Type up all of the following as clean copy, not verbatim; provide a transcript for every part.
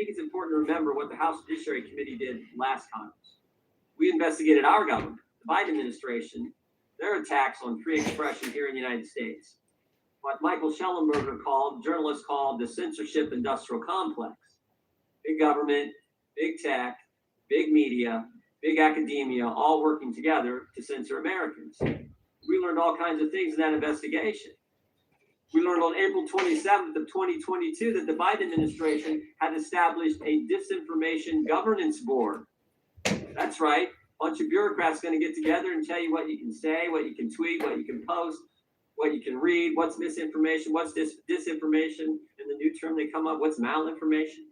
think it's important to remember what the House Judiciary Committee did last Congress. We investigated our government, the Biden administration, their attacks on free expression here in the United States. What Michael Schellenberger journalists called the censorship industrial complex. Big government, big tech, big media, big academia, all working together to censor Americans. We learned all kinds of things in that investigation. We learned on April 27th of 2022 that the Biden administration had established a disinformation governance board. That's right. A bunch of bureaucrats going to get together and tell you what you can say, what you can tweet, what you can post, what you can read, what's misinformation, what's disinformation, and the new term they come up, what's malinformation.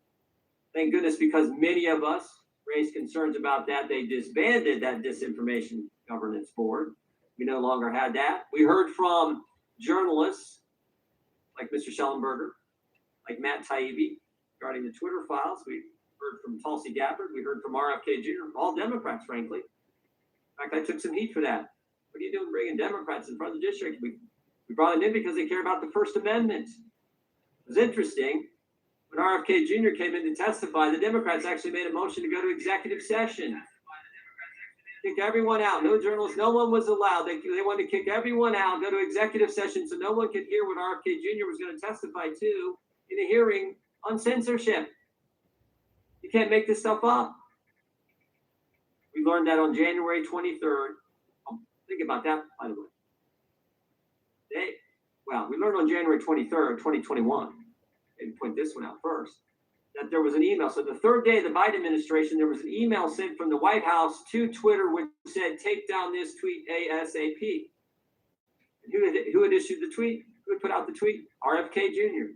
Thank goodness, because many of us raised concerns about that, they disbanded that disinformation governance board. We no longer had that. We heard from journalists like Mr. Schellenberger, like Matt Taibbi, regarding the Twitter files. We heard from Tulsi Gabbard. We heard from RFK Jr., all Democrats, frankly. In fact, I took some heat for that. What are you doing bringing Democrats in front of the district? We brought them in because they care about the First Amendment. It was interesting. When RFK Jr. came in to testify, the Democrats actually made a motion to go to executive session. Kick everyone out. No journalists, no one was allowed. They wanted to kick everyone out, go to executive session so no one could hear what RFK Jr. was going to testify to in a hearing on censorship. You can't make this stuff up. We learned that on January 23rd. Think about that, by the way. We learned on January 23rd, 2021. Maybe point this one out first. That there was an email. So the third day of the Biden administration, there was an email sent from the White House to Twitter which said, take down this tweet ASAP. And who had issued the tweet? Who had put out the tweet? RFK Jr.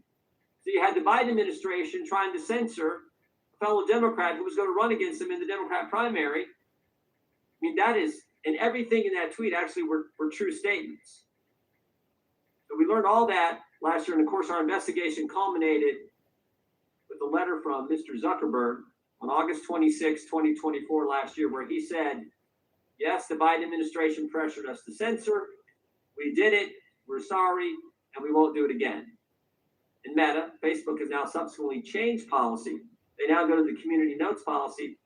So you had the Biden administration trying to censor a fellow Democrat who was going to run against him in the Democrat primary. I mean, that is, and everything in that tweet actually were true statements. So we learned all that last year, and of course our investigation culminated with a letter from Mr. Zuckerberg on August 26, 2024 last year, where he said, yes, the Biden administration pressured us to censor. We did it. We're sorry, and we won't do it again. And Meta, Facebook has now subsequently changed policy. They now go to the community notes policy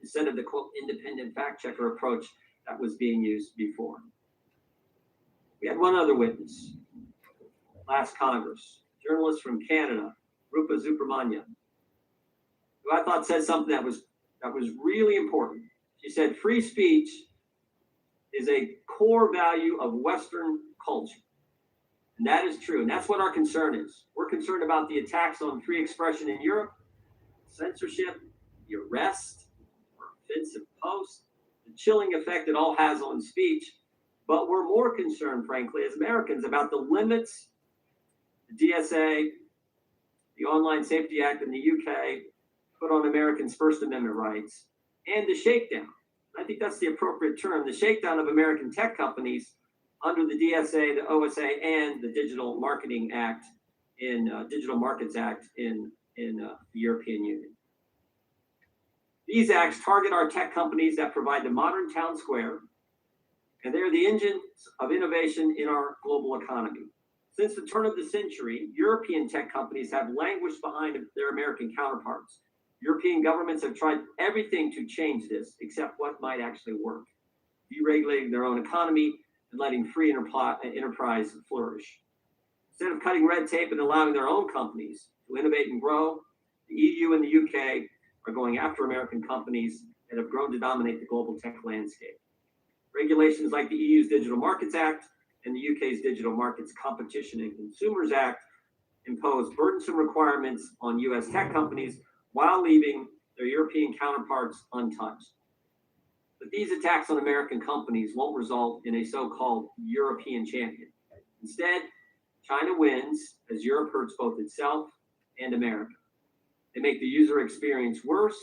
instead of the, quote, independent fact checker approach that was being used before. We had one other witness last Congress, journalist from Canada, Rupa Subramanya, who I thought said something that was really important. She said, free speech is a core value of Western culture. And that is true. And that's what our concern is. We're concerned about the attacks on free expression in Europe, censorship, the arrest, or offensive posts, the chilling effect it all has on speech. But we're more concerned, frankly, as Americans, about the limits the DSA, the Online Safety Act in the UK put on Americans' First Amendment rights, and the shakedown. I think that's the appropriate term, the shakedown of American tech companies under the DSA, the OSA, and the Digital Marketing Act Digital Markets Act in the European Union. These acts target our tech companies that provide the modern town square, and they're the engines of innovation in our global economy. Since the turn of the century, European tech companies have languished behind their American counterparts. European governments have tried everything to change this, except what might actually work, deregulating their own economy and letting free enterprise flourish. Instead of cutting red tape and allowing their own companies to innovate and grow, the EU and the UK are going after American companies that have grown to dominate the global tech landscape. Regulations like the EU's Digital Markets Act and the UK's Digital Markets Competition and Consumers Act impose burdensome requirements on US tech companies while leaving their European counterparts untouched. But these attacks on American companies won't result in a so-called European champion. Instead, China wins as Europe hurts both itself and America. They make the user experience worse.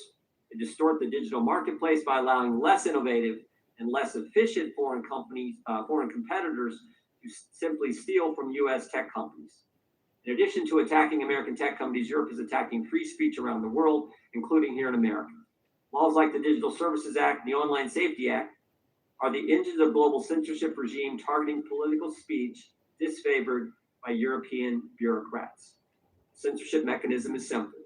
They distort the digital marketplace by allowing less innovative and less efficient foreign competitors to simply steal from US tech companies. In addition to attacking American tech companies, Europe is attacking free speech around the world, including here in America. Laws like the Digital Services Act and the Online Safety Act are the engines of global censorship regime targeting political speech disfavored by European bureaucrats. Censorship mechanism is simple.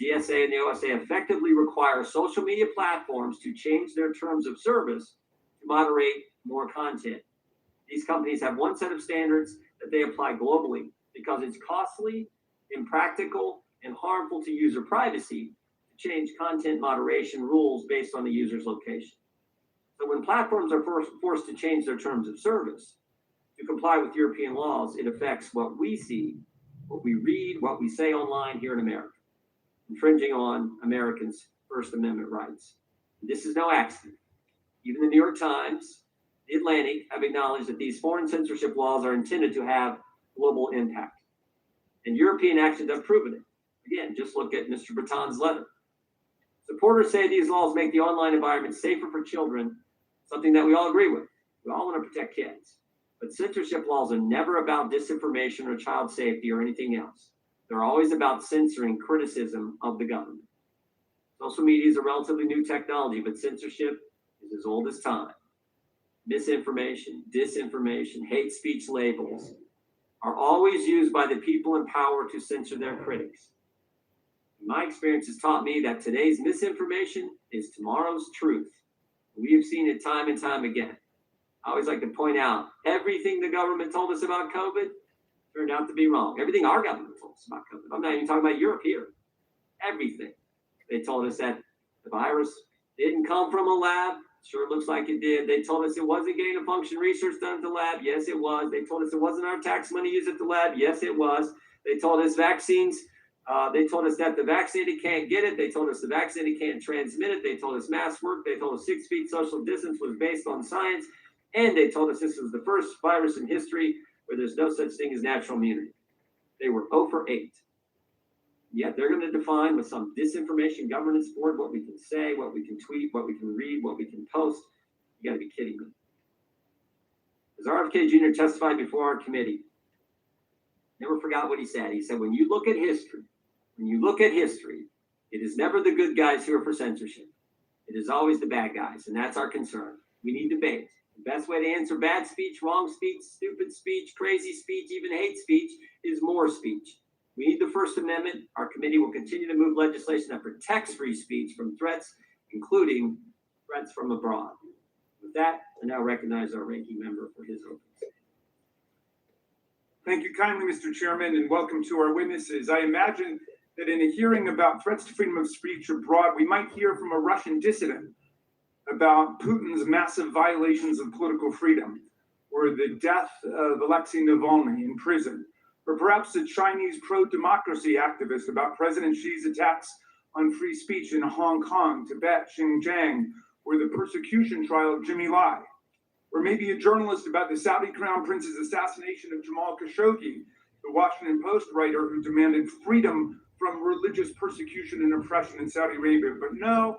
DSA and the OSA effectively require social media platforms to change their terms of service to moderate more content. These companies have one set of standards that they apply globally because it's costly, impractical, and harmful to user privacy to change content moderation rules based on the user's location. So when platforms are forced to change their terms of service to comply with European laws, it affects what we see, what we read, what we say online here in America, infringing on Americans' First Amendment rights. This is no accident. Even the New York Times, the Atlantic have acknowledged that these foreign censorship laws are intended to have global impact. And European actions have proven it. Again, just look at Mr. Breton's letter. Supporters say these laws make the online environment safer for children, something that we all agree with. We all want to protect kids. But censorship laws are never about disinformation or child safety or anything else. They're always about censoring criticism of the government. Social media is a relatively new technology, but censorship is as old as time. Misinformation, disinformation, hate speech labels are always used by the people in power to censor their critics. My experience has taught me that today's misinformation is tomorrow's truth. We have seen it time and time again. I always like to point out, everything the government told us about COVID turned out to be wrong. Everything our government told us about COVID. I'm not even talking about Europe here. Everything. They told us that the virus didn't come from a lab. Sure looks like it did. They told us it wasn't gain of function research done at the lab. Yes, it was. They told us it wasn't our tax money used at the lab. Yes, it was. They told us vaccines. They told us that the vaccinated can't get it. They told us the vaccinated can't transmit it. They told us mask work. They told us 6 feet social distance was based on science. And they told us this was the first virus in history where there's no such thing as natural immunity. They were 0 for 8. Yet they're going to define with some disinformation governance board what we can say, what we can tweet, what we can read, what we can post. You got to be kidding me. As RFK Jr. testified before our committee, never forgot what he said. He said, when you look at history, it is never the good guys who are for censorship. It is always the bad guys, and that's our concern. We need debate. The best way to answer bad speech, wrong speech, stupid speech, crazy speech, even hate speech is more speech. We need the First Amendment. Our committee will continue to move legislation that protects free speech from threats, including threats from abroad. With that, I now recognize our ranking member for his opening statement. Thank you kindly, Mr. Chairman, and welcome to our witnesses. I imagine that in a hearing about threats to freedom of speech abroad, we might hear from a Russian dissident about Putin's massive violations of political freedom, or the death of Alexei Navalny in prison, or perhaps a Chinese pro-democracy activist about President Xi's attacks on free speech in Hong Kong, Tibet, Xinjiang, or the persecution trial of Jimmy Lai, or maybe a journalist about the Saudi Crown Prince's assassination of Jamal Khashoggi, the Washington Post writer who demanded freedom from religious persecution and oppression in Saudi Arabia. But no,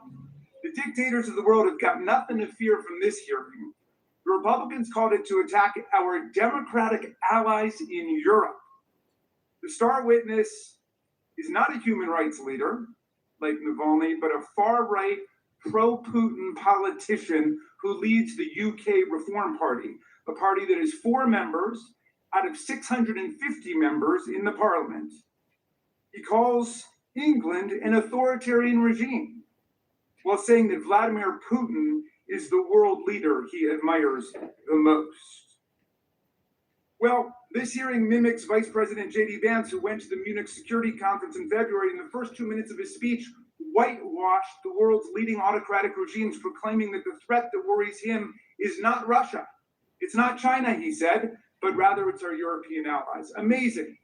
the dictators of the world have got nothing to fear from this hearing. The Republicans called it to attack our democratic allies in Europe. The star witness is not a human rights leader like Navalny, but a far-right, pro-Putin politician who leads the UK Reform Party, a party that has 4 members out of 650 members in the parliament. He calls England an authoritarian regime, while saying that Vladimir Putin is the world leader he admires the most. Well, this hearing mimics Vice President J.D. Vance, who went to the Munich Security Conference in February. In the first 2 minutes of his speech, whitewashed the world's leading autocratic regimes, proclaiming that the threat that worries him is not Russia. It's not China, he said, but rather it's our European allies. Amazing.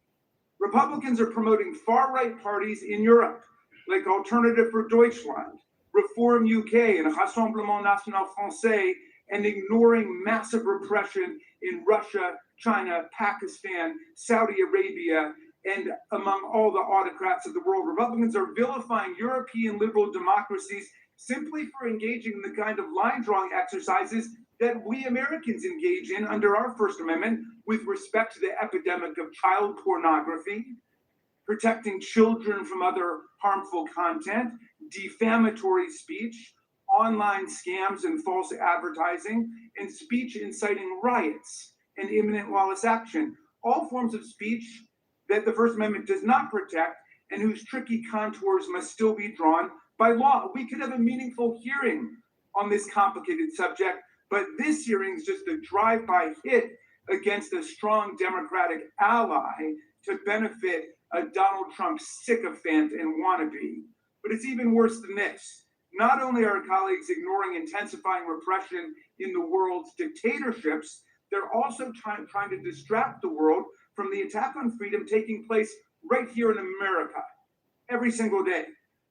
Republicans are promoting far-right parties in Europe, like Alternative for Deutschland, Reform UK, and Rassemblement National Français, and ignoring massive repression in Russia, China, Pakistan, Saudi Arabia, and among all the autocrats of the world. Republicans are vilifying European liberal democracies simply for engaging in the kind of line-drawing exercises that we Americans engage in under our First Amendment with respect to the epidemic of child pornography, protecting children from other harmful content, defamatory speech, online scams and false advertising, and speech inciting riots and imminent lawless action. All forms of speech that the First Amendment does not protect and whose tricky contours must still be drawn by law. We could have a meaningful hearing on this complicated subject, but this hearing is just a drive-by hit against a strong Democratic ally to benefit a Donald Trump sycophant and wannabe. But it's even worse than this. Not only are colleagues ignoring intensifying repression in the world's dictatorships, they're also trying to distract the world from the attack on freedom taking place right here in America every single day.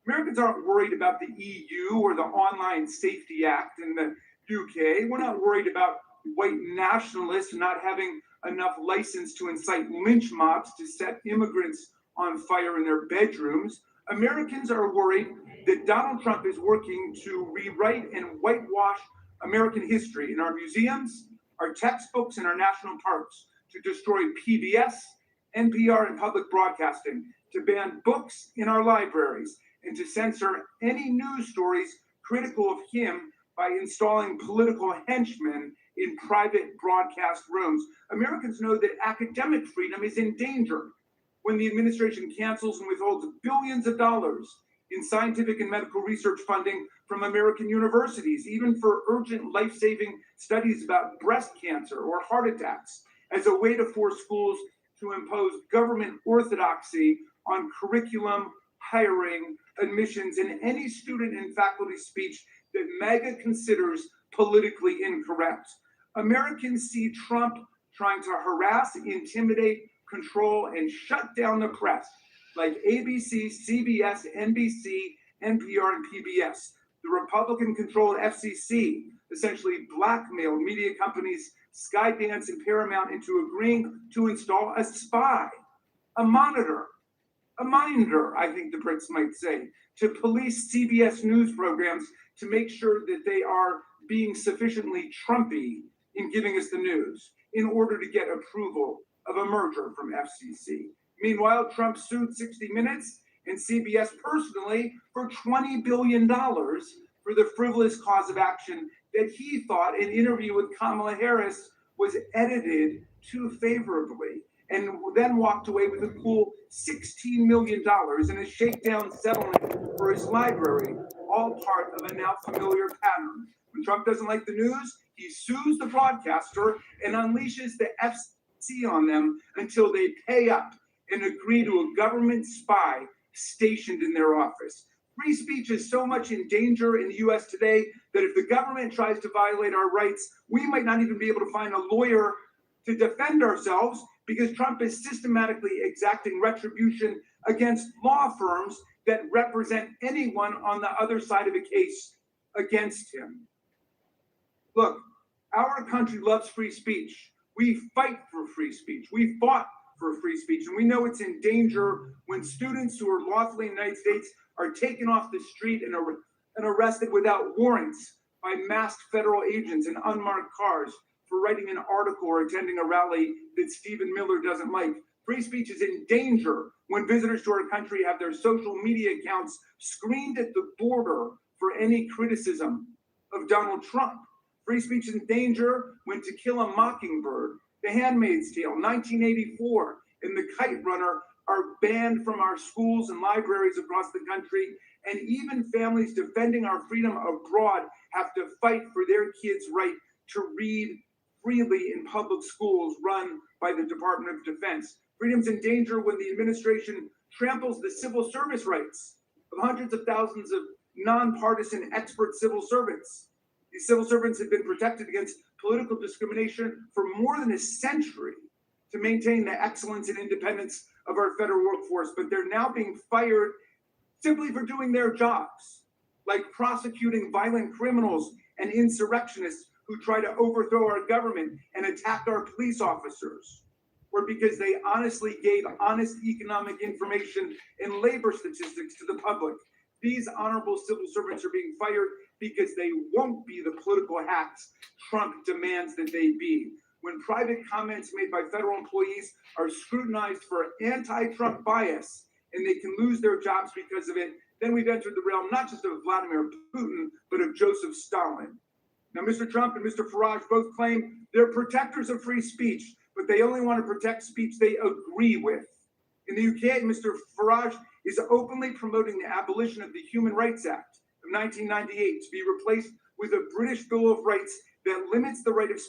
Americans aren't worried about the EU or the Online Safety Act in the UK. We're not worried about white nationalists not having enough license to incite lynch mobs to set immigrants on fire in their bedrooms. Americans are worried that Donald Trump is working to rewrite and whitewash American history in our museums, our textbooks, and our national parks, to destroy PBS, NPR, and public broadcasting, to ban books in our libraries, and to censor any news stories critical of him by installing political henchmen in private broadcast rooms. Americans know that academic freedom is in danger when the administration cancels and withholds billions of dollars in scientific and medical research funding from American universities, even for urgent life-saving studies about breast cancer or heart attacks, as a way to force schools to impose government orthodoxy on curriculum, hiring, admissions, and any student and faculty speech that MAGA considers politically incorrect. Americans see Trump trying to harass, intimidate, control, and shut down the press, like ABC, CBS, NBC, NPR, and PBS. The Republican-controlled FCC essentially blackmailed media companies Skydance and Paramount into agreeing to install a spy, a monitor, a minder, I think the Brits might say, to police CBS news programs to make sure that they are being sufficiently Trumpy in giving us the news in order to get approval of a merger from FCC. Meanwhile, Trump sued 60 Minutes and CBS personally for $20 billion for the frivolous cause of action that he thought an interview with Kamala Harris was edited too favorably, and then walked away with a cool $16 million in a shakedown settlement for his library, all part of a now familiar pattern. When Trump doesn't like the news, he sues the broadcaster and unleashes the FCC on them until they pay up and agree to a government spy stationed in their office. Free speech is so much in danger in the US today that if the government tries to violate our rights, we might not even be able to find a lawyer to defend ourselves, because Trump is systematically exacting retribution against law firms that represent anyone on the other side of a case against him. Look, our country loves free speech. We fight for free speech. We fought for free speech, and we know it's in danger when students who are lawfully in the United States are taken off the street and arrested without warrants by masked federal agents in unmarked cars for writing an article or attending a rally that Stephen Miller doesn't like. Free speech is in danger when visitors to our country have their social media accounts screened at the border for any criticism of Donald Trump. Free speech is in danger when To Kill a Mockingbird, The Handmaid's Tale, 1984, and The Kite Runner are banned from our schools and libraries across the country, and even families defending our freedom abroad have to fight for their kids' right to read freely in public schools run by the Department of Defense. Freedom's in danger when the administration tramples the civil service rights of hundreds of thousands of nonpartisan expert civil servants. These civil servants have been protected against political discrimination for more than a century to maintain the excellence and independence of our federal workforce, but they're now being fired simply for doing their jobs, like prosecuting violent criminals and insurrectionists who try to overthrow our government and attack our police officers, or because they honestly gave honest economic information and labor statistics to the public. These honorable civil servants are being fired because they won't be the political hacks Trump demands that they be. When private comments made by federal employees are scrutinized for anti-Trump bias and they can lose their jobs because of it, then we've entered the realm not just of Vladimir Putin, but of Joseph Stalin. Now, Mr. Trump and Mr. Farage both claim they're protectors of free speech, but they only want to protect speech they agree with. In the UK, Mr. Farage is openly promoting the abolition of the Human Rights Act of 1998 to be replaced with a British Bill of Rights that limits the right of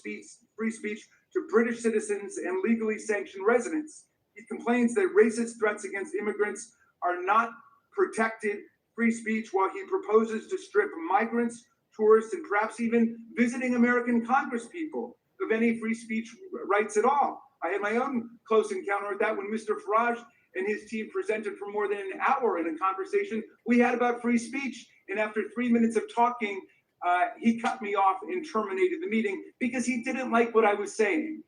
free speech to British citizens and legally sanctioned residents. He complains that racist threats against immigrants are not protected free speech, while he proposes to strip migrants, tourists, and perhaps even visiting American congresspeople of any free speech rights at all. I had my own close encounter with that when Mr. Farage and his team presented for more than an hour in a conversation we had about free speech. And after 3 minutes of talking, he cut me off and terminated the meeting because he didn't like what I was saying.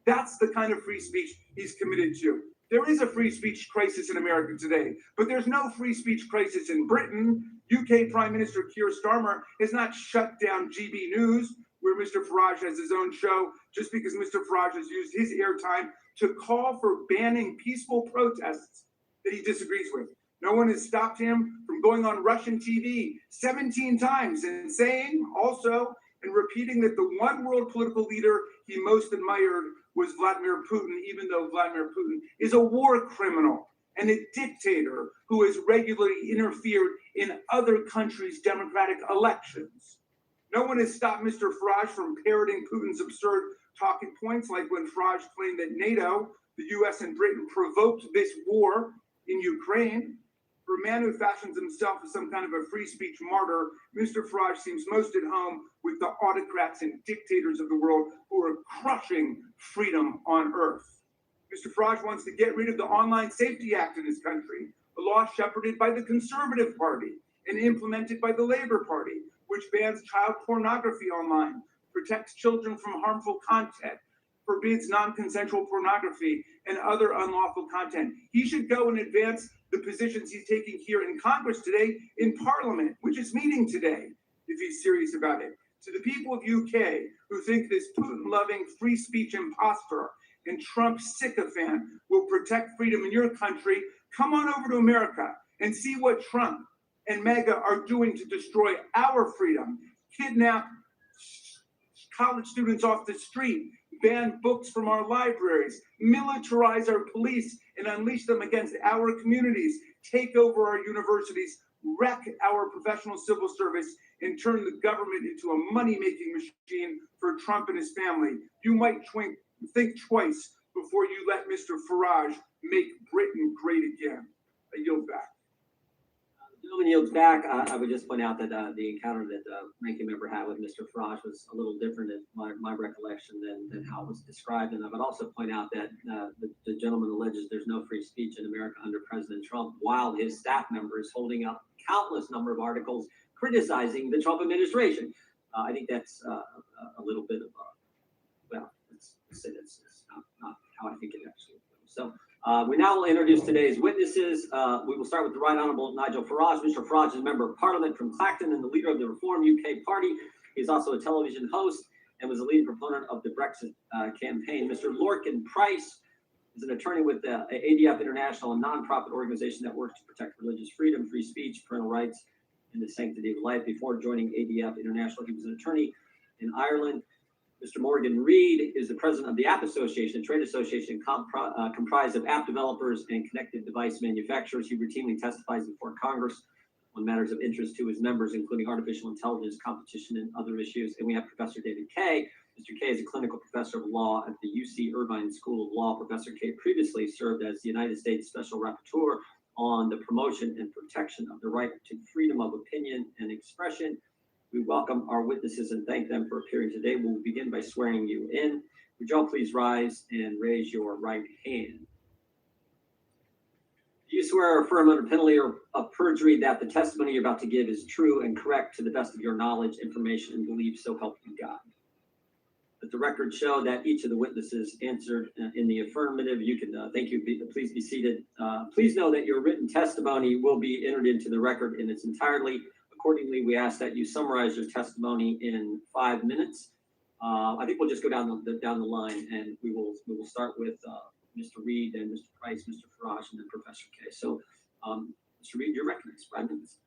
That's the kind of free speech he's committed to. There is a free speech crisis in America today, but there's no free speech crisis in Britain. UK Prime Minister Keir Starmer has not shut down GB News, where Mr. Farage has his own show, just because Mr. Farage has used his airtime to call for banning peaceful protests that he disagrees with. No one has stopped him from going on Russian TV 17 times and saying also and repeating that the one world political leader he most admired was Vladimir Putin, even though Vladimir Putin is a war criminal and a dictator who has regularly interfered in other countries' democratic elections. No one has stopped Mr. Farage from parroting Putin's absurd talking points, like when Farage claimed that NATO, the US, and Britain provoked this war in Ukraine. For a man who fashions himself as some kind of a free speech martyr, Mr. Farage seems most at home with the autocrats and dictators of the world who are crushing freedom on earth. Mr. Farage wants to get rid of the Online Safety Act in his country, a law shepherded by the Conservative Party and implemented by the Labour Party, which bans child pornography online, protects children from harmful content, forbids non-consensual pornography and other unlawful content. He should go and advance the positions he's taking here in Congress today in Parliament, which is meeting today, if he's serious about it. To the people of UK who think this Putin-loving free speech imposter and Trump sycophant will protect freedom in your country, come on over to America and see what Trump and MAGA are doing to destroy our freedom, kidnap college students off the street, ban books from our libraries, militarize our police and unleash them against our communities, take over our universities, wreck our professional civil service, and turn the government into a money-making machine for Trump and his family. You might think twice before you let Mr. Farage make Britain great again. I yield back. The gentleman yields back. I would just point out that the encounter that the ranking member had with Mr. Farage was a little different in my recollection than how it was described. And I would also point out that the gentleman alleges there's no free speech in America under President Trump, while his staff member is holding up countless number of articles criticizing the Trump administration. I think that's a little bit of well, it's not how I think it actually goes. So we now will introduce today's witnesses. We will start with the Right Honourable Nigel Farage. Mr. Farage is a member of Parliament from Clacton and the leader of the Reform UK Party. He is also a television host and was a leading proponent of the Brexit campaign. Mr. Lorcan Price is an attorney with the ADF International, a nonprofit organization that works to protect religious freedom, free speech, parental rights, and the sanctity of life. Before joining ADF International, he was an attorney in Ireland. Mr. Morgan Reed is the president of the App Association, a trade association comprised of app developers and connected device manufacturers. He routinely testifies before Congress on matters of interest to his members, including artificial intelligence, competition, and other issues. And we have Professor David Kay. Mr. Kay is a clinical professor of law at the UC Irvine School of Law. Professor Kay previously served as the United States Special Rapporteur on the promotion and protection of the right to freedom of opinion and expression. We welcome our witnesses and thank them for appearing today. We'll begin by swearing you in. Would you all please rise and raise your right hand? Do you swear or affirm under penalty of perjury that the testimony you're about to give is true and correct to the best of your knowledge, information, and belief, so help you God? Let the record show that each of the witnesses answered in the affirmative. You can, thank you, please be seated. Please know that your written testimony will be entered into the record in its entirety. Accordingly, we ask that you summarize your testimony in 5 minutes. I think we'll just go down the line, and we will start with Mr. Reed and Mr. Price, Mr. Farage, and then Professor Kay. So, Mr. Reed, you're recognized. 5 minutes.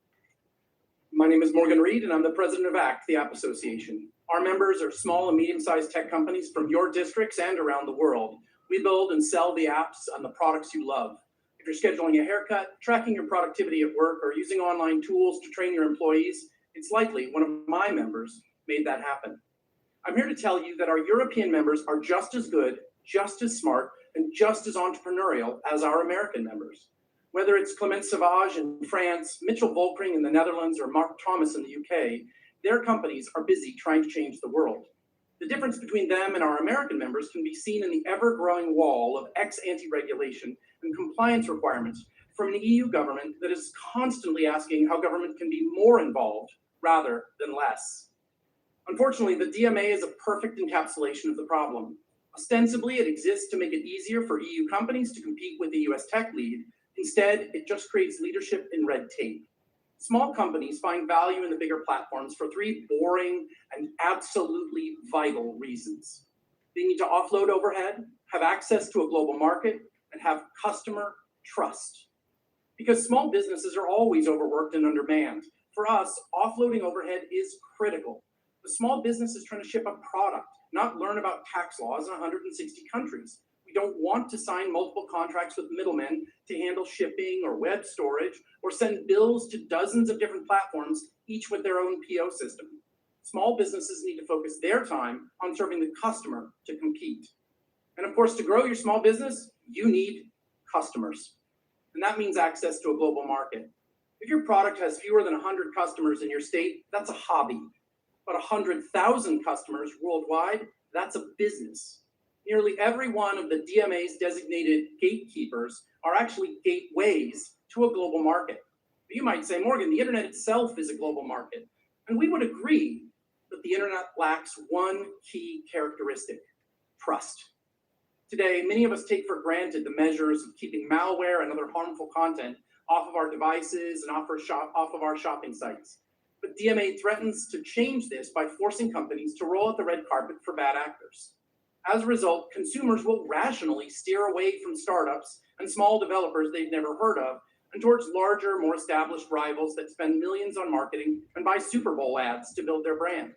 My name is Morgan Reed, and I'm the president of ACT, the App Association. Our members are small and medium-sized tech companies from your districts and around the world. We build and sell the apps and the products you love. you're scheduling a haircut, tracking your productivity at work, or using online tools to train your employees, it's likely one of my members made that happen. I'm here to tell you that our European members are just as good, just as smart, and just as entrepreneurial as our American members. Whether it's Clement Savage in France, Mitchell Volkring in the Netherlands, or Mark Thomas in the UK, their companies are busy trying to change the world. The difference between them and our American members can be seen in the ever-growing wall of ex-ante regulation and compliance requirements from an EU government that is constantly asking how government can be more involved rather than less. Unfortunately, the DMA is a perfect encapsulation of the problem. Ostensibly, it exists to make it easier for EU companies to compete with the US tech lead. Instead, it just creates leadership in red tape. Small companies find value in the bigger platforms for three boring and absolutely vital reasons. They need to offload overhead, have access to a global market, and have customer trust. Because small businesses are always overworked and undermanned. For us, offloading overhead is critical. The small business is trying to ship a product, not learn about tax laws in 160 countries. We don't want to sign multiple contracts with middlemen to handle shipping or web storage or send bills to dozens of different platforms, each with their own PO system. Small businesses need to focus their time on serving the customer to compete. And of course, to grow your small business, you need customers. And that means access to a global market. If your product has fewer than 100 customers in your state, that's a hobby. But 100,000 customers worldwide, that's a business. Nearly every one of the DMA's designated gatekeepers are actually gateways to a global market. You might say, Morgan, the internet itself is a global market. And we would agree that the internet lacks one key characteristic: trust. Today, many of us take for granted the measures of keeping malware and other harmful content off of our devices and off of our shopping sites. But DMA threatens to change this by forcing companies to roll out the red carpet for bad actors. As a result, consumers will rationally steer away from startups and small developers they've never heard of and towards larger, more established rivals that spend millions on marketing and buy Super Bowl ads to build their brand.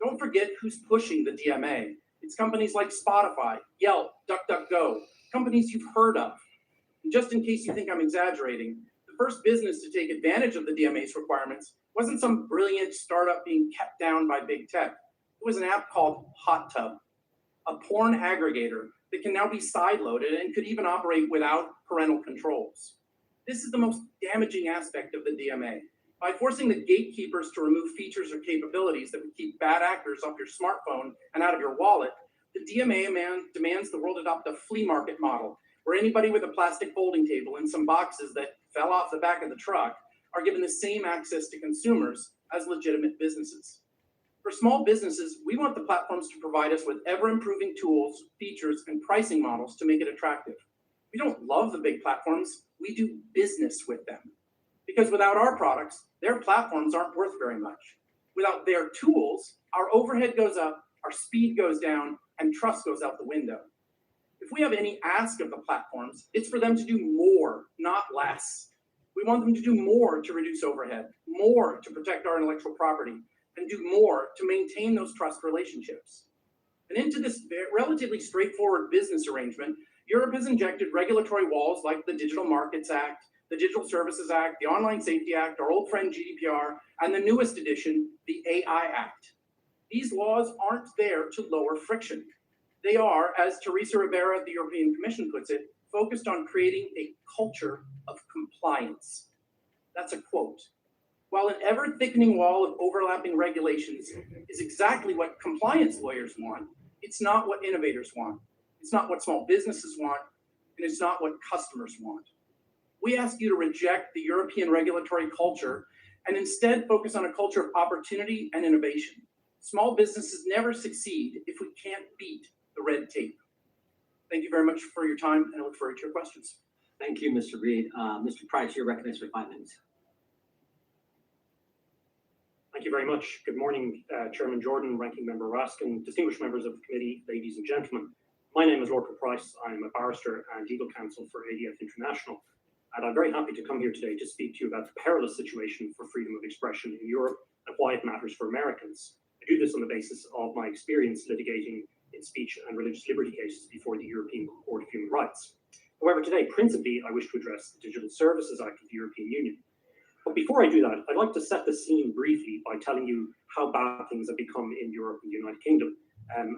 Don't forget who's pushing the DMA. It's companies like Spotify, Yelp, DuckDuckGo, companies you've heard of. And just in case you think I'm exaggerating, the first business to take advantage of the DMA's requirements wasn't some brilliant startup being kept down by big tech. It was an app called Hot Tub, a porn aggregator that can now be sideloaded and could even operate without parental controls. This is the most damaging aspect of the DMA. By forcing the gatekeepers to remove features or capabilities that would keep bad actors off your smartphone and out of your wallet, the DMA demands the world adopt a flea market model, where anybody with a plastic folding table and some boxes that fell off the back of the truck are given the same access to consumers as legitimate businesses. For small businesses, we want the platforms to provide us with ever-improving tools, features, and pricing models to make it attractive. We don't love the big platforms, we do business with them. Because without our products, their platforms aren't worth very much. Without their tools, our overhead goes up, our speed goes down, and trust goes out the window. If we have any ask of the platforms, it's for them to do more, not less. We want them to do more to reduce overhead, more to protect our intellectual property, and do more to maintain those trust relationships. And into this relatively straightforward business arrangement, Europe has injected regulatory walls like the Digital Markets Act, the Digital Services Act, the Online Safety Act, our old friend GDPR, and the newest edition, the AI Act. These laws aren't there to lower friction. They are, as Teresa Rivera at the European Commission puts it, focused on creating a culture of compliance. That's a quote. While an ever-thickening wall of overlapping regulations is exactly what compliance lawyers want, it's not what innovators want. It's not what small businesses want, and it's not what customers want. We ask you to reject the European regulatory culture and instead focus on a culture of opportunity and innovation. Small businesses never succeed if we can't beat the red tape. Thank you very much for your time, and I look forward to your questions. Thank you, Mr. Reed. Mr. Price, you're recognized for 5 minutes. Thank you very much. Good morning, Chairman Jordan, Ranking Member Raskin, distinguished members of the committee, ladies and gentlemen. My name is Lord Price. I'm a barrister and legal counsel for ADF International, and I'm very happy to come here today to speak to you about the perilous situation for freedom of expression in Europe and why it matters for Americans. I do this on the basis of my experience litigating in speech and religious liberty cases before the European Court of Human Rights. However, today, principally, I wish to address the Digital Services Act of the European Union. But before I do that, I'd like to set the scene briefly by telling you how bad things have become in Europe and the United Kingdom,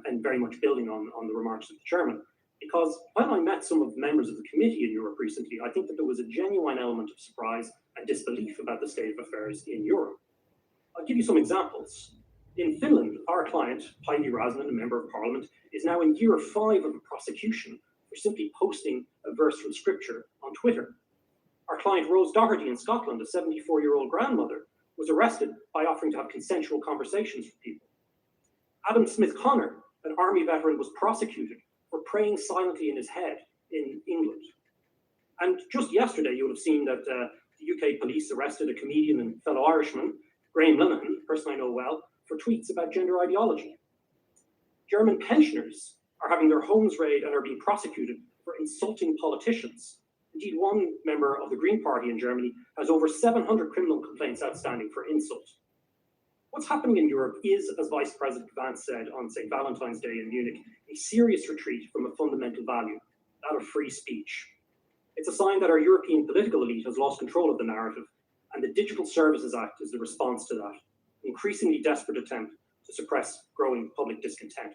and very much building on the remarks of the chairman. Because when I met some of the members of the committee in Europe recently, I think that there was a genuine element of surprise and disbelief about the state of affairs in Europe. I'll give you some examples. In Finland, our client, Päivi Räsänen, a member of parliament, is now in year 5 of a prosecution for simply posting a verse from scripture on Twitter. Our client Rose Doherty in Scotland, a 74-year-old grandmother, was arrested by offering to have consensual conversations with people. Adam Smith-Connor, an army veteran, was prosecuted for praying silently in his head in England. And just yesterday, you would have seen that the UK police arrested a comedian and fellow Irishman, Graham Linehan, a person I know well, for tweets about gender ideology. German pensioners are having their homes raided and are being prosecuted for insulting politicians. Indeed, one member of the Green Party in Germany has over 700 criminal complaints outstanding for insult. What's happening in Europe is, as Vice President Vance said on St. Valentine's Day in Munich, a serious retreat from a fundamental value, that of free speech. It's a sign that our European political elite has lost control of the narrative, and the Digital Services Act is the response to that, an increasingly desperate attempt to suppress growing public discontent.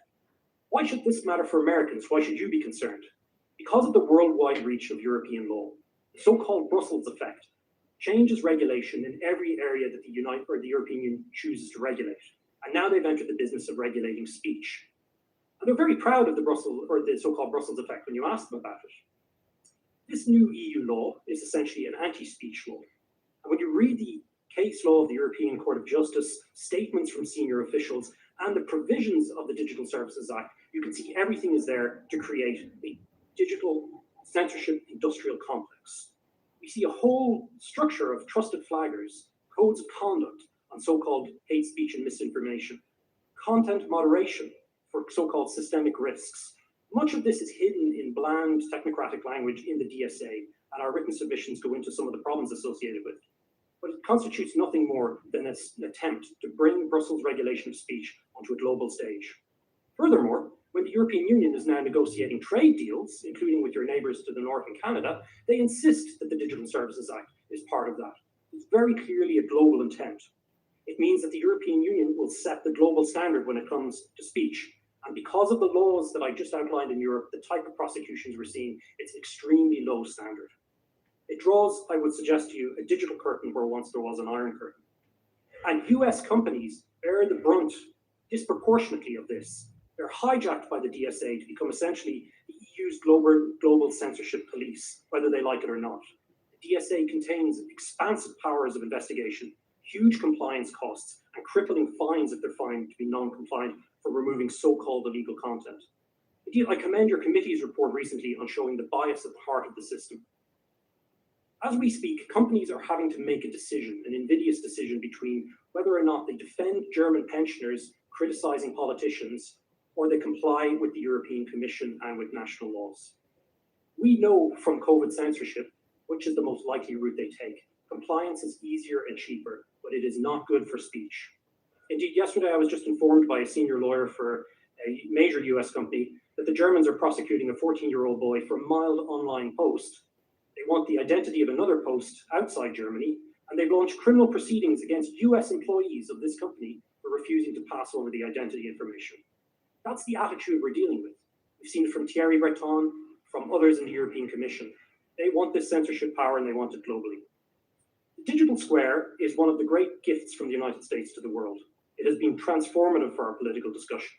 Why should this matter for Americans? Why should you be concerned? Because of the worldwide reach of European law, the so-called Brussels effect changes regulation in every area that the European Union chooses to regulate. And now they've entered the business of regulating speech. And they're very proud of the so-called Brussels effect when you ask them about it. This new EU law is essentially an anti-speech law. And when you read the case law of the European Court of Justice, statements from senior officials, and the provisions of the Digital Services Act, you can see everything is there to create a digital censorship industrial complex. We see a whole structure of trusted flaggers, codes of conduct on so-called hate speech and misinformation, content moderation for so-called systemic risks. Much of this is hidden in bland technocratic language in the DSA, and our written submissions go into some of the problems associated with it. But it constitutes nothing more than an attempt to bring Brussels regulation of speech onto a global stage. Furthermore, when the European Union is now negotiating trade deals, including with your neighbours to the north in Canada, they insist that the Digital Services Act is part of that. It's very clearly a global intent. It means that the European Union will set the global standard when it comes to speech. And because of the laws that I just outlined in Europe, the type of prosecutions we're seeing, it's extremely low standard. It draws, I would suggest to you, a digital curtain where once there was an iron curtain. And US companies bear the brunt disproportionately of this. They're hijacked by the DSA to become essentially the EU's global censorship police, whether they like it or not. The DSA contains expansive powers of investigation, huge compliance costs, and crippling fines if they're found to be non-compliant for removing so-called illegal content. Indeed, I commend your committee's report recently on showing the bias at the heart of the system. As we speak, companies are having to make a decision, an invidious decision between whether or not they defend German pensioners criticizing politicians or they comply with the European Commission and with national laws. We know from COVID censorship which is the most likely route they take. Compliance is easier and cheaper, but it is not good for speech. Indeed, yesterday I was just informed by a senior lawyer for a major US company that the Germans are prosecuting a 14-year-old boy for a mild online post. They want the identity of another post outside Germany, and they've launched criminal proceedings against US employees of this company for refusing to pass over the identity information. That's the attitude we're dealing with. We've seen it from Thierry Breton, from others in the European Commission. They want this censorship power and they want it globally. The digital square is one of the great gifts from the United States to the world. It has been transformative for our political discussion.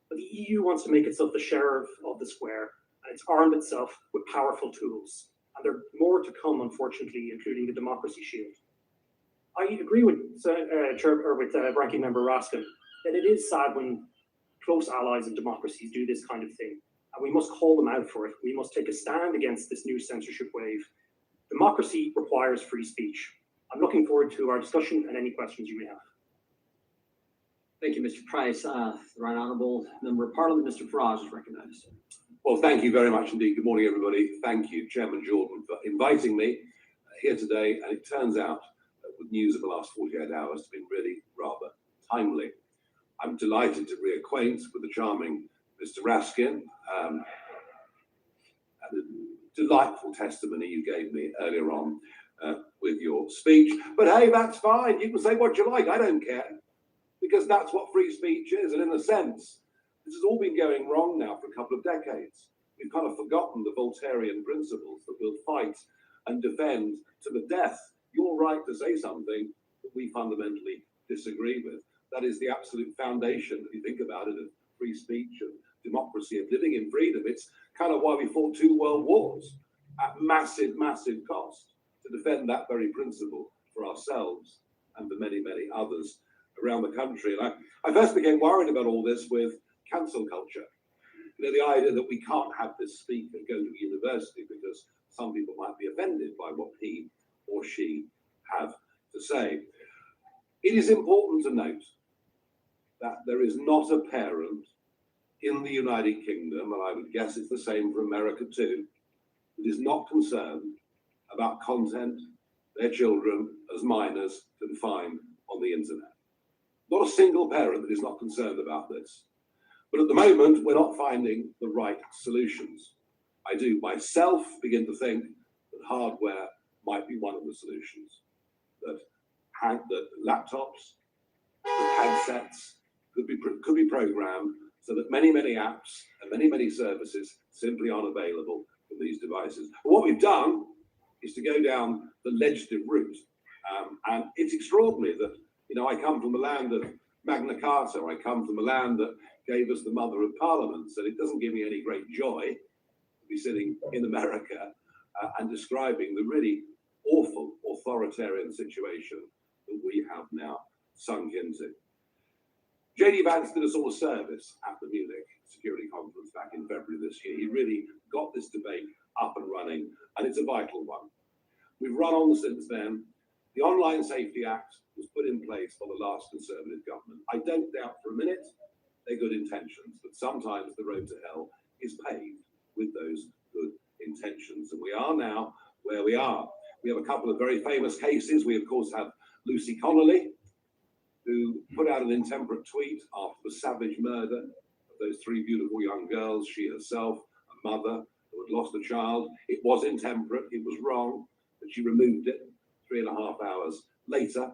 But the EU wants to make itself the sheriff of the square, and it's armed itself with powerful tools. And there are more to come, unfortunately, including the Democracy Shield. I agree with Ranking Member Raskin that it is sad when close allies and democracies do this kind of thing. And we must call them out for it. We must take a stand against this new censorship wave. Democracy requires free speech. I'm looking forward to our discussion and any questions you may have. Thank you, Mr. Price. The Right Honourable Member of Parliament, Mr. Farage, is recognised. Well, thank you very much indeed. Good morning, everybody. Thank you, Chairman Jordan, for inviting me here today. And it turns out that with news of the last 48 hours has been really rather timely. I'm delighted to reacquaint with the charming Mr. Raskin. delightful testimony you gave me earlier on with your speech. But hey, that's fine. You can say what you like. I don't care, because that's what free speech is. And in a sense, this has all been going wrong now for a couple of decades. We've kind of forgotten the Authoritarian principles that we'll fight and defend to the death your right to say something that we fundamentally disagree with. That is the absolute foundation, if you think about it, of free speech and democracy, of living in freedom. It's kind of why we fought 2 world wars at massive, massive cost, to defend that very principle for ourselves and for many, many others around the country. And I first became worried about all this with cancel culture. You know, the idea that we can't have this speaker go to university because some people might be offended by what he or she have to say. It is important to note that there is not a parent in the United Kingdom, and I would guess it's the same for America too, that is not concerned about content their children as minors can find on the internet. Not a single parent that is not concerned about this. But at the moment, we're not finding the right solutions. I do myself begin to think that hardware might be one of the solutions. That laptops, that handsets could be programmed so that many, many apps and many, many services simply aren't available from these devices. But what we've done is to go down the legislative route. And it's extraordinary that, you know, I come from the land of Magna Carta. I come from the land that gave us the Mother of Parliaments, and it doesn't give me any great joy to be sitting in America and describing the really awful authoritarian situation that we have now sunk into. J.D. Vance did us all a service at the Munich Security Conference back in February this year. He really got this debate up and running, and it's a vital one. We've run on since then. The Online Safety Act was put in place by the last Conservative government. I don't doubt for a minute they're good intentions, but sometimes the road to hell is paved with those good intentions. And we are now where we are. We have a couple of very famous cases. We, of course, have Lucy Connolly, who put out an intemperate tweet after the savage murder of those 3 beautiful young girls, she herself, a mother who had lost a child. It was intemperate, it was wrong, but she removed it 3.5 hours later,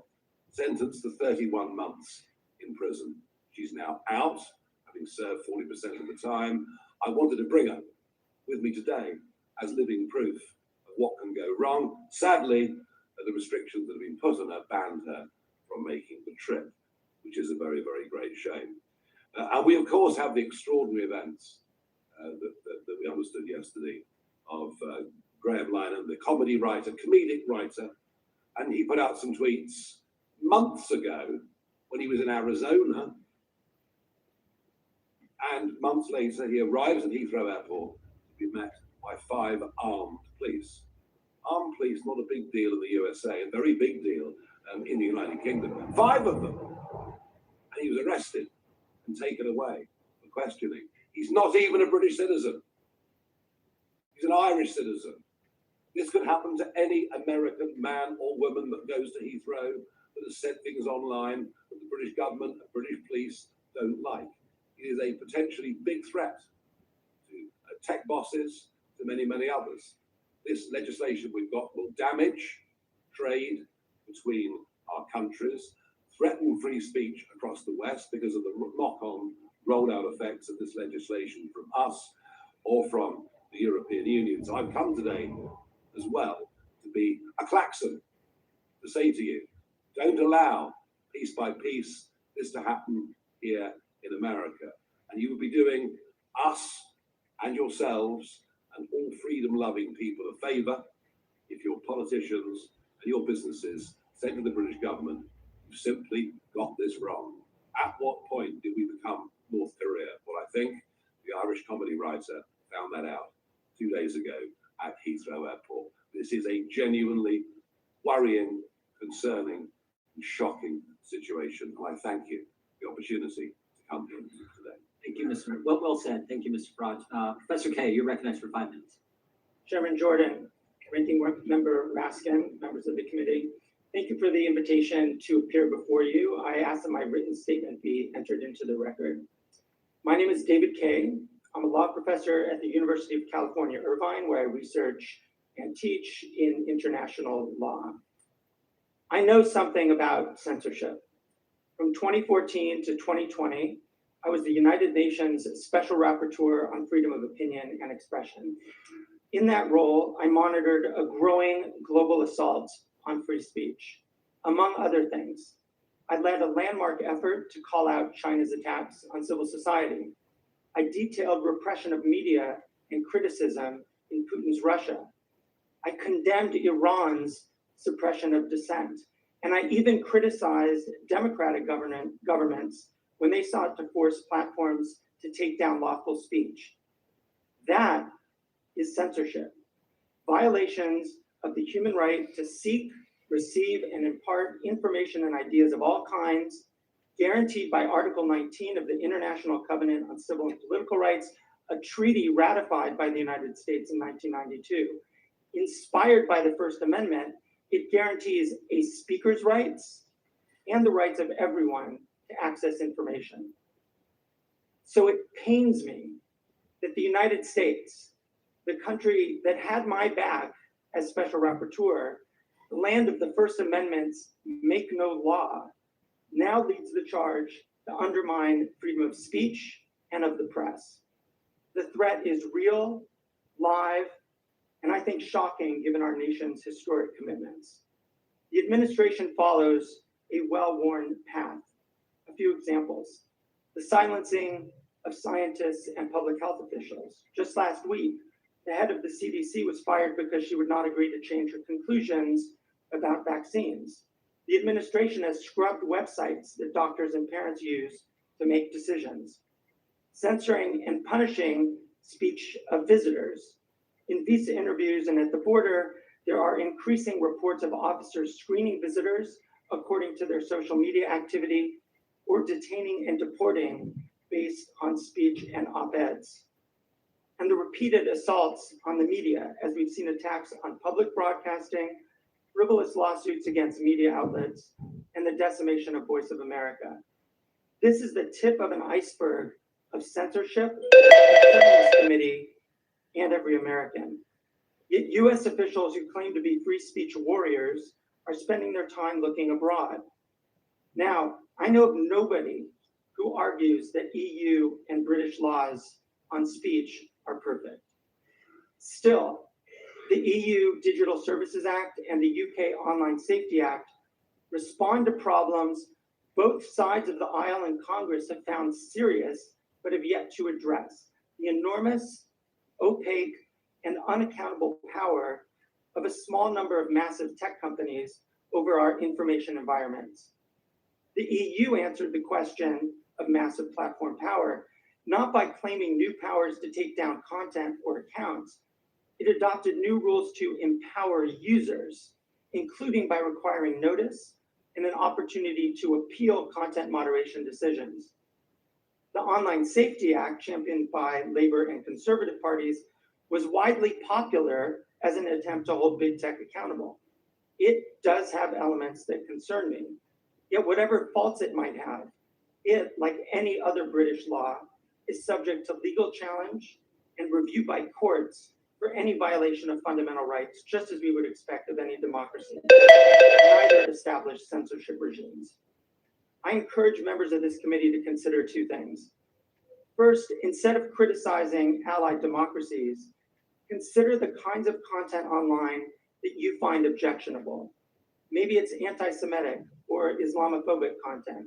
sentenced to 31 months in prison. She's now out, having served 40% of the time. I wanted to bring her with me today as living proof of what can go wrong. Sadly, the restrictions that have been put on her banned her from making the trip, which is a very, very great shame. And we, of course, have the extraordinary events that we understood yesterday of Graham Linehan, the comedy writer, comedic writer, and he put out some tweets months ago when he was in Arizona, and months later he arrives at Heathrow Airport to be met by 5 armed police. Armed police, not a big deal in the USA, a very big deal in the United Kingdom. 5 of them. And he was arrested and taken away for questioning. He's not even a British citizen. He's an Irish citizen. This could happen to any American man or woman that goes to Heathrow, that has said things online that the British government and British police don't like. It is a potentially big threat to tech bosses, to many, many others. This legislation we've got will damage trade between our countries, threaten free speech across the West because of the knock-on roll-out effects of this legislation from us or from the European Union. So I've come today as well to be a klaxon, to say to you, don't allow piece by piece this to happen here in America. And you will be doing us and yourselves and all freedom-loving people a favour if your politicians and your businesses say to the British government, you've simply got this wrong. At what point did we become North Korea? Well, I think the Irish comedy writer found that out 2 days ago at Heathrow Airport. This is a genuinely worrying, concerning, and shocking situation. And I thank you for the opportunity to come here today. Thank you, Mr. Well said. Thank you, Mr. Farage. Professor Kay, you're recognized for 5 minutes. Chairman Jordan, Ranking Member Raskin, members of the committee, thank you for the invitation to appear before you. I ask that my written statement be entered into the record. My name is David Kay. I'm a law professor at the University of California, Irvine, where I research and teach in international law. I know something about censorship. From 2014 to 2020, I was the United Nations Special Rapporteur on Freedom of Opinion and Expression. In that role, I monitored a growing global assault on free speech. Among other things, I led a landmark effort to call out China's attacks on civil society. I detailed repression of media and criticism in Putin's Russia. I condemned Iran's suppression of dissent. And I even criticized democratic governments when they sought to force platforms to take down lawful speech. That is censorship. Violations of the human right to seek, receive, and impart information and ideas of all kinds, guaranteed by Article 19 of the International Covenant on Civil and Political Rights, a treaty ratified by the United States in 1992. Inspired by the First Amendment, it guarantees a speaker's rights and the rights of everyone to access information. So it pains me that the United States, the country that had my back as Special Rapporteur, the land of the First Amendment's make no law, now leads the charge to undermine freedom of speech and of the press. The threat is real, live, and I think shocking given our nation's historic commitments. The administration follows a well-worn path. A few examples: the silencing of scientists and public health officials. Just last week, the head of the CDC was fired because she would not agree to change her conclusions about vaccines. The administration has scrubbed websites that doctors and parents use to make decisions, censoring and punishing speech of visitors. In visa interviews and at the border, there are increasing reports of officers screening visitors according to their social media activity or detaining and deporting based on speech and op-eds. And the repeated assaults on the media, as we've seen attacks on public broadcasting, frivolous lawsuits against media outlets, and the decimation of Voice of America. This is the tip of an iceberg of censorship, the Committee, and every American. Yet US officials who claim to be free speech warriors are spending their time looking abroad. Now, I know of nobody who argues that EU and British laws on speech are perfect. Still, the EU Digital Services Act and the UK Online Safety Act respond to problems both sides of the aisle in Congress have found serious, but have yet to address: the enormous, opaque, and unaccountable power of a small number of massive tech companies over our information environments. The EU answered the question of massive platform power, not by claiming new powers to take down content or accounts. It adopted new rules to empower users, including by requiring notice and an opportunity to appeal content moderation decisions. The Online Safety Act, championed by Labor and Conservative parties, was widely popular as an attempt to hold big tech accountable. It does have elements that concern me, yet whatever faults it might have, it, like any other British law, is subject to legal challenge and review by courts for any violation of fundamental rights, just as we would expect of any democracy, neither established censorship regimes. I encourage members of this committee to consider two things. First, instead of criticizing allied democracies, consider the kinds of content online that you find objectionable. Maybe it's anti-Semitic or Islamophobic content,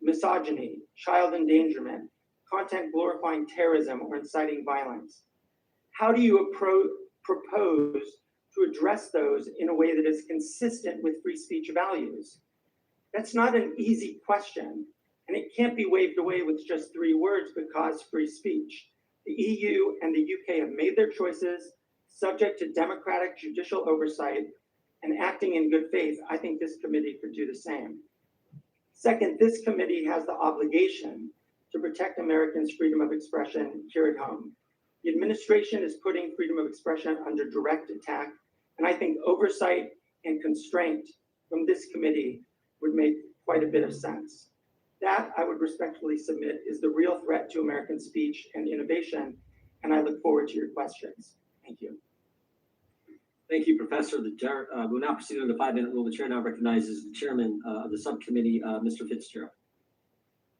misogyny, child endangerment, content glorifying terrorism or inciting violence. How do you propose to address those in a way that is consistent with free speech values? That's not an easy question, and it can't be waved away with just 3 words: because free speech. The EU and the UK have made their choices, subject to democratic judicial oversight, and acting in good faith. I think this committee could do the same. Second, this committee has the obligation to protect Americans' freedom of expression here at home. The administration is putting freedom of expression under direct attack, and I think oversight and constraint from this committee would make quite a bit of sense. That, I would respectfully submit, is the real threat to American speech and innovation, and I look forward to your questions. Thank you. Thank you, Professor. We'll now proceed on the 5-minute rule. The chair now recognizes the chairman of the subcommittee, Mr. Fitzgerald.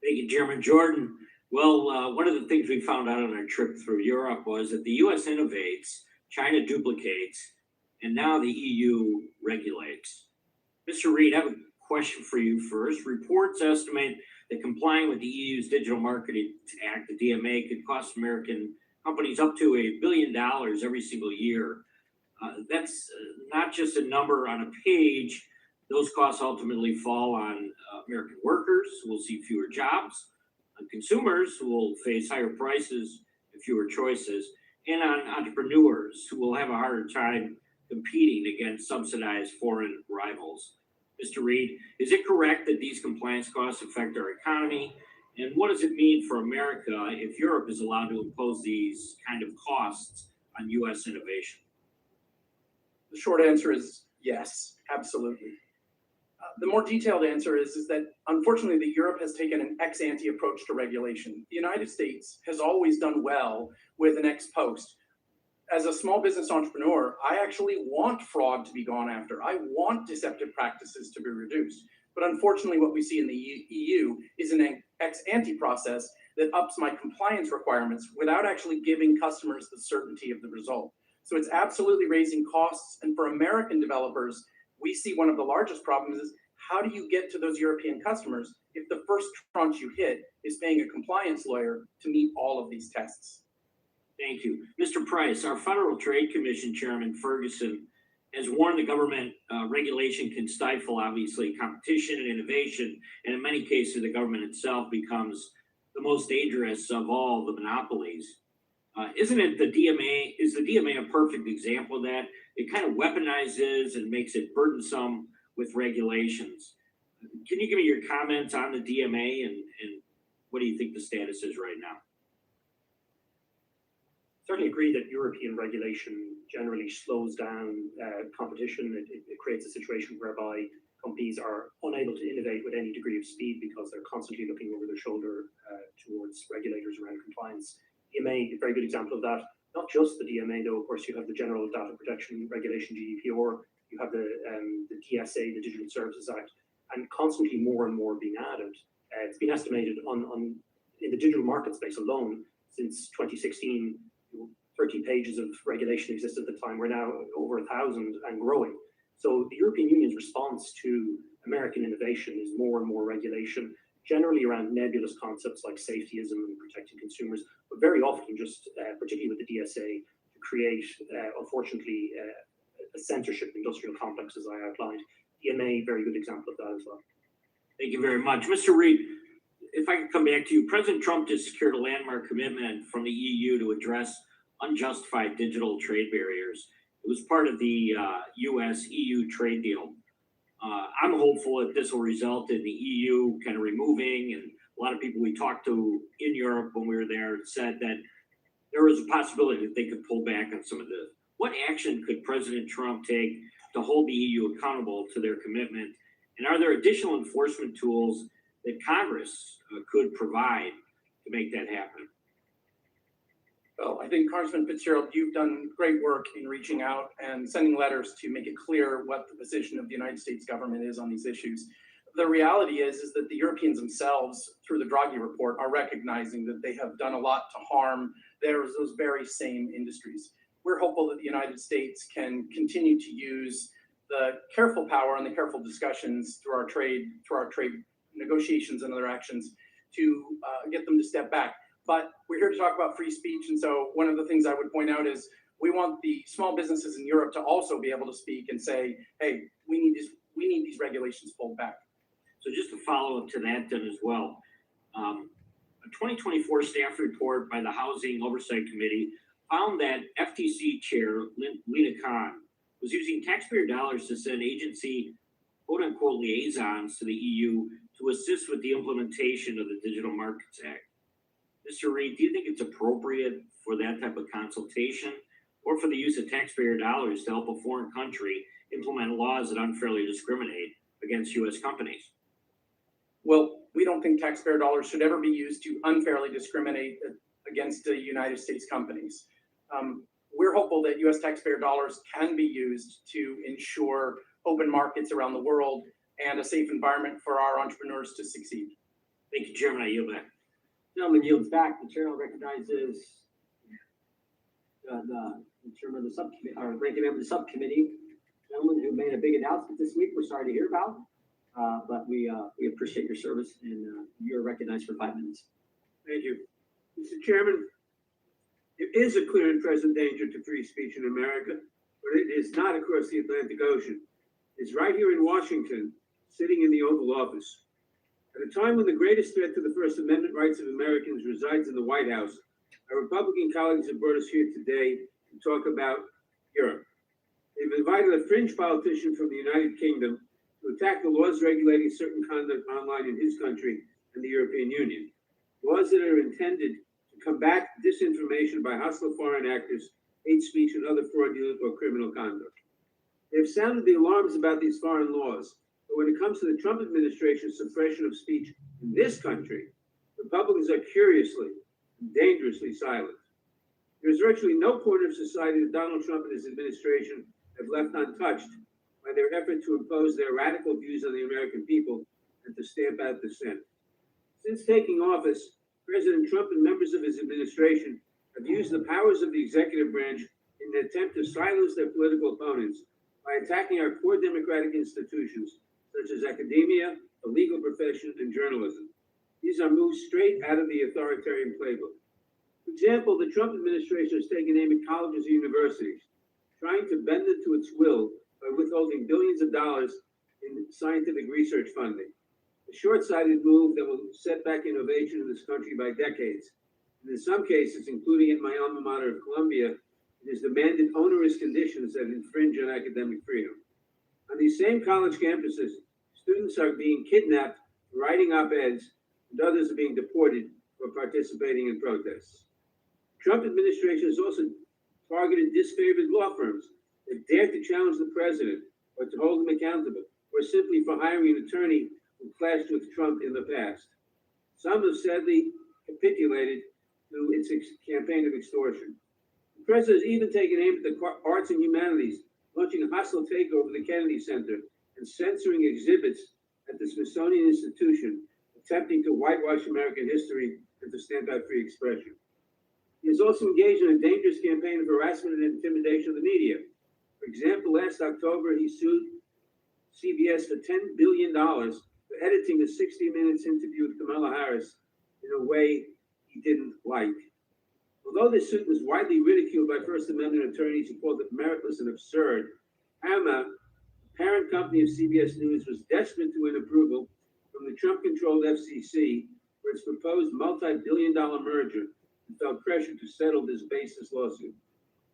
Thank you, Chairman Jordan. Well, one of the things we found out on our trip through Europe was that the U.S. innovates, China duplicates, and now the EU regulates. Mr. Reid, I have a question for you first. Reports estimate that complying with the EU's Digital Marketing Act, the DMA, could cost American companies up to $1 billion every single year. That's not just a number on a page. Those costs ultimately fall on American workers, who will see fewer jobs, on consumers, who will face higher prices and fewer choices, and on entrepreneurs, who will have a harder time competing against subsidized foreign rivals. Mr. Reid, is it correct that these compliance costs affect our economy? And what does it mean for America if Europe is allowed to impose these kind of costs on U.S. innovation? The short answer is yes, absolutely. The more detailed answer is that unfortunately Europe has taken an ex-ante approach to regulation. The United States has always done well with an ex post. As a small business entrepreneur, I actually want fraud to be gone after. I want deceptive practices to be reduced. But unfortunately, what we see in the EU is an ex-ante process that ups my compliance requirements without actually giving customers the certainty of the result. So it's absolutely raising costs. And for American developers, we see one of the largest problems is how do you get to those European customers if the first tranche you hit is paying a compliance lawyer to meet all of these tests? Thank you. Mr. Price, our Federal Trade Commission Chairman Ferguson has warned the government regulation can stifle, obviously, competition and innovation, and in many cases, the government itself becomes the most dangerous of all the monopolies. Isn't it the DMA? Is the DMA a perfect example of that? It kind of weaponizes and makes it burdensome with regulations. Can you give me your comments on the DMA and what do you think the status is right now? Certainly agree that European regulation generally slows down competition. It creates a situation whereby companies are unable to innovate with any degree of speed because they're constantly looking over their shoulder towards regulators around compliance. DMA, a very good example of that. Not just the DMA, though. Of course, you have the General Data Protection Regulation, GDPR. You have the DSA, the Digital Services Act, and constantly more and more being added. It's been estimated in the digital market space alone since 2016. 13 pages of regulation existed at the time. We're now over 1,000 and growing. So the European Union's response to American innovation is more and more regulation, generally around nebulous concepts like safetyism and protecting consumers, but very often just, particularly with the DSA, to create, unfortunately, a censorship industrial complex, as I outlined. DMA, very good example of that as well. Thank you very much. Mr. Reid, if I could come back to you, President Trump just secured a landmark commitment from the EU to address unjustified digital trade barriers. It was part of the US-EU trade deal. I'm hopeful that this will result in the EU kind of removing, and a lot of people we talked to in Europe when we were there said that there was a possibility that they could pull back on some of this. What action could President Trump take to hold the EU accountable to their commitment? And are there additional enforcement tools that Congress could provide to make that happen? Well, I think Congressman Fitzgerald, you've done great work in reaching out and sending letters to make it clear what the position of the United States government is on these issues. The reality is that the Europeans themselves, through the Draghi report, are recognizing that they have done a lot to harm those very same industries. We're hopeful that the United States can continue to use the careful power and the careful discussions through our trade negotiations and other actions to get them to step back. But we're here to talk about free speech, and so one of the things I would point out is we want the small businesses in Europe to also be able to speak and say, hey, we need these regulations pulled back. So just to follow up to that then as well, a 2024 staff report by the Housing Oversight Committee found that FTC Chair Lina Khan was using taxpayer dollars to send agency quote-unquote liaisons to the EU to assist with the implementation of the Digital Markets Act. Mr. Reid, do you think it's appropriate for that type of consultation or for the use of taxpayer dollars to help a foreign country implement laws that unfairly discriminate against U.S. companies? Well, we we don't think taxpayer dollars should ever be used to unfairly discriminate against United States companies. We're hopeful that US taxpayer dollars can be used to ensure open markets around the world and a safe environment for our entrepreneurs to succeed. Thank you, Chairman. I yield back. Gentleman yields back. The chair recognizes the chairman of the subcommittee, or ranking member of the subcommittee, gentleman who made a big announcement this week. We're sorry to hear about, but we appreciate your service, and you're recognized for 5 minutes. Thank you. Mr. Chairman, there is a clear and present danger to free speech in America, but it is not across the Atlantic Ocean. It's right here in Washington, sitting in the Oval Office. At a time when the greatest threat to the First Amendment rights of Americans resides in the White House, our Republican colleagues have brought us here today to talk about Europe. They've invited a fringe politician from the United Kingdom to attack the laws regulating certain conduct online in his country and the European Union. Laws that are intended to combat disinformation by hostile foreign actors, hate speech, and other fraudulent or criminal conduct. They've sounded the alarms about these foreign laws, but when it comes to the Trump administration's suppression of speech in this country, Republicans are curiously and dangerously silent. There's virtually no corner of society that Donald Trump and his administration have left untouched by their effort to impose their radical views on the American people and to stamp out dissent. Since taking office, President Trump and members of his administration have used the powers of the executive branch in an attempt to silence their political opponents by attacking our core democratic institutions, such as academia, the legal profession, and journalism. These are moves straight out of the authoritarian playbook. For example, the Trump administration has taken aim at colleges and universities, trying to bend it to its will by withholding billions of dollars in scientific research funding. A short-sighted move that will set back innovation in this country by decades. And in some cases, including at my alma mater of Columbia, it has demanded onerous conditions that infringe on academic freedom. On these same college campuses, students are being kidnapped for writing op-eds, and others are being deported for participating in protests. The Trump administration has also targeted disfavored law firms that dare to challenge the president or to hold him accountable, or simply for hiring an attorney who clashed with Trump in the past. Some have sadly capitulated to its campaign of extortion. The president has even taken aim at the arts and humanities, launching a hostile takeover of the Kennedy Center and censoring exhibits at the Smithsonian Institution, attempting to whitewash American history and to stamp out free expression. He has also engaged in a dangerous campaign of harassment and intimidation of the media. For example, last October, he sued CBS for $10 billion for editing the 60 Minutes interview with Kamala Harris in a way he didn't like. Although this suit was widely ridiculed by First Amendment attorneys who called it meritless and absurd, Paramount, the parent company of CBS News, was desperate to win approval from the Trump-controlled FCC for its proposed multi-billion-dollar merger and felt pressure to settle this baseless lawsuit.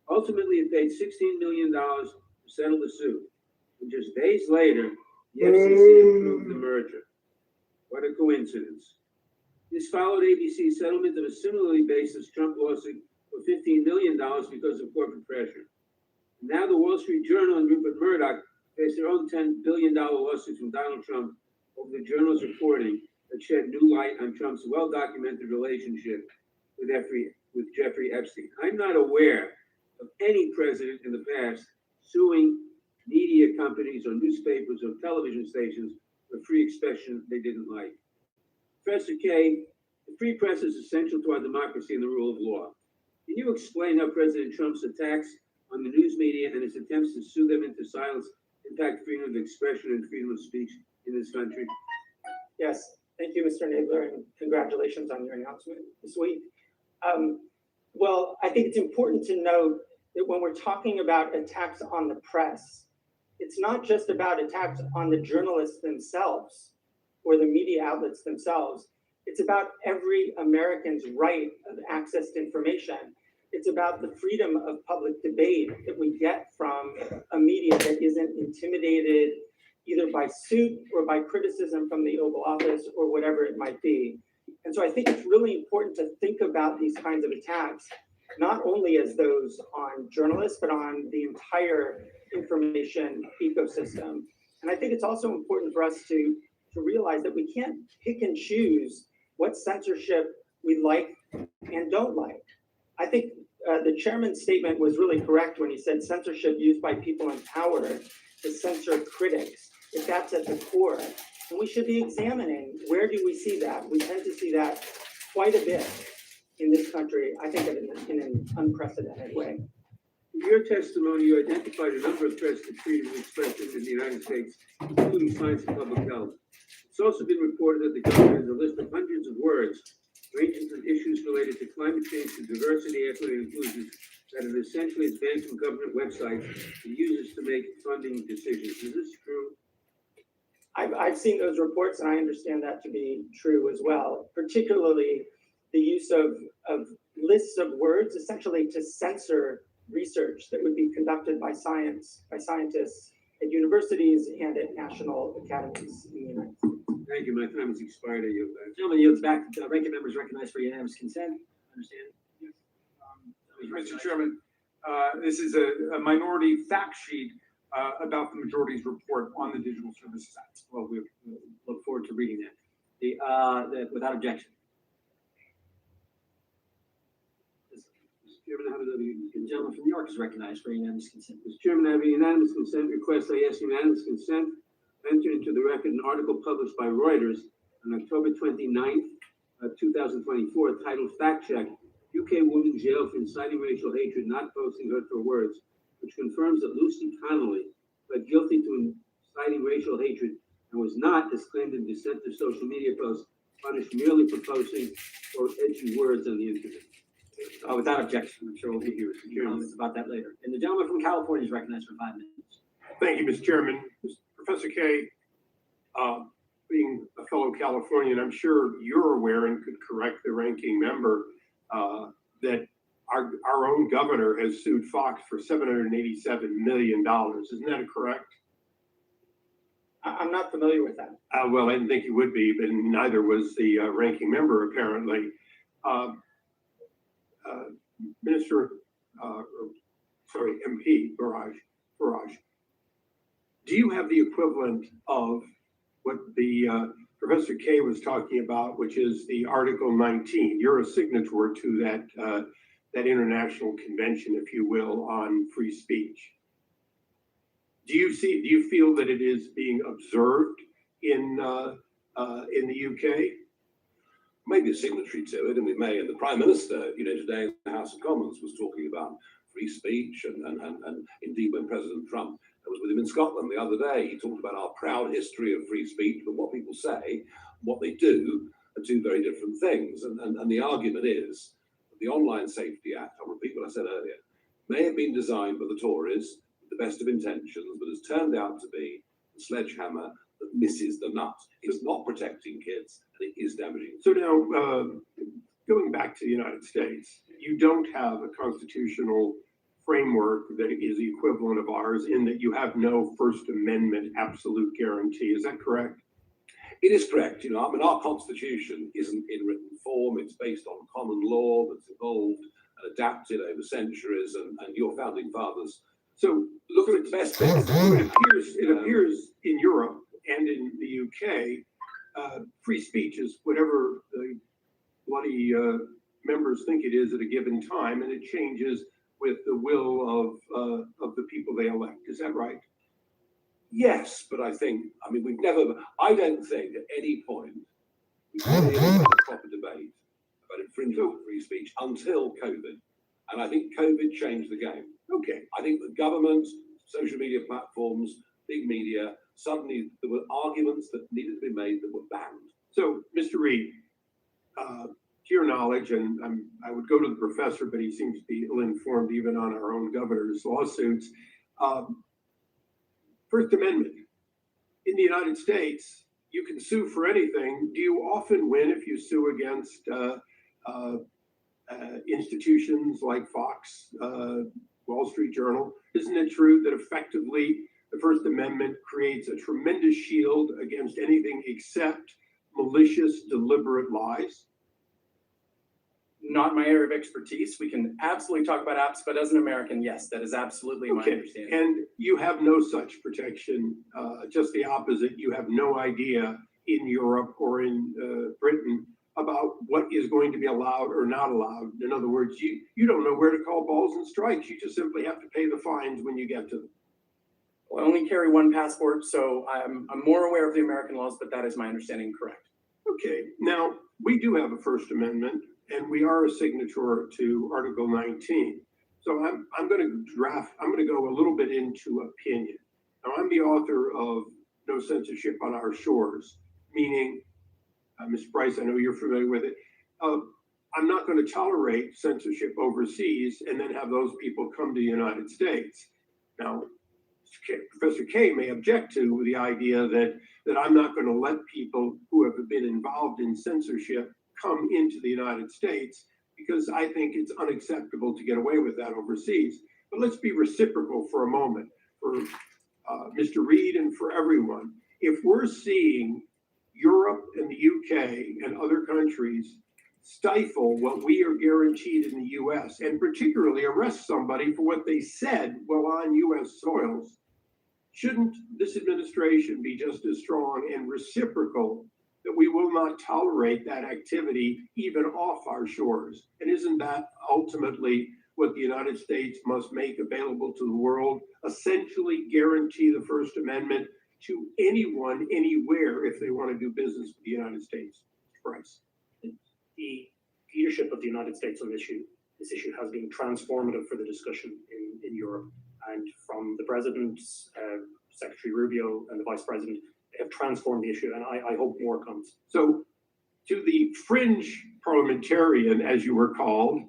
Ultimately, it paid $16 million to settle the suit. And just days later, the FCC approved the merger. What a coincidence. This followed ABC's settlement of a similarly baseless Trump lawsuit for $15 million because of corporate pressure. And now the Wall Street Journal and Rupert Murdoch face their own $10 billion lawsuit from Donald Trump over the Journal's reporting that shed new light on Trump's well-documented relationship with Jeffrey Epstein. I'm not aware of any president in the past suing media companies or newspapers or television stations for free expression they didn't like. Professor Kay, the free press is essential to our democracy and the rule of law. Can you explain how President Trump's attacks on the news media and his attempts to sue them into silence impact freedom of expression and freedom of speech in this country? Yes, thank you, Mr. Nabler, and congratulations on your announcement this week. Well, I think it's important to note that when we're talking about attacks on the press, it's not just about attacks on the journalists themselves or the media outlets themselves. It's about every American's right of access to information. It's about the freedom of public debate that we get from a media that isn't intimidated either by suit or by criticism from the Oval Office or whatever it might be. And so I think it's really important to think about these kinds of attacks, not only as those on journalists, but on the entire information ecosystem. And I think it's also important for us to to realize that we can't pick and choose what censorship we like and don't like. I think the chairman's statement was really correct when he said censorship used by people in power to censor critics, if that's at the core. And we should be examining, where do we see that? We tend to see that quite a bit in this country, I think in an unprecedented way. In your testimony, you identified a number of threats to freedom of expression in the United States, including science and public health. It's also been reported that the government has a list of hundreds of words, ranging from issues related to climate change to diversity, equity, and inclusion, that have essentially banned from government websites and uses to make funding decisions. Is this true? I've seen those reports, and I understand that to be true as well, particularly the use of lists of words, essentially to censor research that would be conducted by scientists at universities and at national academies in the United States. Thank you. My time has expired. I yield back. Gentleman yields back. Ranking members recognized for unanimous consent. Understand? Yes. Mr. Chairman, this is a minority fact sheet about the majority's report on the Digital Services Act. Well, we look forward to reading that. Without objection. Mr. Chairman, I have The gentleman from New York is recognized for unanimous consent. Mr. Chairman, I have a unanimous consent request. I ask unanimous consent enter into the record an article published by Reuters on October 29th, 2024, titled Fact Check, UK woman jailed for inciting racial hatred, not posting hurtful words, which confirms that Lucy Connolly pled guilty to inciting racial hatred and was not, as claimed in dissenting social media posts, punished merely for posting or edgy words on the internet. Without objection, I'm sure we'll give you comments about that later. And the gentleman from California is recognized for 5 minutes. Thank you, Mr. Chairman. Professor Kay, being a fellow Californian, I'm sure you're aware and could correct the ranking member that our own governor has sued Fox for $787 million. Isn't that correct? I'm not familiar with that. Well, I didn't think you would be, but neither was the ranking member, apparently. MP Farage, do you have the equivalent of what the Professor Kay was talking about, which is the Article 19? You're a signatory to that international convention, if you will, on free speech. Do you feel that it is being observed in the UK? Maybe a signatory to it, and we may. And the Prime Minister, today in the House of Commons was talking about free speech, and indeed when President Trump was with him in Scotland the other day, he talked about our proud history of free speech, but what people say, what they do, are two very different things. And the argument is that the Online Safety Act, I'll repeat what I said earlier, may have been designed by the Tories with the best of intentions, but has turned out to be the sledgehammer that misses the nut. It's not protecting kids, and it is damaging. So now, going back to the United States, you don't have a constitutional framework that is the equivalent of ours in that you have no First Amendment absolute guarantee. Is that correct? It is correct. Our Constitution isn't in written form. It's based on common law that's evolved and adapted over centuries, and your founding fathers. So Look at its best bit. it appears in Europe and in the UK, free speech is whatever the bloody members think it is at a given time, and it changes with the will of the people they elect. Is that right? Yes, but I don't think at any point we've really had a proper debate about infringement of free speech until COVID. And I think COVID changed the game. Okay. I think the governments, social media platforms, big media, suddenly there were arguments that needed to be made that were banned. So, Mr. Reed, to your knowledge, and I would go to the professor, but he seems to be ill-informed even on our own governor's lawsuits. First Amendment. In the United States, you can sue for anything. Do you often win if you sue against institutions like Fox, Wall Street Journal? Isn't it true that effectively the First Amendment creates a tremendous shield against anything except malicious, deliberate lies? Not my area of expertise. We can absolutely talk about apps, but as an American, yes, that is absolutely my understanding. And you have no such protection, just the opposite. You have no idea in Europe or in Britain about what is going to be allowed or not allowed. In other words, you don't know where to call balls and strikes. You just simply have to pay the fines when you get to them. Well, I only carry one passport, so I'm more aware of the American laws, but that is my understanding correct. Okay, now we do have a First Amendment, and we are a signatory to Article 19. So I'm going to go a little bit into opinion. Now, I'm the author of No Censorship on Our Shores, meaning, Ms. Price, I know you're familiar with it. I'm not going to tolerate censorship overseas and then have those people come to the United States. Now, Professor K may object to the idea that I'm not going to let people who have been involved in censorship come into the United States, because I think it's unacceptable to get away with that overseas. But let's be reciprocal for a moment, for Mr. Reed and for everyone. If we're seeing Europe and the UK and other countries stifle what we are guaranteed in the US, and particularly arrest somebody for what they said while on US soils, shouldn't this administration be just as strong and reciprocal that we will not tolerate that activity even off our shores? And isn't that ultimately what the United States must make available to the world? Essentially guarantee the First Amendment to anyone, anywhere, if they want to do business with the United States. Price. The leadership of the United States on this issue has been transformative for the discussion in Europe. And from the President, Secretary Rubio, and the Vice President, they have transformed the issue, and I hope more comes. So, to the fringe parliamentarian, as you were called,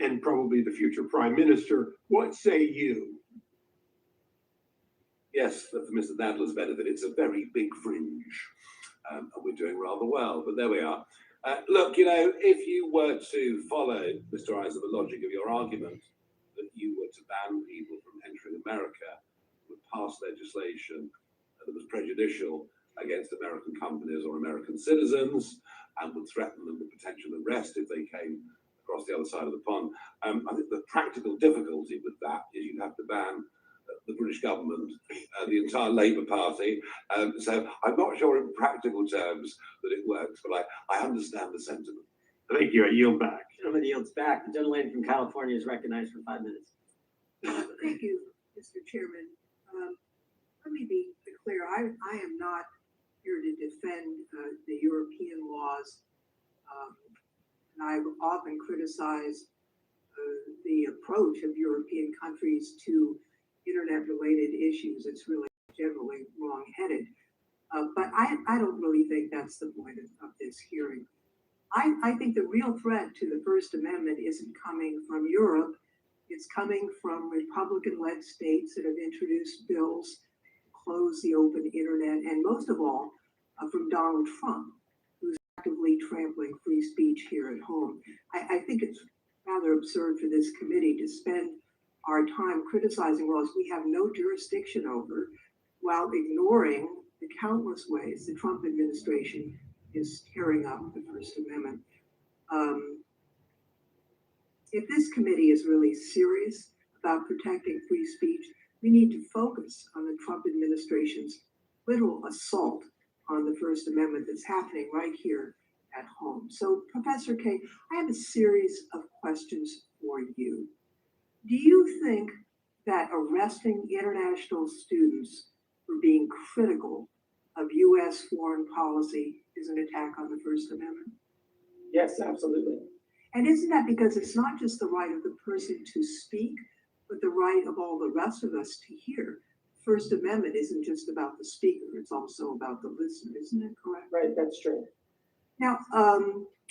and probably the future Prime Minister, what say you? Yes, for Mr. Nadler's benefit, it's a very big fringe, and we're doing rather well, but there we are. Look, you know, if you were to follow, Mr. Isa, the logic of your argument, that you were to ban people from entering America, would pass legislation that was prejudicial against American companies or American citizens, and would threaten them with potential arrest if they came across the other side of the pond. I think the practical difficulty with that is you'd have to ban the British government, the entire Labour Party. So I'm not sure in practical terms that it works, but I understand the sentiment. Thank you. I yield back. Gentleman yields back. The gentlelady from California is recognized for 5 minutes. Thank you, Mr. Chairman. Let me be clear. I am not here to defend the European laws. And I've often criticized the approach of European countries to internet-related issues. It's really generally wrong-headed. But I don't really think that's the point of this hearing. I think the real threat to the First Amendment isn't coming from Europe. It's coming from Republican-led states that have introduced bills to close the open internet, and most of all, from Donald Trump, who's actively trampling free speech here at home. I think it's rather absurd for this committee to spend our time criticizing laws we have no jurisdiction over, while ignoring the countless ways the Trump administration is tearing up the First Amendment. If this committee is really serious about protecting free speech, we need to focus on the Trump administration's literal assault on the First Amendment that's happening right here at home. So, Professor K, I have a series of questions for you. Do you think that arresting international students for being critical of U.S. foreign policy is an attack on the First Amendment? Yes, absolutely. And isn't that because it's not just the right of the person to speak, but the right of all the rest of us to hear? First Amendment isn't just about the speaker, it's also about the listener, isn't it correct? Right, that's true. Now,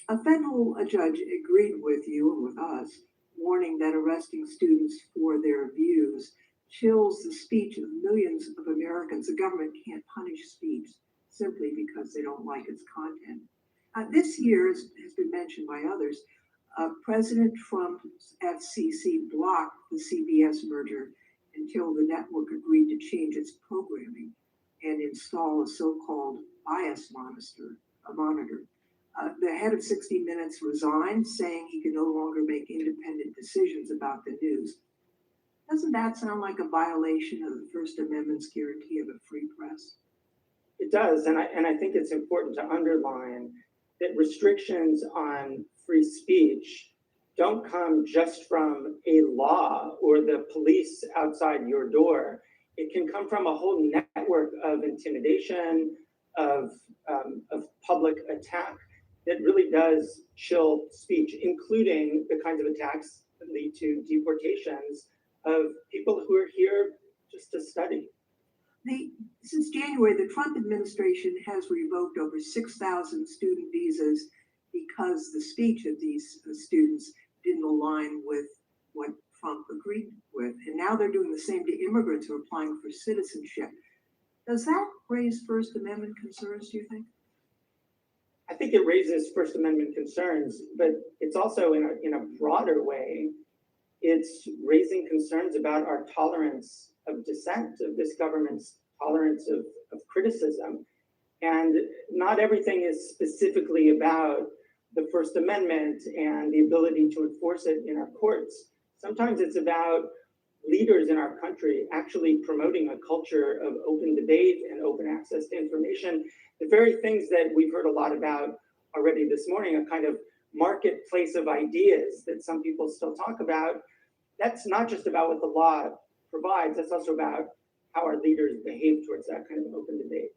a federal judge agreed with you and with us, warning that arresting students for their views chills the speech of millions of Americans. The government can't punish speech simply because they don't like its content. This year, as has been mentioned by others, President Trump's FCC blocked the CBS merger until the network agreed to change its programming and install a so-called bias monitor. The head of 60 Minutes resigned, saying he can no longer make independent decisions about the news. Doesn't that sound like a violation of the First Amendment's guarantee of a free press? It does, and I think it's important to underline that restrictions on free speech don't come just from a law or the police outside your door. It can come from a whole network of intimidation, of public attack that really does chill speech, including the kinds of attacks that lead to deportations of people who are here just to study. Since January, the Trump administration has revoked over 6,000 student visas because the speech of these students didn't align with what Trump agreed with. And now they're doing the same to immigrants who are applying for citizenship. Does that raise First Amendment concerns, do you think? I think it raises First Amendment concerns, but it's also in a broader way, it's raising concerns about our tolerance of dissent, of this government's tolerance of criticism. And not everything is specifically about the First Amendment and the ability to enforce it in our courts. Sometimes it's about leaders in our country actually promoting a culture of open debate and open access to information. The very things that we've heard a lot about already this morning, a kind of marketplace of ideas that some people still talk about, that's not just about what the law provides, that's also about how our leaders behave towards that kind of open debate.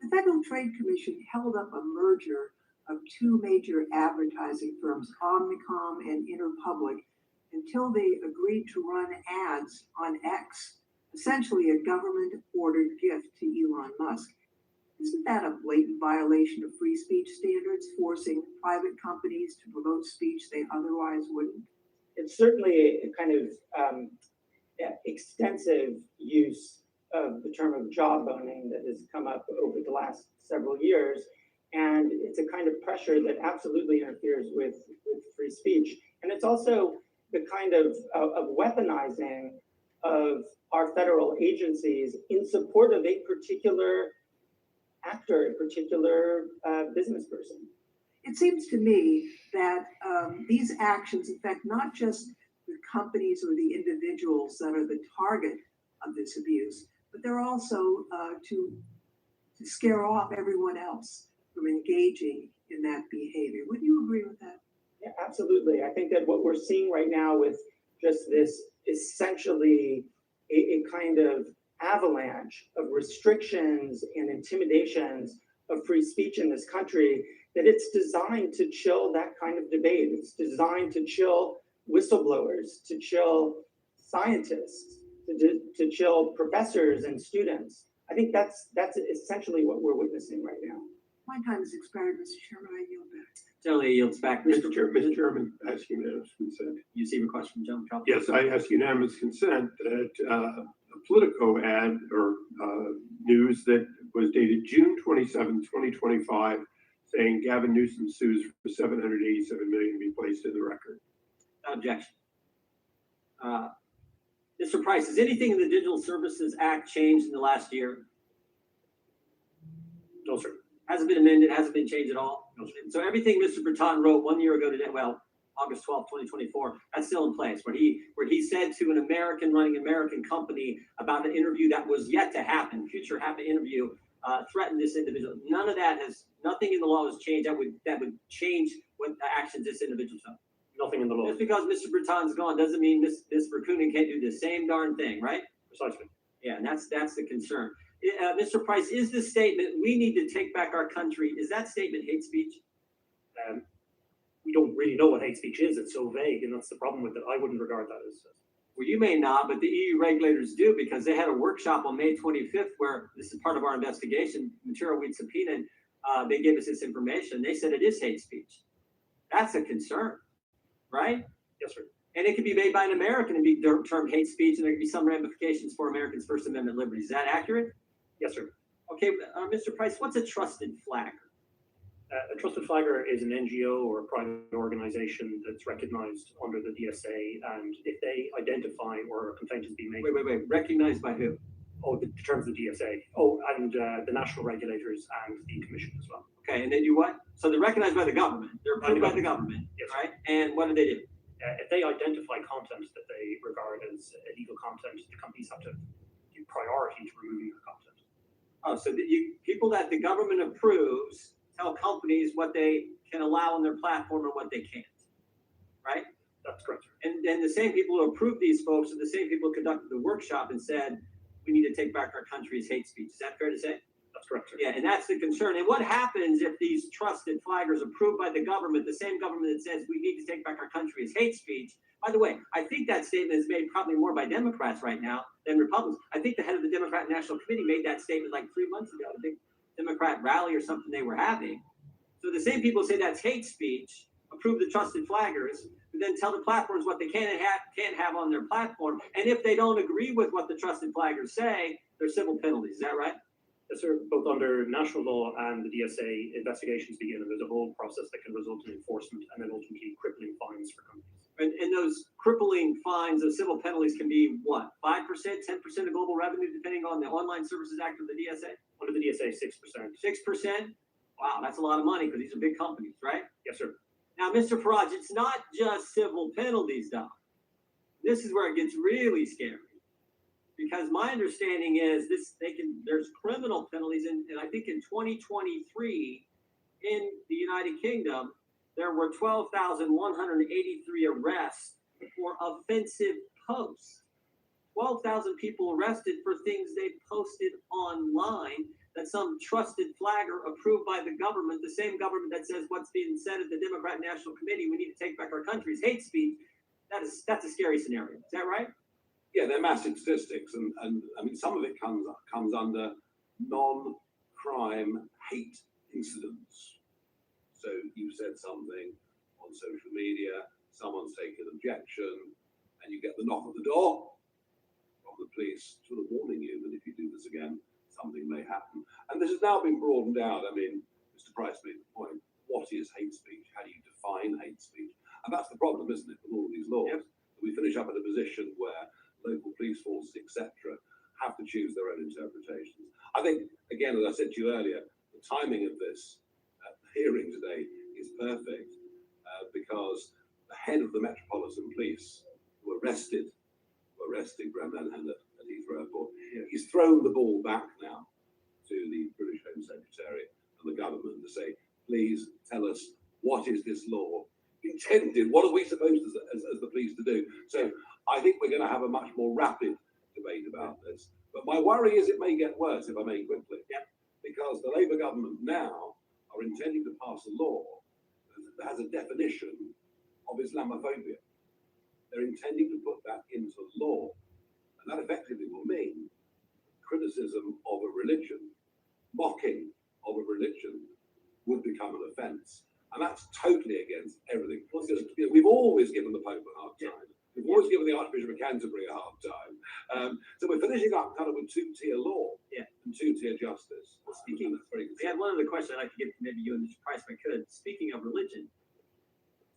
The Federal Trade Commission held up a merger of two major advertising firms, Omnicom and Interpublic, until they agreed to run ads on X, essentially a government-ordered gift to Elon Musk. Isn't that a blatant violation of free speech standards, forcing private companies to promote speech they otherwise wouldn't? It's certainly a kind of extensive use of the term of jawboning that has come up over the last several years. And it's a kind of pressure that absolutely interferes with free speech. And it's also the kind of weaponizing of our federal agencies in support of a particular actor, a particular business person. It seems to me that these actions affect not just the companies or the individuals that are the target of this abuse, but they're also to scare off everyone else from engaging in that behavior. Would you agree with that? Yeah, absolutely. I think that what we're seeing right now with just this essentially a kind of avalanche of restrictions and intimidations of free speech in this country, that it's designed to chill that kind of debate. It's designed to chill whistleblowers, to chill scientists, to chill professors and students. I think that's essentially what we're witnessing right now. My time has expired, Mr. Chairman. I yield back. Gentleman yields back. Mr. Chairman, I ask unanimous consent. You see a request from Gentleman Trump? Yes, I ask unanimous consent that a Politico ad or news that was dated June 27, 2025, saying Gavin Newsom sues for $787 million be placed in the record. Objection. Mr. Price, has anything in the Digital Services Act changed in the last year? No, sir. Hasn't been amended, hasn't been changed at all? No, sir. So everything Mr. Breton wrote 1 year ago today, well, August 12, 2024, that's still in place, where he said to an American running an American company about an interview that was yet to happen, future happen interview, threatened this individual. None of that nothing in the law has changed that would change what actions this individual took. Nothing in the law. Just because Mr. Breton's gone doesn't mean Ms. Verkunen can't do the same darn thing, right? Precisely. Yeah, and that's the concern. Mr. Price, is this statement, we need to take back our country, is that statement hate speech? We don't really know what hate speech is. It's so vague, and that's the problem with it. I wouldn't regard that as. Well, you may not, but the EU regulators do, because they had a workshop on May 25th where this is part of our investigation, material we'd subpoenaed. They gave us this information. They said it is hate speech. That's a concern, right? Yes, sir. And it could be made by an American and be termed hate speech, and there could be some ramifications for Americans' First Amendment liberties. Is that accurate? Yes, sir. Okay, Mr. Price, what's a trusted flagger? A trusted flagger is an NGO or a private organization that's recognized under the DSA, and if they identify or a complaint is being made. Wait. Recognized by who? Oh, the terms of the DSA. Oh, and the national regulators and the commission as well. Okay, and they do what? So they're recognized by the government. They're approved by the government, yes, right? And what do they do? If they identify content that they regard as illegal content, the companies have to give priority to removing the content. Oh, so people that the government approves tell companies what they can allow on their platform and what they can't, right? That's correct, sir. And then the same people who approved these folks are the same people who conducted the workshop and said, we need to take back our country as hate speech. Is that fair to say? That's correct, sir. Yeah, and that's the concern. And what happens if these trusted flaggers approved by the government, the same government that says we need to take back our country as hate speech? By the way, I think that statement is made probably more by Democrats right now than Republicans. I think the head of the Democrat National Committee made that statement like 3 months ago, a big Democrat rally or something they were having. So the same people say that's hate speech, approve the trusted flaggers, and then tell the platforms what they can and can't have on their platform. And if they don't agree with what the trusted flaggers say, there's civil penalties. Is that right? Yes, sir. Both under national law and the DSA, investigations begin, and there's a whole process that can result in enforcement and then ultimately crippling fines for companies. And those crippling fines, those civil penalties can be what? 5%, 10% of global revenue, depending on the Online Services Act or the DSA? Under the DSA, 6%. 6%? Wow, that's a lot of money because these are big companies, right? Yes, sir. Now, Mr. Farage, it's not just civil penalties, though. This is where it gets really scary. Because my understanding is there's criminal penalties, and I think in 2023 in the United Kingdom, there were 12,183 arrests for offensive posts. 12,000 people arrested for things they posted online that some trusted flagger approved by the government, the same government that says what's being said at the Democrat National Committee, we need to take back our country, is hate speech. That's a scary scenario. Is that right? Yeah, they're massive statistics, and I mean some of it comes under non-crime hate incidents. So you said something on social media, someone's taken objection, and you get the knock at the door from the police sort of warning you that if you do this again, something may happen. And this has now been broadened out. I mean, Mr. Price made the point, what is hate speech? How do you define hate speech? And that's the problem, isn't it, with all of these laws? Yep. We finish up in a position where local police forces, etc., have to choose their own interpretations. I think, again, as I said to you earlier, the timing of this hearing today is perfect because the head of the Metropolitan Police, who arrested Graham Linehan at Heathrow Airport, he's thrown the ball back now to the British Home Secretary and the government to say, please tell us, what is this law intended? What are we supposed as the police to do? So I think we're going to have a much more rapid debate about this. But my worry is it may get worse, if I may quickly, because the Labour government now are intending to pass a law that has a definition of Islamophobia. They're intending to put that into law. And that effectively will mean criticism of a religion, mocking of a religion, would become an offence. And that's totally against everything. We've always given the Pope a hard time. We've always given the Archbishop of Canterbury a hard time. So we're finishing up kind of with two-tier law and two-tier justice. Speaking, I had one other question I'd like to give to maybe you and Mr. Price if I could. Speaking of religion,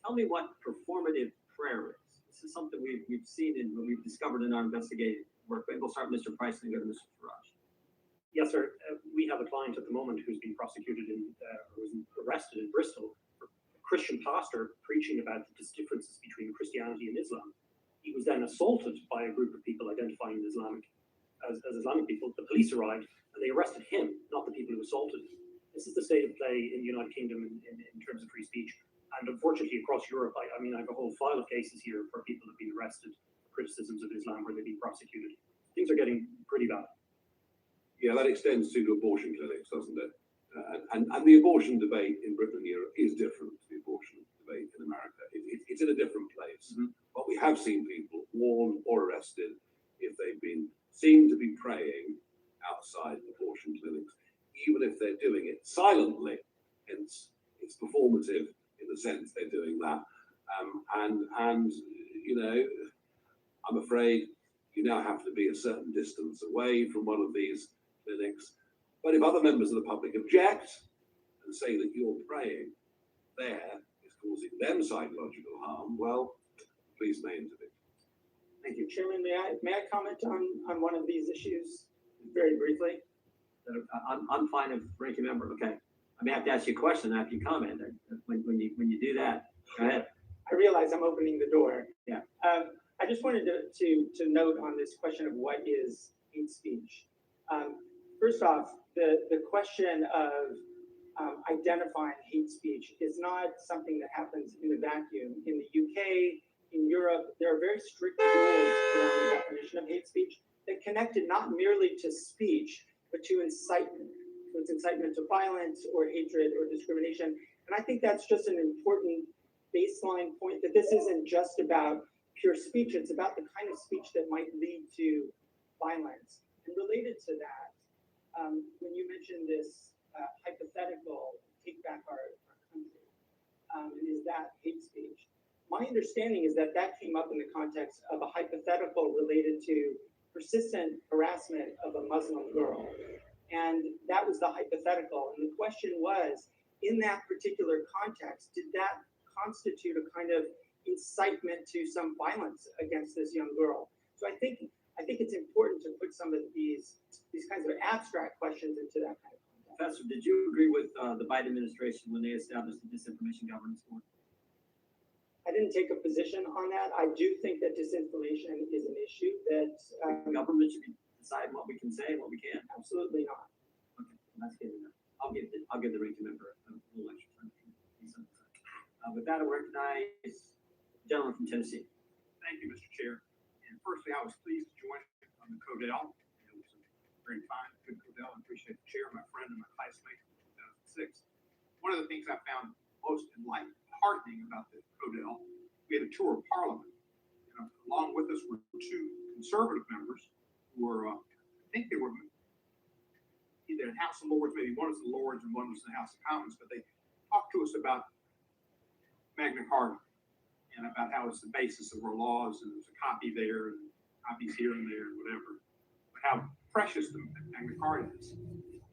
tell me what performative prayer is. This is something we've seen and we've discovered in our investigative work. We'll start with Mr. Price and go to Mr. Farage. Yes, sir. We have a client at the moment who's been prosecuted who was arrested in Bristol for a Christian pastor preaching about the differences between Christianity and Islam. He was then assaulted by a group of people identifying as Islamic people. The police arrived and they arrested him, not the people who assaulted him. This is the state of play in the United Kingdom in terms of free speech. And unfortunately, across Europe, I mean, I have a whole file of cases here where people have been arrested for criticisms of Islam where they've been prosecuted. Things are getting pretty bad. Yeah, that extends to abortion clinics, doesn't it? And the abortion debate in Britain and Europe is different to the abortion debate in America. It's in a different place. Mm-hmm. But we have seen people warned or arrested if they've been seen to be praying outside abortion clinics, even if they're doing it silently. Hence, it's performative in the sense they're doing that. And you know, I'm afraid you now have to be a certain distance away from one of these clinics. But if other members of the public object and say that you're praying there is causing them psychological harm, well, please may intervene. Thank you, Chairman. May I comment on one of these issues very briefly? I'm fine if ranking member. Okay, I may have to ask you a question after you comment. When you do that, go ahead. I realize I'm opening the door. Yeah. I just wanted to note on this question of what is hate speech. First off, the question of identifying hate speech is not something that happens in a vacuum. In the UK, in Europe, there are very strict rules around the definition of hate speech that connect it not merely to speech, but to incitement. So it's incitement to violence or hatred or discrimination. And I think that's just an important baseline point, that this isn't just about pure speech, it's about the kind of speech that might lead to violence. And related to that, when you mentioned this hypothetical, take back our country, is that hate speech? My understanding is that that came up in the context of a hypothetical related to persistent harassment of a Muslim girl. And that was the hypothetical. And the question was, in that particular context, did that constitute a kind of incitement to some violence against this young girl? So I think it's important to put some of these kinds of abstract questions into that kind of context. Professor, did you agree with the Biden administration when they established the Disinformation Governance Board? I didn't take a position on that. I do think that disinformation is an issue that The government should decide what we can say and what we can't. absolutely not. Okay, that's good enough. I'll give the ranking member a little extra time. With that, I recognize the gentleman from Tennessee. Thank you, Mr. Chair. And firstly, I was pleased to join on the Codell. It was a very fine, good Codell. I appreciate the chair, my friend, and my classmate from 2006. One of the things I found most heartening about the Codell, we had a tour of Parliament. And along with us were two conservative members who were, I think they were either in House of Lords, maybe one was the Lords and one was the House of Commons, but they talked to us about Magna Carta and about how it's the basis of our laws, and there's a copy there and copies here and there and whatever, but how precious the Magna Carta is.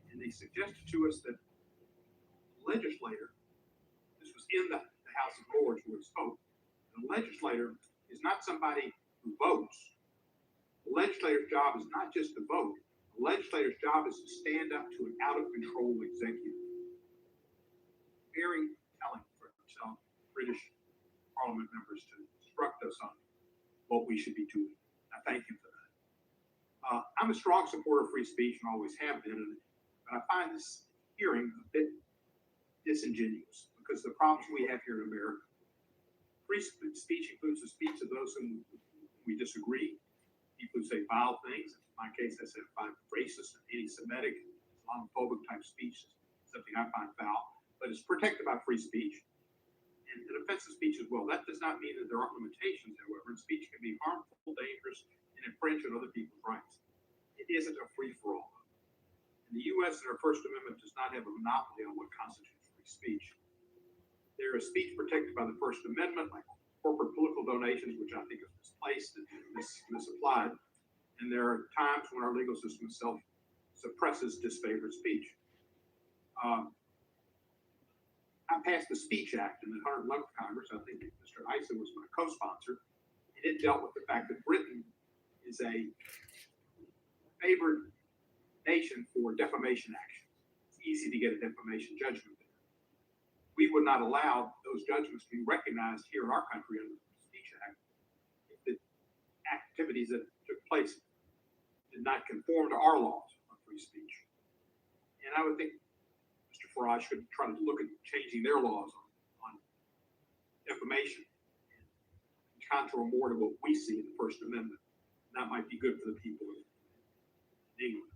And they suggested to us that the legislator, this was in the House of Lords where it spoke, the legislator is not somebody who votes. The legislator's job is not just to vote. The legislator's job is to stand up to an out-of-control executive. Very telling for some British Parliament members to instruct us on what we should be doing. I thank you for that. I'm a strong supporter of free speech and always have been, but I find this hearing a bit disingenuous because the problems we have here in America, free speech includes the speech of those whom we disagree, people who say vile things. In my case, I said racist and anti-Semitic, Islamophobic type speech, something I find foul, but it's protected by free speech and offensive speech as well. That does not mean that there aren't limitations, however, and speech can be harmful, dangerous, and infringe on other people's rights. It isn't a free-for-all. In the U.S., our First Amendment does not have a monopoly on what constitutes free speech. There is speech protected by the First Amendment, like corporate political donations, which I think is misplaced and misapplied. And there are times when our legal system itself suppresses disfavored speech. I passed the Speech Act in the 111th Congress. I think Mr. Issa was my co-sponsor. And it dealt with the fact that Britain is a favored nation for defamation actions. It's easy to get a defamation judgment there. We would not allow those judgments to be recognized here in our country under the Speech Act if the activities that took place did not conform to our laws on free speech. And I would think Mr. Farage should try to look at changing their laws on defamation and contour more to what we see in the First Amendment. And that might be good for the people in England.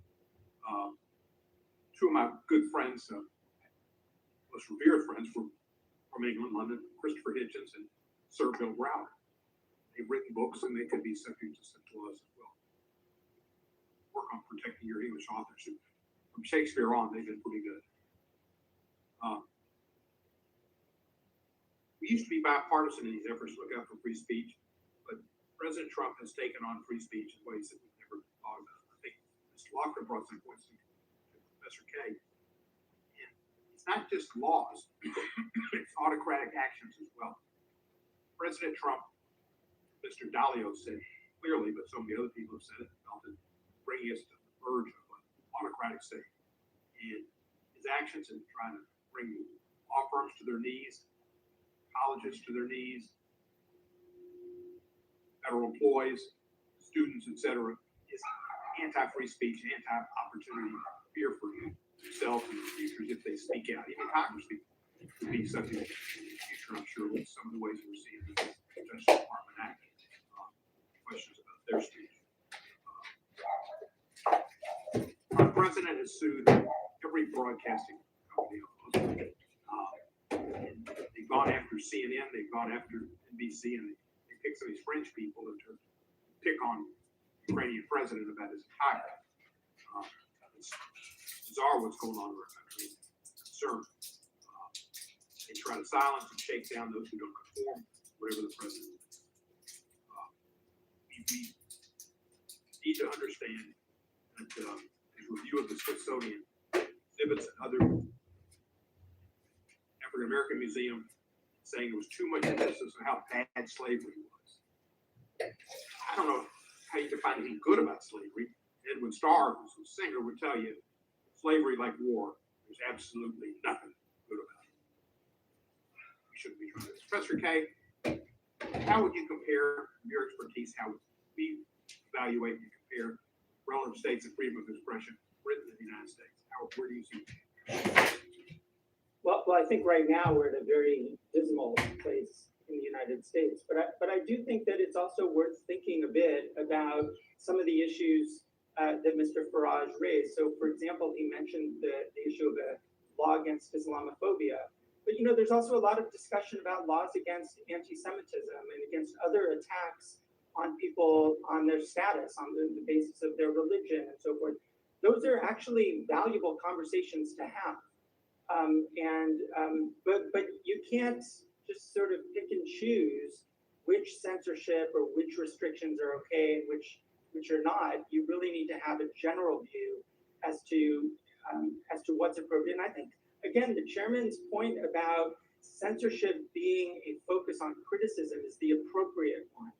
Two of my good friends, most revered friends from England, London, Christopher Hitchens and Sir Bill Browder. They've written books and they could be subject to such laws as well. Work on protecting your English authors. From Shakespeare on, they've been pretty good. We used to be bipartisan in these efforts to look out for free speech, but President Trump has taken on free speech in ways that we've never thought about. I think Mr. Lochner brought some points to Professor Kay. And it's not just laws, it's autocratic actions as well. President Trump, Mr. Dalio said clearly, but so many other people have said it, about bringing us to the verge of an autocratic state. And his actions in trying to bring law firms to their knees, colleges to their knees, federal employees, students, etc., is anti-free speech, anti-opportunity, fear for themselves in the future if they speak out. Even Congress people could be subject in the future, I'm sure, with some of the ways we're seeing the Justice Department act. Questions about their speech. Our president has sued every broadcasting company. They've gone after CNN, they've gone after NBC, and they pick some of these French people to pick on the Ukrainian president about his hire. It's bizarre what's going on in our country. Concerned. They try to silence and shake down those who don't conform, whatever the president is. We need to understand that his review of the Smithsonian exhibits and other African American museum saying there was too much emphasis on how bad slavery was. I don't know how you can find anything good about slavery. Edwin Starr, who's a singer, would tell you slavery, like war, there's absolutely nothing good about it. We shouldn't be trying to. Professor Kay, how would you compare your expertise? How would we evaluate and compare relative states of freedom of expression, Britain and the United States? Where do you see it? Well, I think right now we're at a very dismal place in the United States, but I do think that it's also worth thinking a bit about some of the issues that Mr. Farage raised. So, for example, he mentioned the issue of a law against Islamophobia, but there's also a lot of discussion about laws against anti-Semitism and against other attacks on people on their status, on the basis of their religion and so forth. Those are actually valuable conversations to have. But you can't just sort of pick and choose which censorship or which restrictions are okay and which are not. You really need to have a general view as to what's appropriate. And I think, again, the chairman's point about censorship being a focus on criticism is the appropriate one.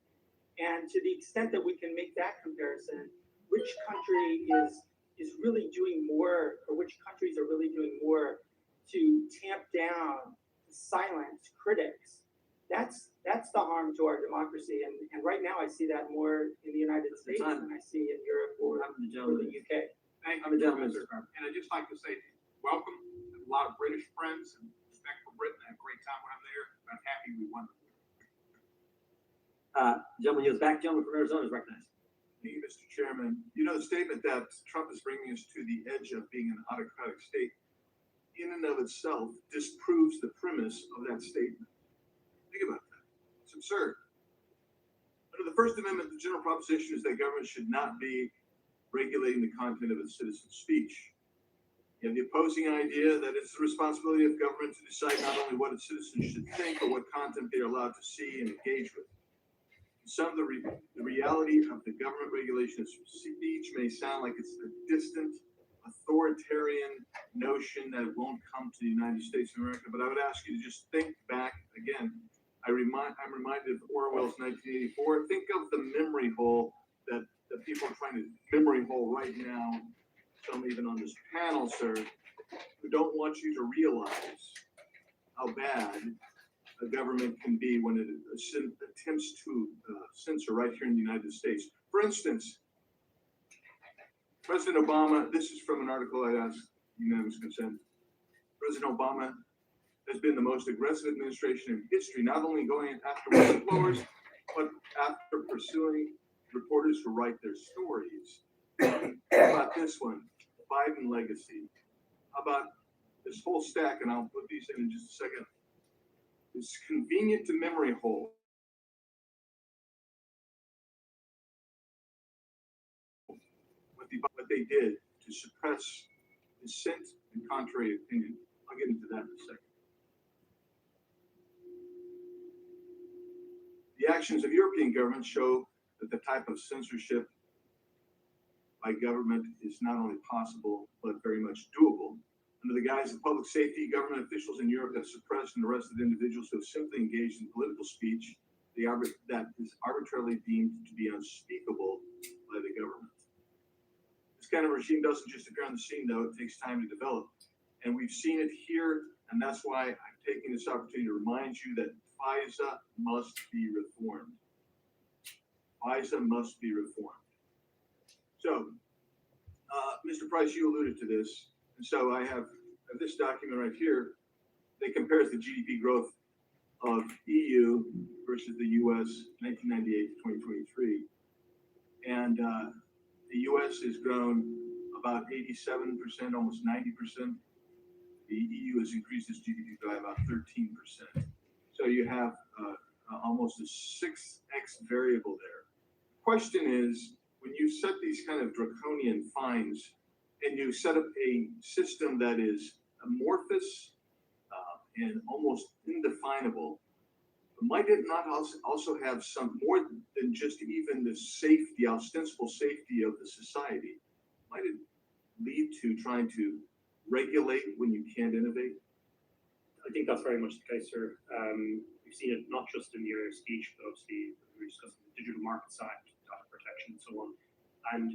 And to the extent that we can make that comparison, which country is really doing more, or which countries are really doing more to tamp down, to silence critics, that's the harm to our democracy. And right now I see that more in the United States than I see in Europe or the UK. Thank you, Professor. And I'd just like to say welcome. I have a lot of British friends and respect for Britain. I have a great time when I'm there. I'm happy we won. Gentleman yields back. Gentleman from Arizona is recognized. Thank you, Mr. Chairman. The statement that Trump is bringing us to the edge of being an autocratic state, in and of itself, disproves the premise of that statement. Think about that. It's absurd. Under the First Amendment, the general proposition is that government should not be regulating the content of its citizens' speech. You have the opposing idea that it's the responsibility of government to decide not only what its citizens should think, but what content they are allowed to see and engage with. Some of the reality of the government regulation of speech may sound like it's a distant, authoritarian notion that won't come to the United States of America, but I would ask you to just think back again. I'm reminded of Orwell's 1984. Think of the memory hole that people are trying to memory hole right now, some even on this panel, sir, who don't want you to realize how bad a government can be when it attempts to censor right here in the United States. For instance, President Obama, this is from an article I asked unanimous consent. President Obama has been the most aggressive administration in history, not only going after whistleblowers, but after pursuing reporters who write their stories. How about this one? Biden legacy. How about this whole stack, and I'll put these in just a second. It's convenient to memory hole. What they did to suppress dissent and contrary opinion. I'll get into that in a second. The actions of European governments show that the type of censorship by government is not only possible, but very much doable. Under the guise of public safety, government officials in Europe have suppressed and arrested individuals who have simply engaged in political speech that is arbitrarily deemed to be unspeakable by the government. This kind of regime doesn't just appear on the scene, though. It takes time to develop. And we've seen it here, and that's why I'm taking this opportunity to remind you that FISA must be reformed. FISA must be reformed. So, Mr. Price, you alluded to this. And so I have this document right here that compares the GDP growth of EU versus the US 1998 to 2023. And the US has grown about 87%, almost 90%. The EU has increased its GDP by about 13%. So you have almost a 6x variable there. Question is, when you set these kind of draconian fines and you set up a system that is amorphous and almost indefinable, might it not also have some more than just even the safety, ostensible safety of the society? Might it lead to trying to regulate when you can't innovate? I think that's very much the case, sir. We've seen it not just in the area of speech, but obviously we're discussing the Digital Markets Act, data protection, and so on. And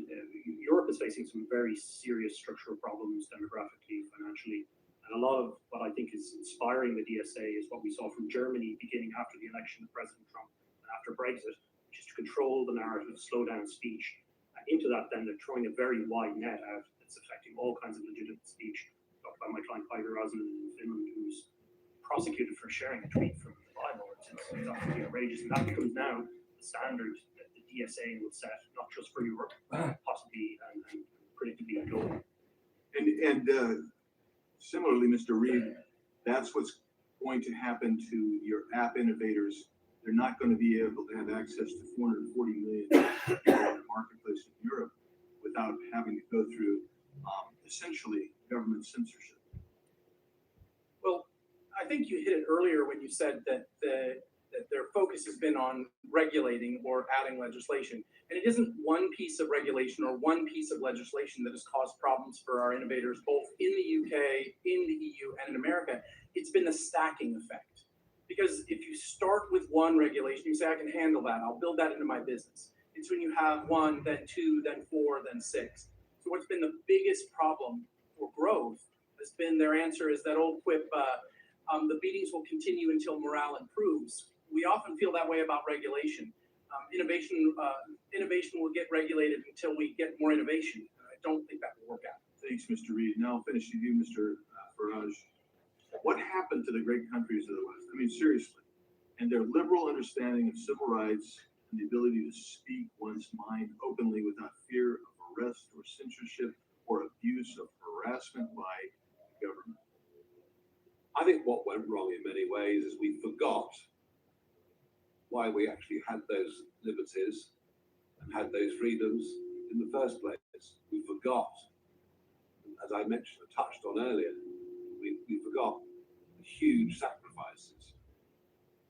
Europe is facing some very serious structural problems demographically, financially. And a lot of what I think is inspiring the DSA is what we saw from Germany beginning after the election of President Trump and after Brexit, which is to control the narrative, slow down speech. And into that, then they're throwing a very wide net out that's affecting all kinds of legitimate speech. Talked about my client Päivi Räsänen in Finland, who's prosecuted for sharing a tweet from the Bible. It's absolutely outrageous. And that becomes now the standard that the DSA will set, not just for Europe, possibly and predictably globally. And similarly, Mr. Reed, that's what's going to happen to your app innovators. They're not going to be able to have access to 440 million people in the marketplace in Europe without having to go through essentially government censorship. Well, I think you hit it earlier when you said that their focus has been on regulating or adding legislation. And it isn't one piece of regulation or one piece of legislation that has caused problems for our innovators, both in the UK, in the EU, and in America. It's been the stacking effect. Because if you start with one regulation, you say, I can handle that, I'll build that into my business. It's when you have one, then two, then four, then six. So what's been the biggest problem for growth has been their answer is that old quip, the beatings will continue until morale improves. We often feel that way about regulation. Innovation will get regulated until we get more innovation. I don't think that will work out. Thanks, Mr. Reed. Now I'll finish with you, Mr. Farage. What happened to the great countries of the West? I mean, seriously. And their liberal understanding of civil rights and the ability to speak one's mind openly without fear of arrest or censorship or abuse of harassment by government. I think what went wrong in many ways is we forgot why we actually had those liberties and had those freedoms in the first place. We forgot, as I mentioned, touched on earlier, we forgot the huge sacrifices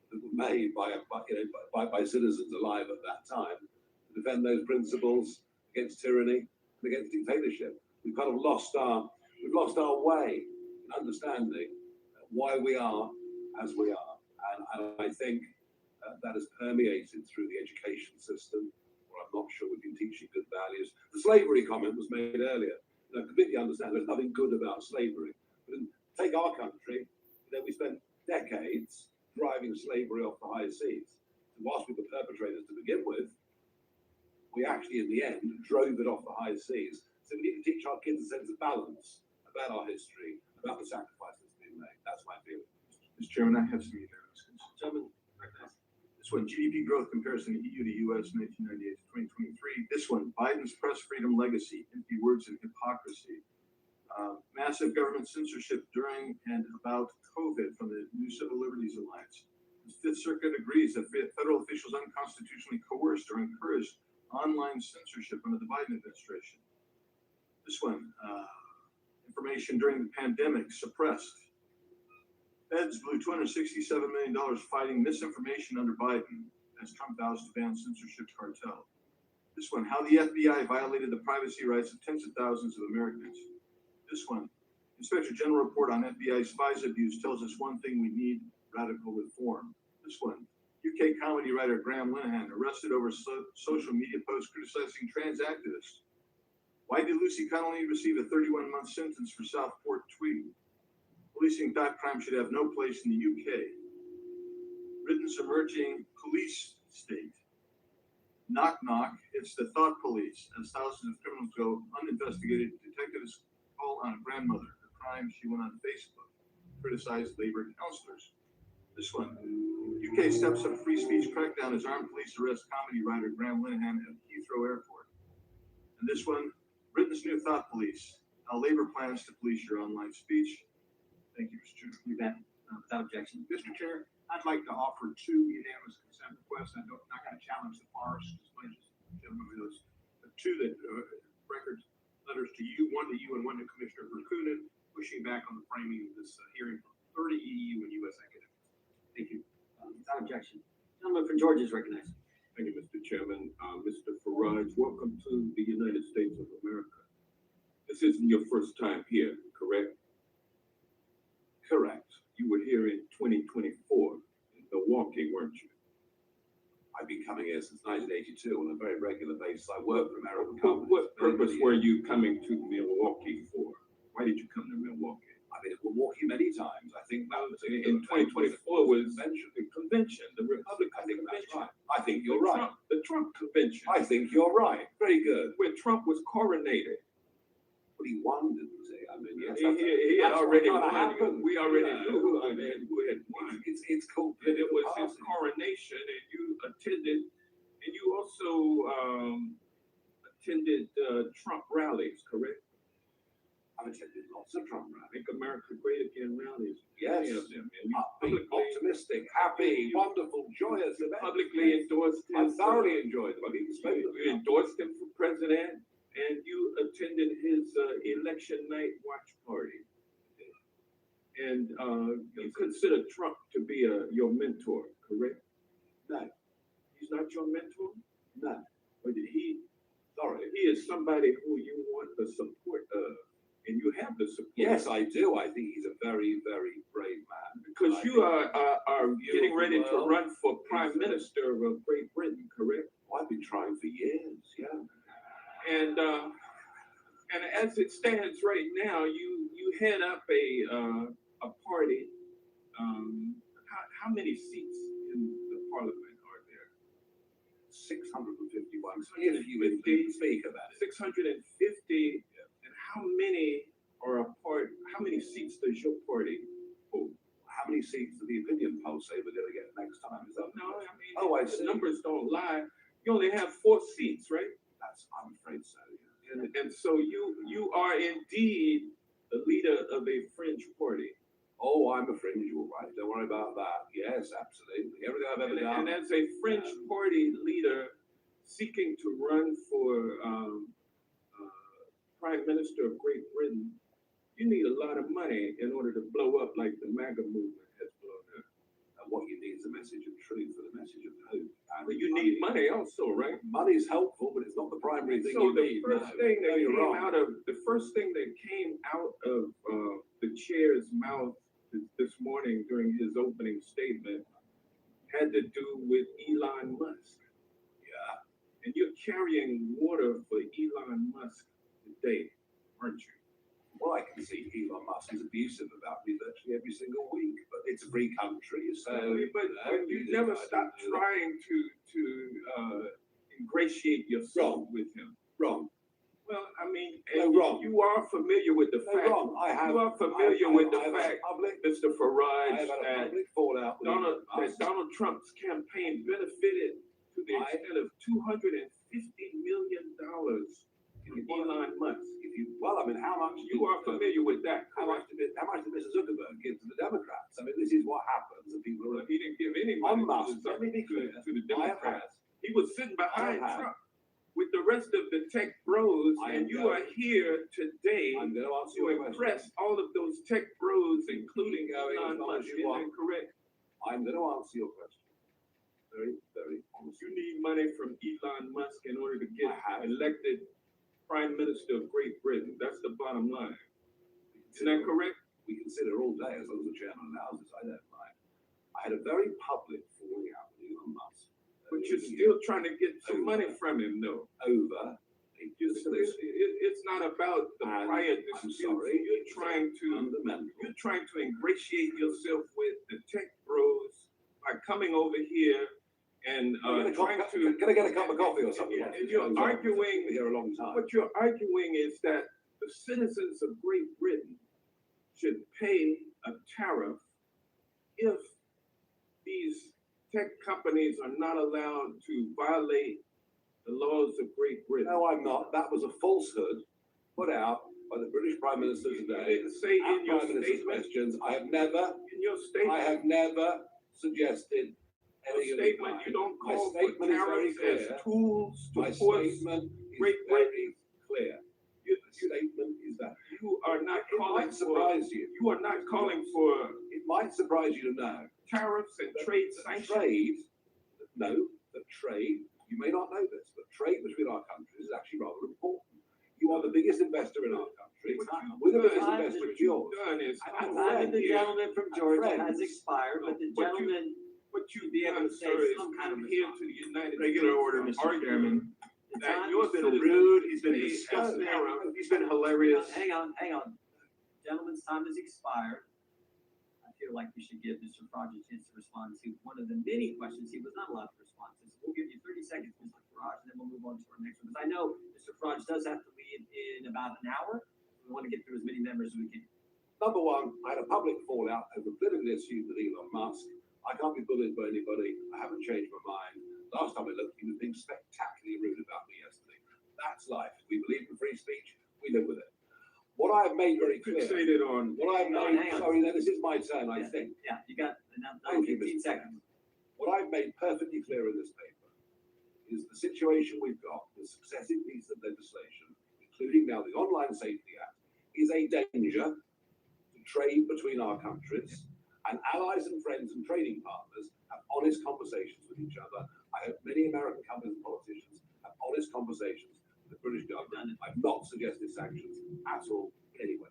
that were made by citizens alive at that time to defend those principles against tyranny and against dictatorship. We've kind of lost our way in understanding why we are as we are, and I think that has permeated through the education system, where I'm not sure we've been teaching good values. The slavery comment was made earlier. I completely understand there's nothing good about slavery. But take our country, we spent decades driving slavery off the high seas. And whilst we were perpetrators to begin with, we actually, in the end, drove it off the high seas. So we need to teach our kids a sense of balance about our history, about the sacrifices being made. That's my feeling. Mr. Chairman, I have some unanimous consent. Gentlemen, this one, GDP growth comparison EU to US 1998 to 2023. This one, Biden's press freedom legacy, empty words and hypocrisy. Massive government censorship during and about COVID from the New Civil Liberties Alliance. The Fifth Circuit agrees that federal officials unconstitutionally coerced or encouraged online censorship under the Biden administration. This one, information during the pandemic suppressed. Feds blew $267 million fighting misinformation under Biden as Trump vows to ban censorship cartel. This one, how the FBI violated the privacy rights of tens of thousands of Americans. This one, Inspector General report on FBI spies abuse tells us one thing we need: radical reform. This one, UK comedy writer Graham Linehan arrested over social media posts criticizing trans activists. Why did Lucy Connolly receive a 31-month sentence for Southport tweet? Policing thought crime should have no place in the UK. Britain's emerging police state. Knock, knock, it's the thought police. As thousands of criminals go uninvestigated, detectives call on a grandmother for crime she went on Facebook, criticized Labour councillors. This one, UK steps up free speech crackdown as armed police arrest comedy writer Graham Linehan at Heathrow Airport. And this one, Britain's new thought police, how Labour plans to police your online speech. Thank you, Mr. Chairman. You bet. Without objection. Mr. Chair, I'd like to offer two unanimous consent requests. I'm not going to challenge the farce as much as the gentleman knows. The two that record letters to you, one to you and one to Commissioner Verkunen, pushing back on the framing of this hearing from 30 EU and US academics. Thank you. Without objection. Gentleman from Georgia is recognized. Thank you, Mr. Chairman. Mr. Farage, welcome to the United States of America. This isn't your first time here, correct? Correct. You were here in 2024 in Milwaukee, weren't you? I've been coming here since 1982 on a very regular basis. I work for American What, companies. what purpose were you coming to Milwaukee for? Why did you come to Milwaukee? I've been to Milwaukee many times. I think that was In 2024 was the convention, the Republican I think that's convention. right. I think you're right. The Trump convention, I think you're right. Very good. where Trump was coronated. But he won, didn't he? I mean, yes, He had that's already what won. happened. We already Yeah. knew who had won. It's called And it was political his party. coronation, and you attended, and you also attended Trump rallies, correct? I've attended lots of Trump rallies. Make America Great Again rallies. Yes. Many of them. And you Upbeat, optimistic, happy, wonderful, joyous events. publicly endorsed I his, thoroughly enjoyed them. I mean, you endorsed him for president, and you attended his election night watch party. And you consider Trump to be your mentor, correct? No. He's not your mentor? No. Or did he? Sorry. He is somebody who you want the support of, and you have the support. Yes, I do. I think he's a very, very brave man. Because I you think are getting ready to world run for prime is a- minister of Great Britain, correct? I've been trying for years. Yeah. And as it stands right now, you head up a party. How many seats in the parliament are there? 651. If you would speak about it. 650. And how many are a part? How many seats does your party hold? How many seats do the opinion polls say we're going to get next time? Is that No, I mean, Oh, I the see. numbers don't lie. You only have 4 seats, right? I'm afraid so. Yeah. And so you are indeed the leader of a fringe party. Oh, I'm a fringe, all right. Don't worry about that. Yes, absolutely. Everything I've ever done. And as a fringe party leader seeking to run for Prime Minister of Great Britain, you need a lot of money in order to blow up like the MAGA movement has blown up. And what you need is a message of truth and a message of hope. And But you need money also, right? money's helpful, but it's not the primary thing So you the need. first No. thing that No, you're came wrong. out of the first thing that came out of the chair's mouth this morning during his opening statement had to do with Elon Musk. Yeah. And you're carrying water for Elon Musk today, aren't you? Well, I can see Elon Musk is abusive about me virtually every single week, but it's a free country, so. But you never stop trying to ingratiate yourself with him. Wrong. Well, I mean, No, and wrong. you are familiar with the No, fact. wrong. I have. You are familiar I with the have fact, public. Mr. I Farage, have had a that public fallout with Donald Trump's campaign benefited to the I- extent of $250 million from Elon Musk. Well, I mean, how much? You are familiar with that. How much did Mr. Zuckerberg give to the Democrats? I mean, this is what happens. And people are. He didn't give any money Musk, let me be clear. to the I have Democrats. He was sitting behind I have. Trump with the rest of the tech bros, I and am you going- are here today I'm going to answer to your question. impress all of those tech bros, including going as Elon long as Musk. you Isn't want. that correct? I'm going to answer your question. Very, very honestly. You need money from Elon Musk in order to get I have. elected Prime Minister of Great Britain. That's the bottom line. Isn't that correct? We consider all day, as long as the chairman allows us, I don't mind. I had a very public falling out with Elon Musk. But you're still trying to get some money from him, though. Over. It's not about the And prior I'm disputes. sorry. You're trying to Fundamental. You're trying to ingratiate yourself with the tech bros by coming over here and trying to. Can I get a cup of coffee or something? And you're arguing. Here a long time. What you're arguing is that the citizens of Great Britain should pay a tariff if these tech companies are not allowed to violate the laws of Great Britain. No, I'm not. That was a falsehood put out by the British Prime Minister You today. didn't say in your Prime Minister's statement. questions. I have never I have never suggested any of the statement, kind. you don't My call for statement is very tariffs as clear. tools to My force statement is Great very clear. The statement is that You are not it calling might for. surprise you. You are not calling for It might surprise you to know tariffs and that trade that sanctions. trade, you may not know this, but trade between our countries is actually rather important. You are the biggest investor in our country. We're the biggest investor in yours. Time of the gentleman from Georgia has expired, but the gentleman What you should be able to say some kind of here response. to the United Regular States order, Mr. arguing Chairman. The that time- your He's been citizens rude, he's been pay a disgusting, tariff. he's been hilarious. Hang on. Gentleman's time has expired. I feel like we should give Mr. Farage a chance to respond to one of the many questions he was not allowed to respond to. So we'll give you 30 seconds, Mr. Farage, and then we'll move on to our next one. Because I know Mr. Farage does have to leave in about an hour. We want to get through as many members as we can. Number one, I had a public fallout over political issues with Elon Musk. I can't be bullied by anybody. I haven't changed my mind. Last time I looked, he was being spectacularly rude about me yesterday. That's life. We believe in free speech. We live with it. What I have made very clear. Fixated on. What I have Hang made. on. Sorry, no, this is my turn. I think. Yeah, you got another Thank you, 15 Mr. seconds. What I've made perfectly clear in this paper is the situation we've got with successive pieces of legislation, including now the Online Safety Act, is a danger to trade between our countries, and allies and friends and trading partners have honest conversations with each other. I hope many American companies and politicians have honest conversations with the British government. I've not suggested sanctions at all anyway.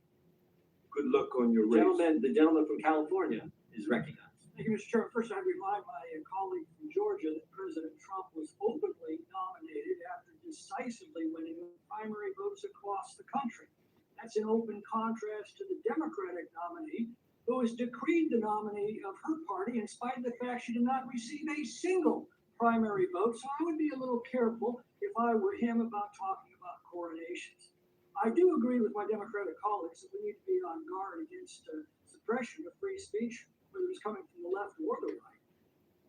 Good luck on your race. The gentleman from California is recognized. Thank you, Mr. Chairman. First, I remind my colleague from Georgia that President Trump was openly nominated after decisively winning primary votes across the country. That's in open contrast to the Democratic nominee, who has decreed the nominee of her party in spite of the fact she did not receive a single primary vote. So I would be a little careful if I were him about talking about coronations. I do agree with my Democratic colleagues that we need to be on guard against suppression of free speech, whether it's coming from the left or the right.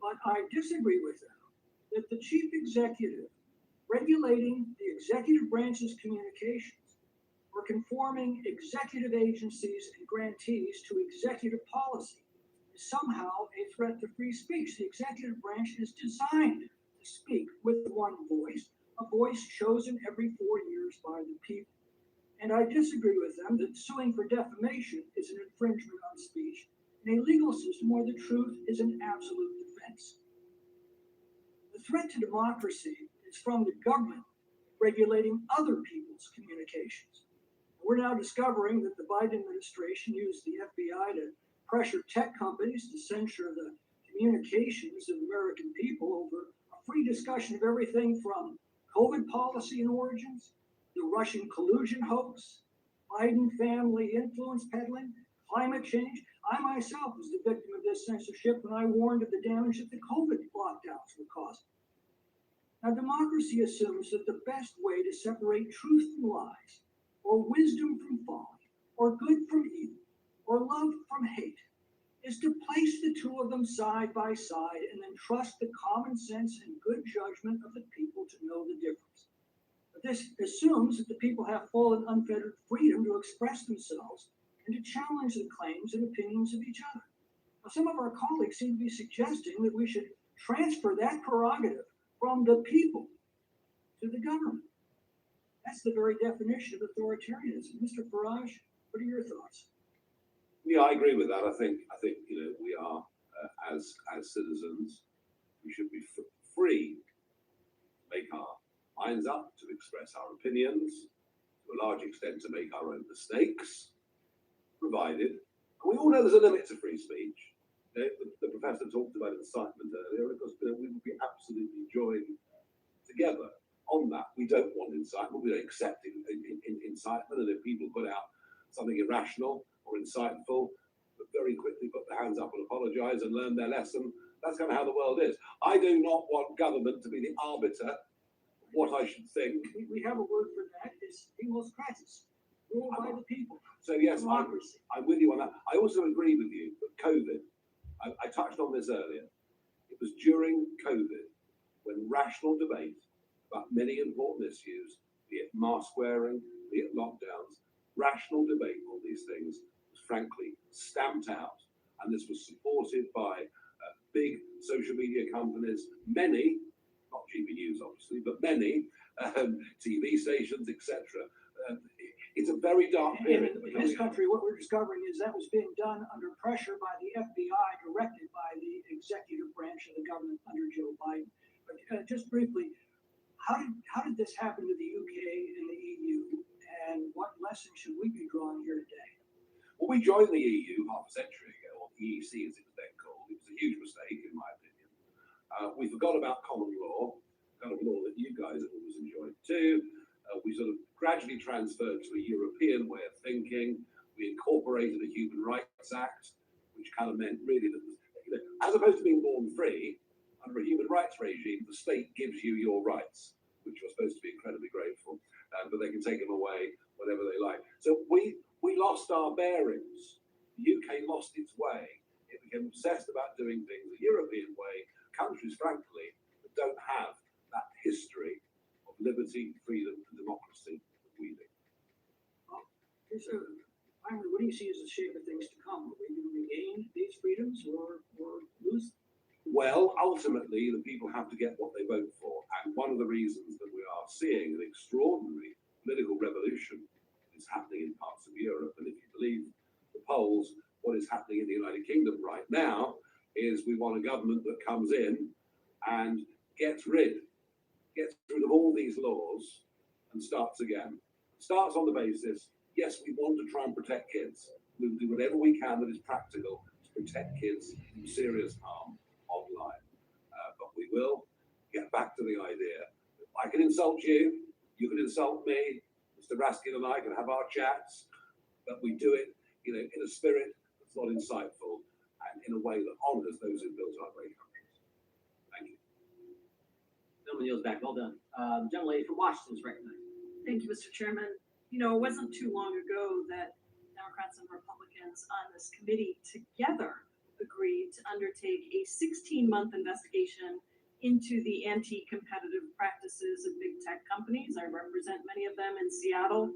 But I disagree with them that the chief executive regulating the executive branch's communications or conforming executive agencies and grantees to executive policy is somehow a threat to free speech. The executive branch is designed to speak with one voice, a voice chosen every 4 years by the people. And I disagree with them that suing for defamation is an infringement on speech in a legal system where the truth is an absolute defense. The threat to democracy is from the government regulating other people's communications. We're now discovering that the Biden administration used the FBI to pressure tech companies to censure the communications of American people over a free discussion of everything from COVID policy and origins, the Russian collusion hoax, Biden family influence peddling, climate change. I myself was the victim of this censorship when I warned of the damage that the COVID lockdowns were causing. Now, democracy assumes that the best way to separate truth from lies, or wisdom from folly, or good from evil, or love from hate, is to place the two of them side by side and then trust the common sense and good judgment of the people to know the difference. But this assumes that the people have full and unfettered freedom to express themselves and to challenge the claims and opinions of each other. Now, some of our colleagues seem to be suggesting that we should transfer that prerogative from the people to the government. That's the very definition of authoritarianism. Mr. Farage, what are your thoughts? Yeah, I agree with that. I think we are as citizens, we should be free to make our minds up, to express our opinions, to a large extent to make our own mistakes, provided. And we all know there's a limit to free speech. The professor talked about incitement earlier, because we would be absolutely joined together on that. We don't want incitement. We don't accept incitement. And if people put out something irrational or insightful, but very quickly put their hands up and apologize and learn their lesson, that's kind of how the world is. I do not want government to be the arbiter of what I should think. We have a word for that. It's democratis. Ruled by the people. So yes, Democracy. I'm with you on that. I also agree with you that COVID, I touched on this earlier, it was during COVID when rational debate about many important issues, be it mask wearing, be it lockdowns, rational debate on these things was frankly stamped out. And this was supported by big social media companies, many, not GB News obviously, but many TV stations, etc. It's a very dark period. In this country, what we're discovering is that was being done under pressure by the FBI, directed by the executive branch of the government under Joe Biden. But just briefly, how did this happen to the UK and the EU, and what lessons should we be drawing here today? Well, we joined the EU half a century ago, or the EEC as it was then called. It was a huge mistake, in my opinion. We forgot about common law, kind of law that you guys have always enjoyed too. We sort of gradually transferred to a European way of thinking. We incorporated a Human Rights Act, which kind of meant really that, as opposed to being born free, under a human rights regime, the state gives you your rights, which you're supposed to be incredibly grateful, but they can take them away whenever they like. So we lost our bearings. The UK lost its way. It became obsessed about doing things the European way. Countries, frankly, that don't have that history of liberty, freedom, and democracy that we do. Well, finally, what do you see as the shape of things to come? Are we going to regain these freedoms or lose them? Well, ultimately, the people have to get what they vote for. And one of the reasons that we are seeing an extraordinary political revolution is happening in parts of Europe. And if you believe the polls, what is happening in the United Kingdom right now is we want a government that comes in and gets rid of all these laws and starts again. Starts on the basis, yes, we want to try and protect kids. We will do whatever we can that is practical to protect kids from serious harm online. But we will get back to the idea that I can insult you, you can insult me, Mr. Raskin and I can have our chats, but we do it, in a spirit that's not insightful and in a way that honors those who built our great countries. Thank you. Gentleman yields back. Well done. Gentle lady from Washington is recognized. Thank you, Mr. Chairman. It wasn't too long ago that Democrats and Republicans on this committee together agreed to undertake a 16-month investigation into the anti-competitive practices of big tech companies. I represent many of them in Seattle,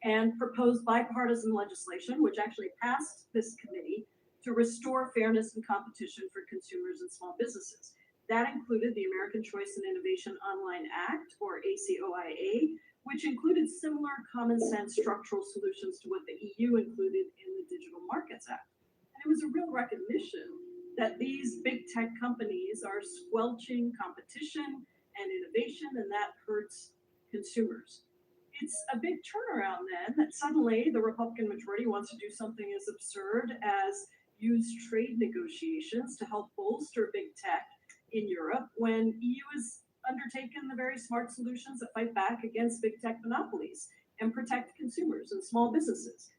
and proposed bipartisan legislation, which actually passed this committee, to restore fairness and competition for consumers and small businesses. That included the American Choice and Innovation Online Act, or ACOIA, which included similar common sense structural solutions to what the EU included in the Digital Markets Act. And it was a real recognition that these big tech companies are squelching competition and innovation, and that hurts consumers. It's a big turnaround then that suddenly the Republican majority wants to do something as absurd as use trade negotiations to help bolster big tech in Europe when EU has undertaken the very smart solutions that fight back against big tech monopolies and protect consumers and small businesses.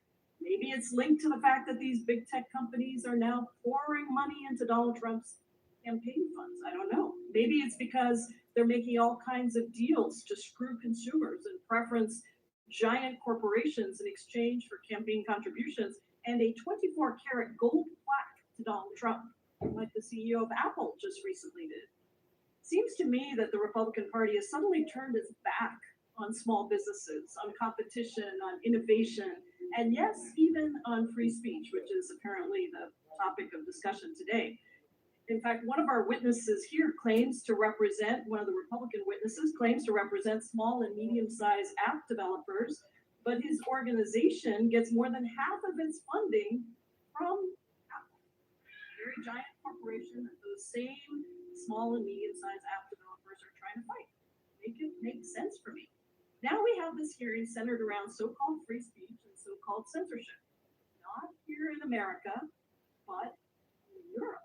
Maybe it's linked to the fact that these big tech companies are now pouring money into Donald Trump's campaign funds. I don't know. Maybe it's because they're making all kinds of deals to screw consumers and preference giant corporations in exchange for campaign contributions and a 24-karat gold plaque to Donald Trump, like the CEO of Apple just recently did. Seems to me that the Republican Party has suddenly turned its back on small businesses, on competition, on innovation, and yes, even on free speech, which is apparently the topic of discussion today. In fact, one of our witnesses here claims to represent, one of the Republican witnesses claims to represent small and medium-sized app developers, but his organization gets more than half of its funding from Apple, a very giant corporation that those same small and medium-sized app developers are trying to fight. Make it make sense for me. Now we have this hearing centered around so-called free speech and so-called censorship, not here in America, but in Europe.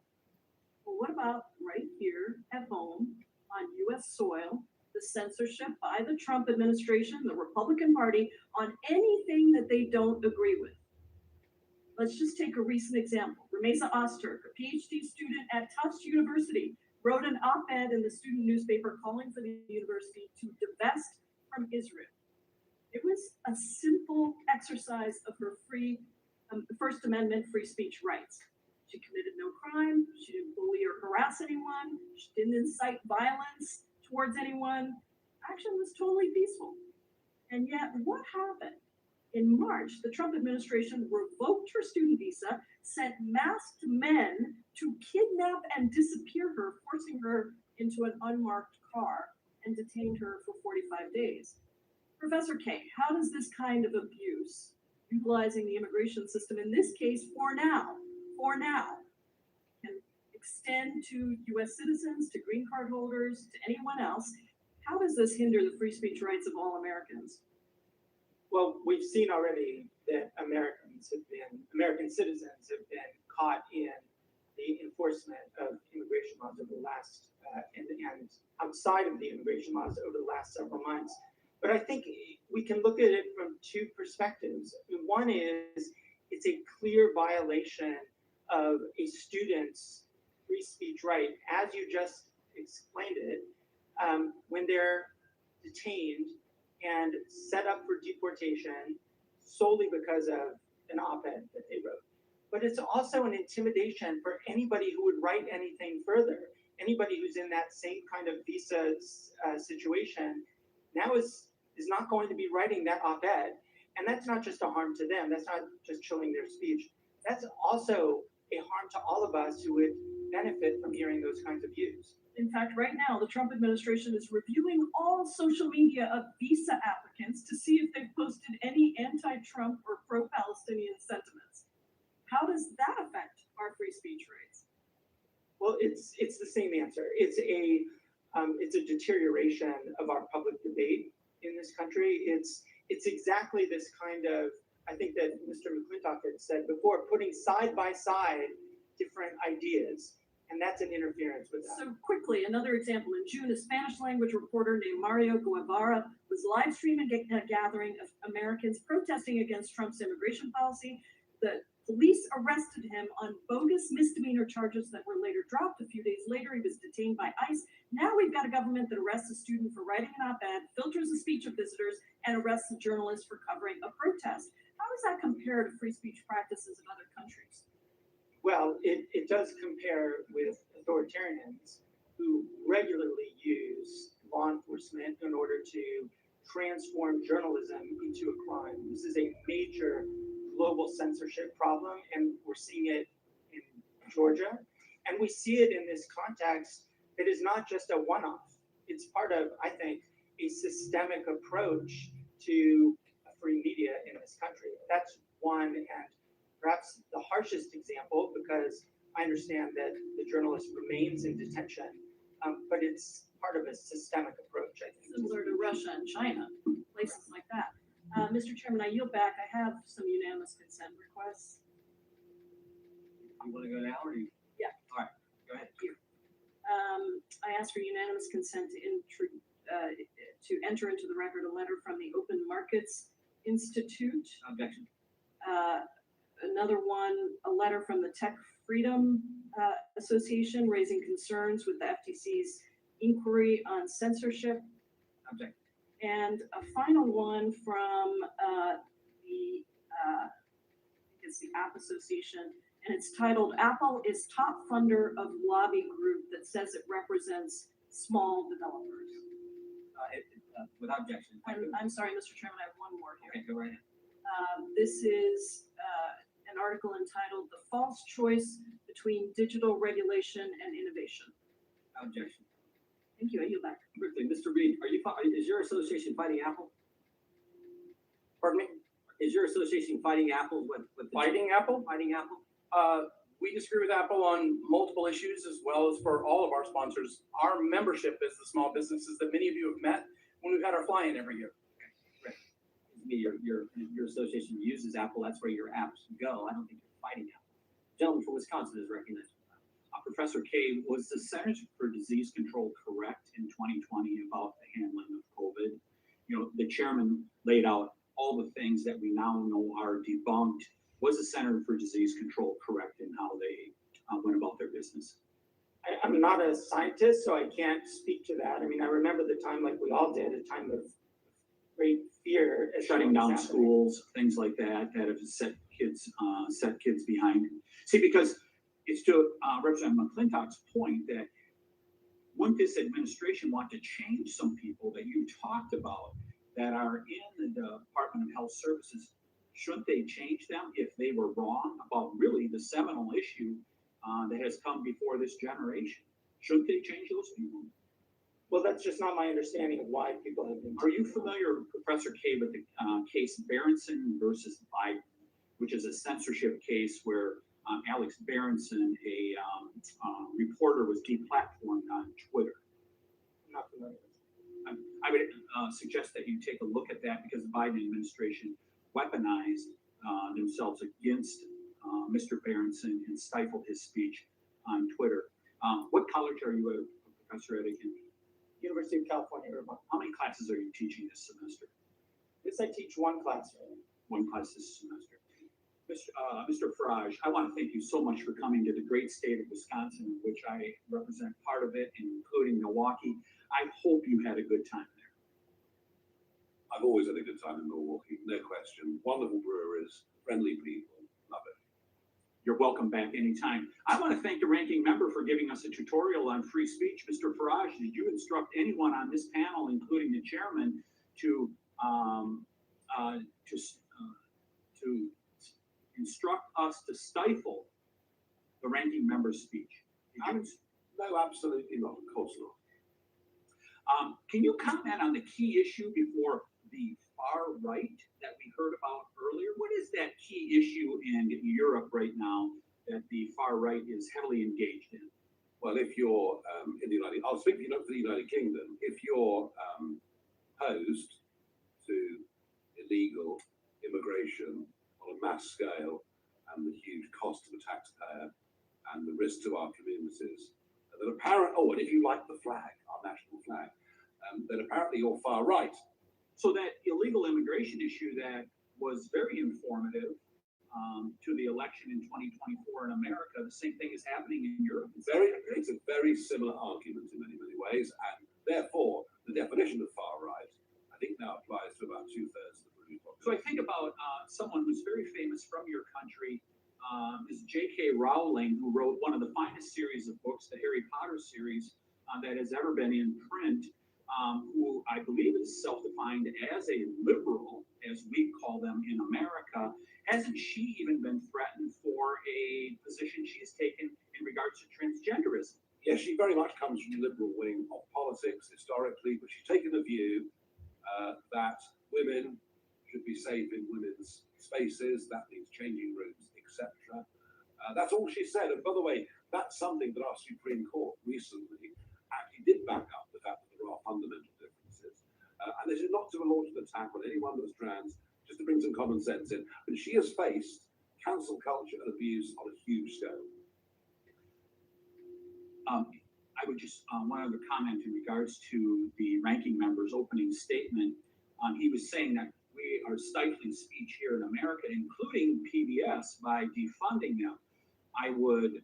Well, what about right here at home on U.S. soil, the censorship by the Trump administration, the Republican Party, on anything that they don't agree with? Let's just take a recent example. Rameza Ozturk, a PhD student at Tufts University, wrote an op-ed in the student newspaper calling for the university to divest from Israel. It was a simple exercise of her First Amendment free speech rights. She committed no crime. She didn't bully or harass anyone. She didn't incite violence towards anyone. Action was totally peaceful. And yet, what happened? In March, the Trump administration revoked her student visa, sent masked men to kidnap and disappear her, forcing her into an unmarked car, and detained her for 45 days. Professor Kay, how does this kind of abuse, utilizing the immigration system in this case for now, can extend to US citizens, to green card holders, to anyone else? How does this hinder the free speech rights of all Americans? Well, we've seen already that American citizens have been caught in the enforcement of immigration laws over the last, and outside of the immigration laws over the last several months. But I think we can look at it from two perspectives. One is it's a clear violation of a student's free speech right, as you just explained it, when they're detained and set up for deportation solely because of an op-ed that they wrote. But it's also an intimidation for anybody who would write anything further. Anybody who's in that same kind of visa situation now is not going to be writing that op-ed. And that's not just a harm to them. That's not just chilling their speech. That's also a harm to all of us who would benefit from hearing those kinds of views. In fact, right now, the Trump administration is reviewing all social media of visa applicants to see if they've posted any anti-Trump or pro-Palestinian sentiments. How does that affect our free speech rights? Well, it's the same answer. It's a deterioration of our public debate in this country. It's exactly this kind of, I think that Mr. McClintock had said before, putting side by side different ideas. And that's an interference with that. So quickly, another example. In June, a Spanish language reporter named Mario Guevara was live streaming a gathering of Americans protesting against Trump's immigration policy. The police arrested him on bogus misdemeanor charges that were later dropped. A few days later, he was detained by ICE. Now we've got a government that arrests a student for writing an op-ed, filters the speech of visitors, and arrests a journalist for covering a protest. How does that compare to free speech practices in other countries? Well, it does compare with authoritarians who regularly use law enforcement in order to transform journalism into a crime. This is a major global censorship problem, and we're seeing it in Georgia. And we see it in this context that is not just a one-off. It's part of, I think, a systemic approach to free media in this country. That's one, and perhaps the harshest example, because I understand that the journalist remains in detention, but it's part of a systemic approach, I think. Similar to Russia and China, places like that. Mr. Chairman, I yield back. I have some unanimous consent requests. You want to go now, or do you? Yeah. All right, go ahead. Here. I ask for unanimous consent to enter into the record a letter from the Open Markets Institute. Objection. Another one, a letter from the Tech Freedom Association raising concerns with the FTC's inquiry on censorship. Object. And a final one from it's the App Association, and it's titled "Apple is Top Funder of Lobby Group that Says It Represents Small Developers." Without objection. I'm sorry, Mr. Chairman, I have one more here. Okay, go right ahead. This is an article entitled "The False Choice Between Digital Regulation and Innovation." Objection. Thank you. I yield back. Quickly, Mr. Reed, is your association fighting Apple? Pardon me? Is your association fighting Apple with Fighting Apple? Fighting Apple? We disagree with Apple on multiple issues, as well as for all of our sponsors. Our membership is the small businesses that many of you have met when we've had our fly-in every year. Right. Your association uses Apple. That's where your apps go. I don't think you're fighting Apple. Gentleman from Wisconsin is recognized. Professor Kay, was the Centers for Disease Control correct in 2020 about the handling of COVID? You know, the chairman laid out all the things that we now know are debunked. Was the Center for Disease Control correct in how they went about their business? I'm not a scientist, so I can't speak to that. I mean, I remember the time, like we all did, a time of great fear as to shutting what's down happening. schools, things like that, that have set kids behind. See, because it's to Representative McClintock's point that wouldn't this administration want to change some people that you talked about that are in the Department of Health Services? Shouldn't they change them if they were wrong about really the seminal issue that has come before this generation? Shouldn't they change those people? Well, that's just not my understanding of why people have been. Are you familiar, Professor K, with the case Berenson versus Biden, which is a censorship case where Alex Berenson, a reporter, was deplatformed on Twitter? I'm not familiar. I would suggest that you take a look at that because the Biden administration weaponized themselves against Mr. Berenson and stifled his speech on Twitter. What college are you a professor at again? University of California, Irvine. How many classes are you teaching this semester? This I teach one class. Right? One class this semester. Mr. Farage, I want to thank you so much for coming to the great state of Wisconsin, which I represent part of it, including Milwaukee. I hope you had a good time there. I've always had a good time in Milwaukee, no question. Wonderful breweries, friendly people, love it. You're welcome back anytime. I want to thank the ranking member for giving us a tutorial on free speech. Mr. Farage, did you instruct anyone on this panel, including the chairman, to instruct us to stifle the ranking member's speech? No, absolutely not. Of course not. Can you comment on the key issue before the far right that we heard about earlier? What is that key issue in Europe right now that the far right is heavily engaged in? Well, if you're in the United, I'll speak for the United Kingdom. If you're opposed to illegal immigration on a mass scale and the huge cost to the taxpayer and the risk to our communities, then and if you like the flag, our national flag, then apparently you're far right. So that illegal immigration issue that was very informative to the election in 2024 in America, the same thing is happening in Europe. It's a very similar argument in many, many ways, and therefore the definition of far right, I think, now applies to about 2/3 of the British population. So I think about someone who's very famous from your country, is J.K. Rowling, who wrote one of the finest series of books, the Harry Potter series, that has ever been in print, who I believe is self-defined as a liberal, as we call them in America. Hasn't she even been threatened for a position she's taken in regards to transgenderism? Yes, she very much comes from the liberal wing of politics historically, but she's taken the view that women should be safe in women's spaces. That means changing rooms, etc. That's all she said. And by the way, that's something that our Supreme Court recently actually did back up, the fact that there are fundamental differences. And this is not to launch an attack on anyone that's trans, just to bring some common sense in. But she has faced cancel culture and abuse on a huge scale. I would just, one other comment in regards to the ranking member's opening statement. He was saying that we are stifling speech here in America, including PBS, by defunding them. I would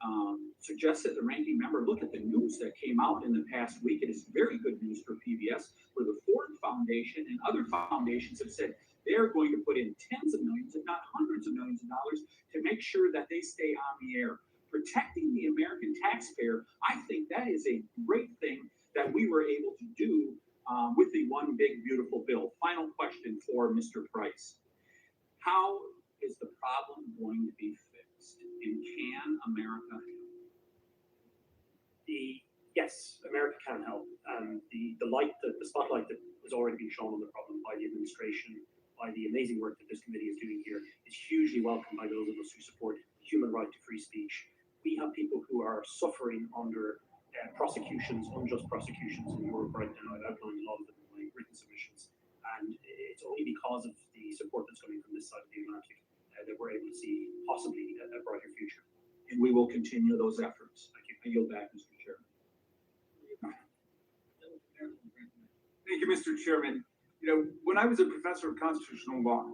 suggest that the ranking member look at the news that came out in the past week. It is very good news for PBS, where the Ford Foundation and other foundations have said they're going to put in tens of millions, if not hundreds of millions of dollars, to make sure that they stay on the air. Protecting the American taxpayer, I think that is a great thing that we were able to do with the One Big Beautiful Bill. Final question for Mr. Price. How is the problem going to be fixed? And can America help? Yes, America can help. The spotlight that has already been shown on the problem by the administration, by the amazing work that this committee is doing here, is hugely welcomed by those of us who support human right to free speech. We have people who are suffering under prosecutions, unjust prosecutions in Europe right now. I've outlined a lot of them in my written submissions. And it's only because of the support that's coming from this side of the Atlantic that we're able to see possibly a brighter future. And we will continue those efforts. Thank you. I yield back, Mr. Chairman. Thank you, Mr. Chairman. You know, when I was a professor of constitutional law,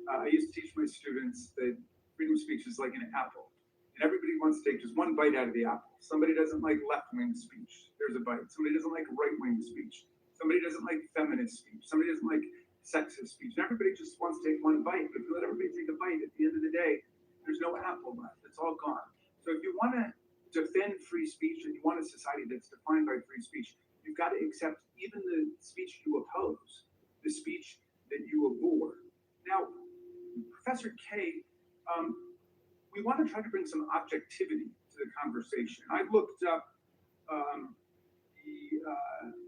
I used to teach my students that freedom of speech is like an apple. And everybody wants to take just one bite out of the apple. Somebody doesn't like left-wing speech. There's a bite. Somebody doesn't like right-wing speech. Somebody doesn't like feminist speech. Somebody doesn't like sexist speech. And everybody just wants to take one bite, but if you let everybody take a bite, at the end of the day, there's no apple left. It's all gone. So if you want to defend free speech and you want a society that's defined by free speech, you've got to accept even the speech you oppose, the speech that you abhor. Now, Professor K, we want to try to bring some objectivity to the conversation. I looked up the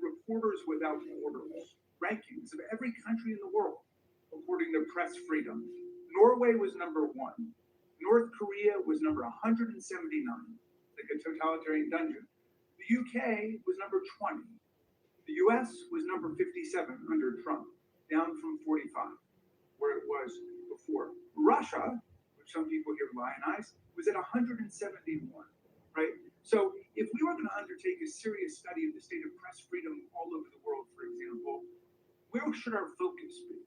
Reporters Without Borders rankings of every country in the world according to press freedom. Norway was number 1. North Korea was number 179, like a totalitarian dungeon. The UK was number 20. The US was number 57 under Trump, down from 45, where it was before. Russia, which some people here lionize, was at 171, right? So if we were going to undertake a serious study of the state of press freedom all over the world, for example, where should our focus be?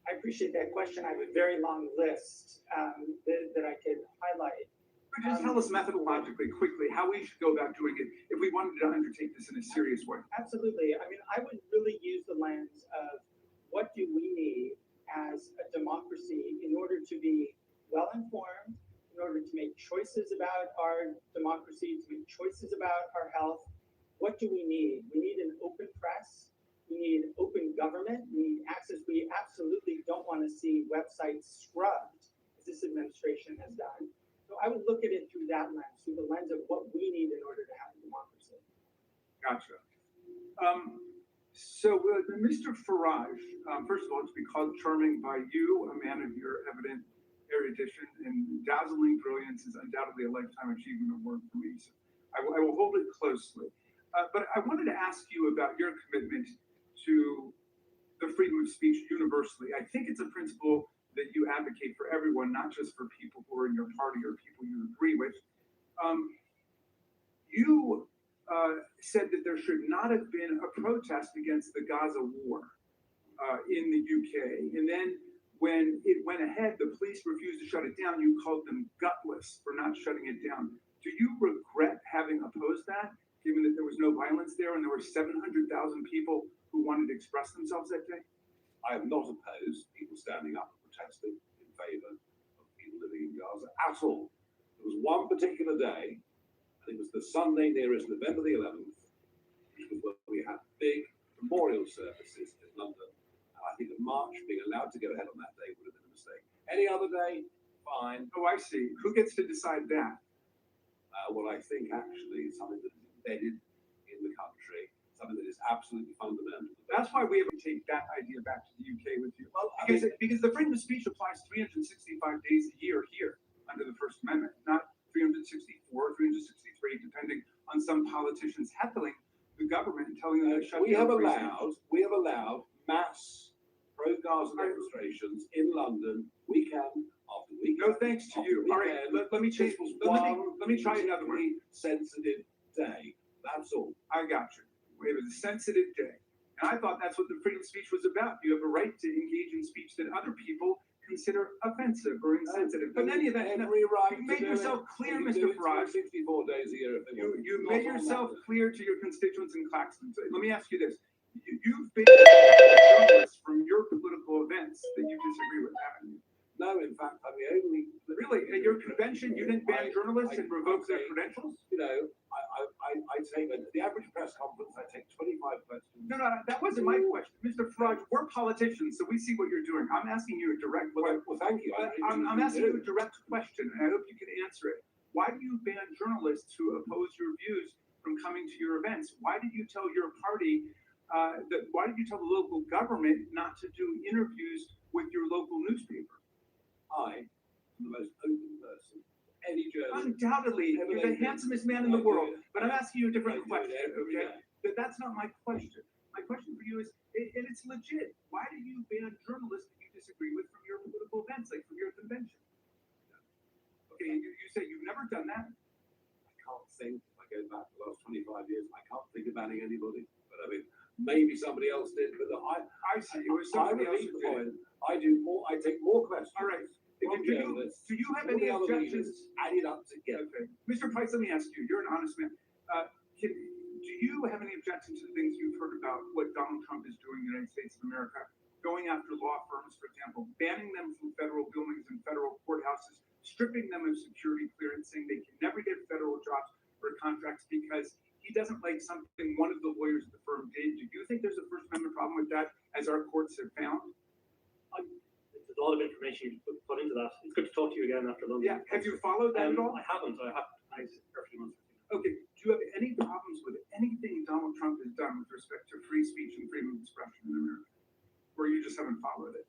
I appreciate that question. I have a very long list that I could highlight. But just tell us methodologically, quickly, how we should go about doing it if we wanted to undertake this in a serious way. Absolutely. I mean, I would really use the lens of what do we need as a democracy in order to be well-informed, in order to make choices about our democracy, to make choices about our health. What do we need? We need an open press. We need open government. We need access. We absolutely don't want to see websites scrubbed, as this administration has done. So I would look at it through that lens, through the lens of what we need in order to have a democracy. Gotcha. Mr. Farage, first of all, to be called charming by you, a man of your evident erudition and dazzling brilliance, is undoubtedly a lifetime achievement award for me. So I will hold it closely. But I wanted to ask you about your commitment to the freedom of speech universally. I think it's a principle that you advocate for everyone, not just for people who are in your party or people you agree with. You said that there should not have been a protest against the Gaza war in the UK. And then when it went ahead, the police refused to shut it down. You called them gutless for not shutting it down. Do you regret having opposed that, given that there was no violence there and there were 700,000 people who wanted to express themselves that day? I have not opposed people standing up and protesting in favour of people living in Gaza at all. There was one particular day, and it was the Sunday nearest November the 11th, which was when we had big memorial services in London. And I think a march being allowed to go ahead on that day would have been a mistake. Any other day, fine. Oh, I see. Who gets to decide that? Well, I think actually it's something that is embedded in the country, something that is absolutely fundamental. That's why we have to take that idea back to the UK with you. Well, because the freedom of speech applies 365 days a year here under the First Amendment, not 364, 363, depending on some politicians heckling the government and telling them to shut down. We have allowed mass pro-Gaza demonstrations in London weekend after weekend. No thanks to you. All right, let me change. Let me try another one. Sensitive day. That's all. I got you. It was a sensitive day. And I thought that's what the freedom of speech was about. You have a right to engage in speech that other people consider offensive or insensitive. But in any event, you made yourself clear, Mr. Farage. 64 days a year. You made yourself clear to your constituents in Claxton. So let me ask you this. You've been journalists from your political events that you disagree with, haven't you? No, in fact, I'm the only. Really? At your convention, you didn't ban journalists and revoke their credentials? You know, I take the average press conference, I take 25 questions. No, that wasn't my question. Mr. Farage, we're politicians, so we see what you're doing. I'm asking you a direct question. Well, thank you. I'm asking you a direct question, and I hope you can answer it. Why do you ban journalists who oppose your views from coming to your events? Why did you tell your party why did you tell the local government not to do interviews with your local newspaper? I am the most open person. Any journalist. Undoubtedly, you're the handsomest man in the world. But I'm asking you a different question, okay? But that's not my question. My question for you is, and it's legit, why do you ban journalists that you disagree with from your political events, like from your convention? Okay, you say you've never done that. I can't think, if I go back the last 25 years, I can't think of banning anybody. But I mean, maybe somebody else did, but I see. It was somebody else who did. I take more questions. All right. Do you have any objections added up together? Okay. Mr. Price, let me ask you. You're an honest man. Do you have any objection to the things you've heard about what Donald Trump is doing in the United States of America, going after law firms, for example, banning them from federal buildings and federal courthouses, stripping them of security clearance, saying they can never get federal jobs or contracts because he doesn't like something one of the lawyers at the firm did? Do you think there's a First Amendment problem with that, as our courts have found? There's a lot of information you put into that. It's good to talk to you again after London. Yeah, have you followed that at all? I haven't. I have. For a few months. Okay, do you have any problems with anything Donald Trump has done with respect to free speech and freedom of expression in America? Or you just haven't followed it?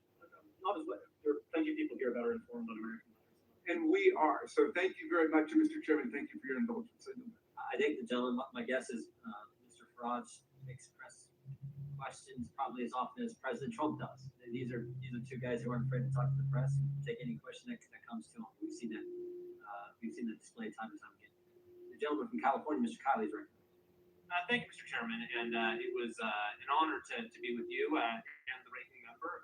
Not as well. There are plenty of people here that are informed on American matters. And we are. So thank you very much, Mr. Chairman. Thank you for your indulgence. I think the gentleman, my guess is Mr. Farage express questions probably as often as President Trump does. These are two guys who aren't afraid to talk to the press and take any question that comes to them. We've seen that displayed time and time again. The gentleman from California, Mr. Kiley's right. Thank you, Mr. Chairman, and it was an honor to be with you and the ranking member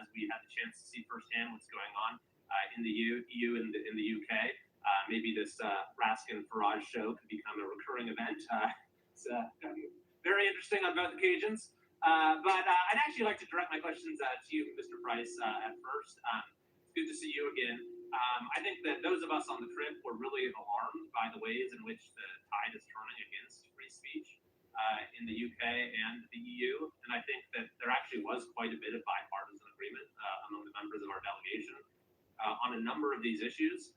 as we had the chance to see firsthand what's going on in the EU and in the UK. Maybe this Raskin Farage show could become a recurring event. It's very interesting on both occasions. But I'd actually like to direct my questions to you, Mr. Price, at first. It's good to see you again. I think that those of us on the trip were really alarmed by the ways in which the tide is turning against free speech in the UK and the EU. And I think that there actually was quite a bit of bipartisan agreement among the members of our delegation on a number of these issues.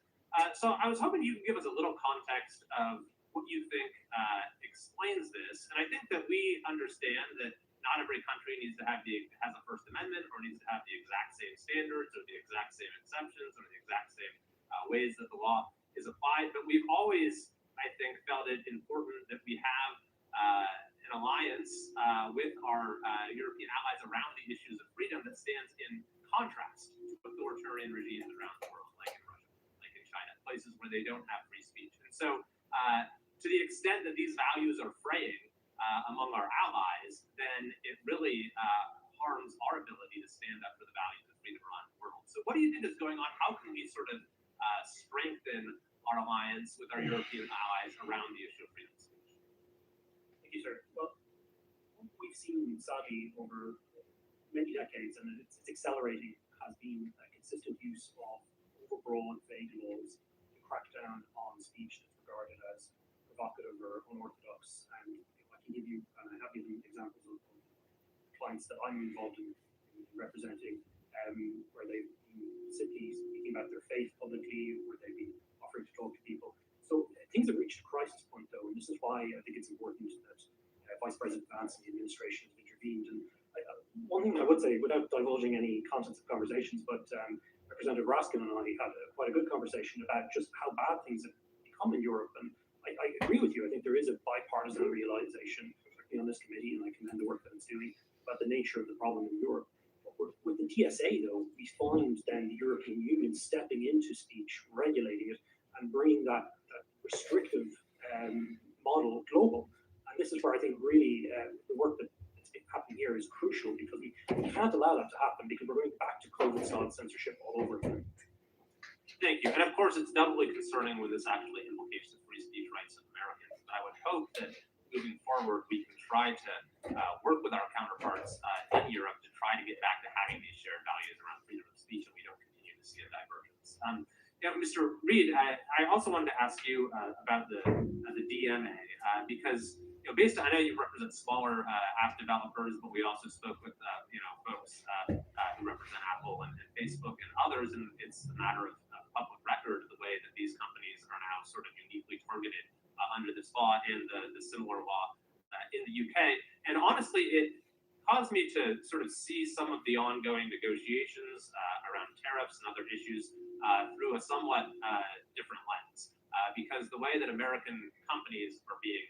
So I was hoping you could give us a little context of what you think explains this. And I think that we understand that not every country needs to have has a First Amendment or needs to have the exact same standards or the exact same exceptions or the exact same ways that the law is applied. But we've always, I think, felt it important that we have an alliance with our European allies around the issues of freedom that stands in contrast to authoritarian regimes around the world, like in Russia, like in China, places where they don't have free speech. And so to the extent that these values are fraying among our allies, then it really harms our ability to stand up for the values of freedom around the world. So what do you think is going on? How can we sort of strengthen our alliance with our European allies around the issue of freedom of speech? Thank you, sir. Well, we've seen sadly over many decades, and it's accelerating, has been a consistent use of overbroad, vague laws to crack down on speech that's regarded as provocative or unorthodox. And I can give you, and I have given examples of clients that I'm involved in representing, where they've been simply speaking about their faith publicly, where they've been offering to talk to people. So things have reached a crisis point, though, and this is why I think it's important that Vice President Vance and the administration have intervened. And one thing I would say, without divulging any contents of conversations, but Representative Raskin and I had quite a good conversation about just how bad things have become in Europe. And I agree with you. I think there is a bipartisan realization, particularly on this committee, and I commend the work that it's doing, about the nature of the problem in Europe. But with the TSA, though, we find then the European Union stepping into speech, regulating it, and bringing that restrictive model global. And this is where I think really the work that's happening here is crucial, because we can't allow that to happen, because we're going back to COVID-style censorship all over again. Thank you. And of course, it's doubly concerning when this actually implicates the free speech rights of Americans. But I would hope that moving forward, we can try to work with our counterparts in Europe to try to get back to having these shared values around freedom of speech, and we don't continue to see a divergence. Mr. Reed, I also wanted to ask you about the DMA, because based on, I know you represent smaller app developers, but we also spoke with folks who represent Apple and Facebook and others, and it's a matter of public record the way that these companies are now sort of uniquely targeted under this law and the similar law in the UK. And honestly, it caused me to sort of see some of the ongoing negotiations around tariffs and other issues through a somewhat different lens, because the way that American companies are being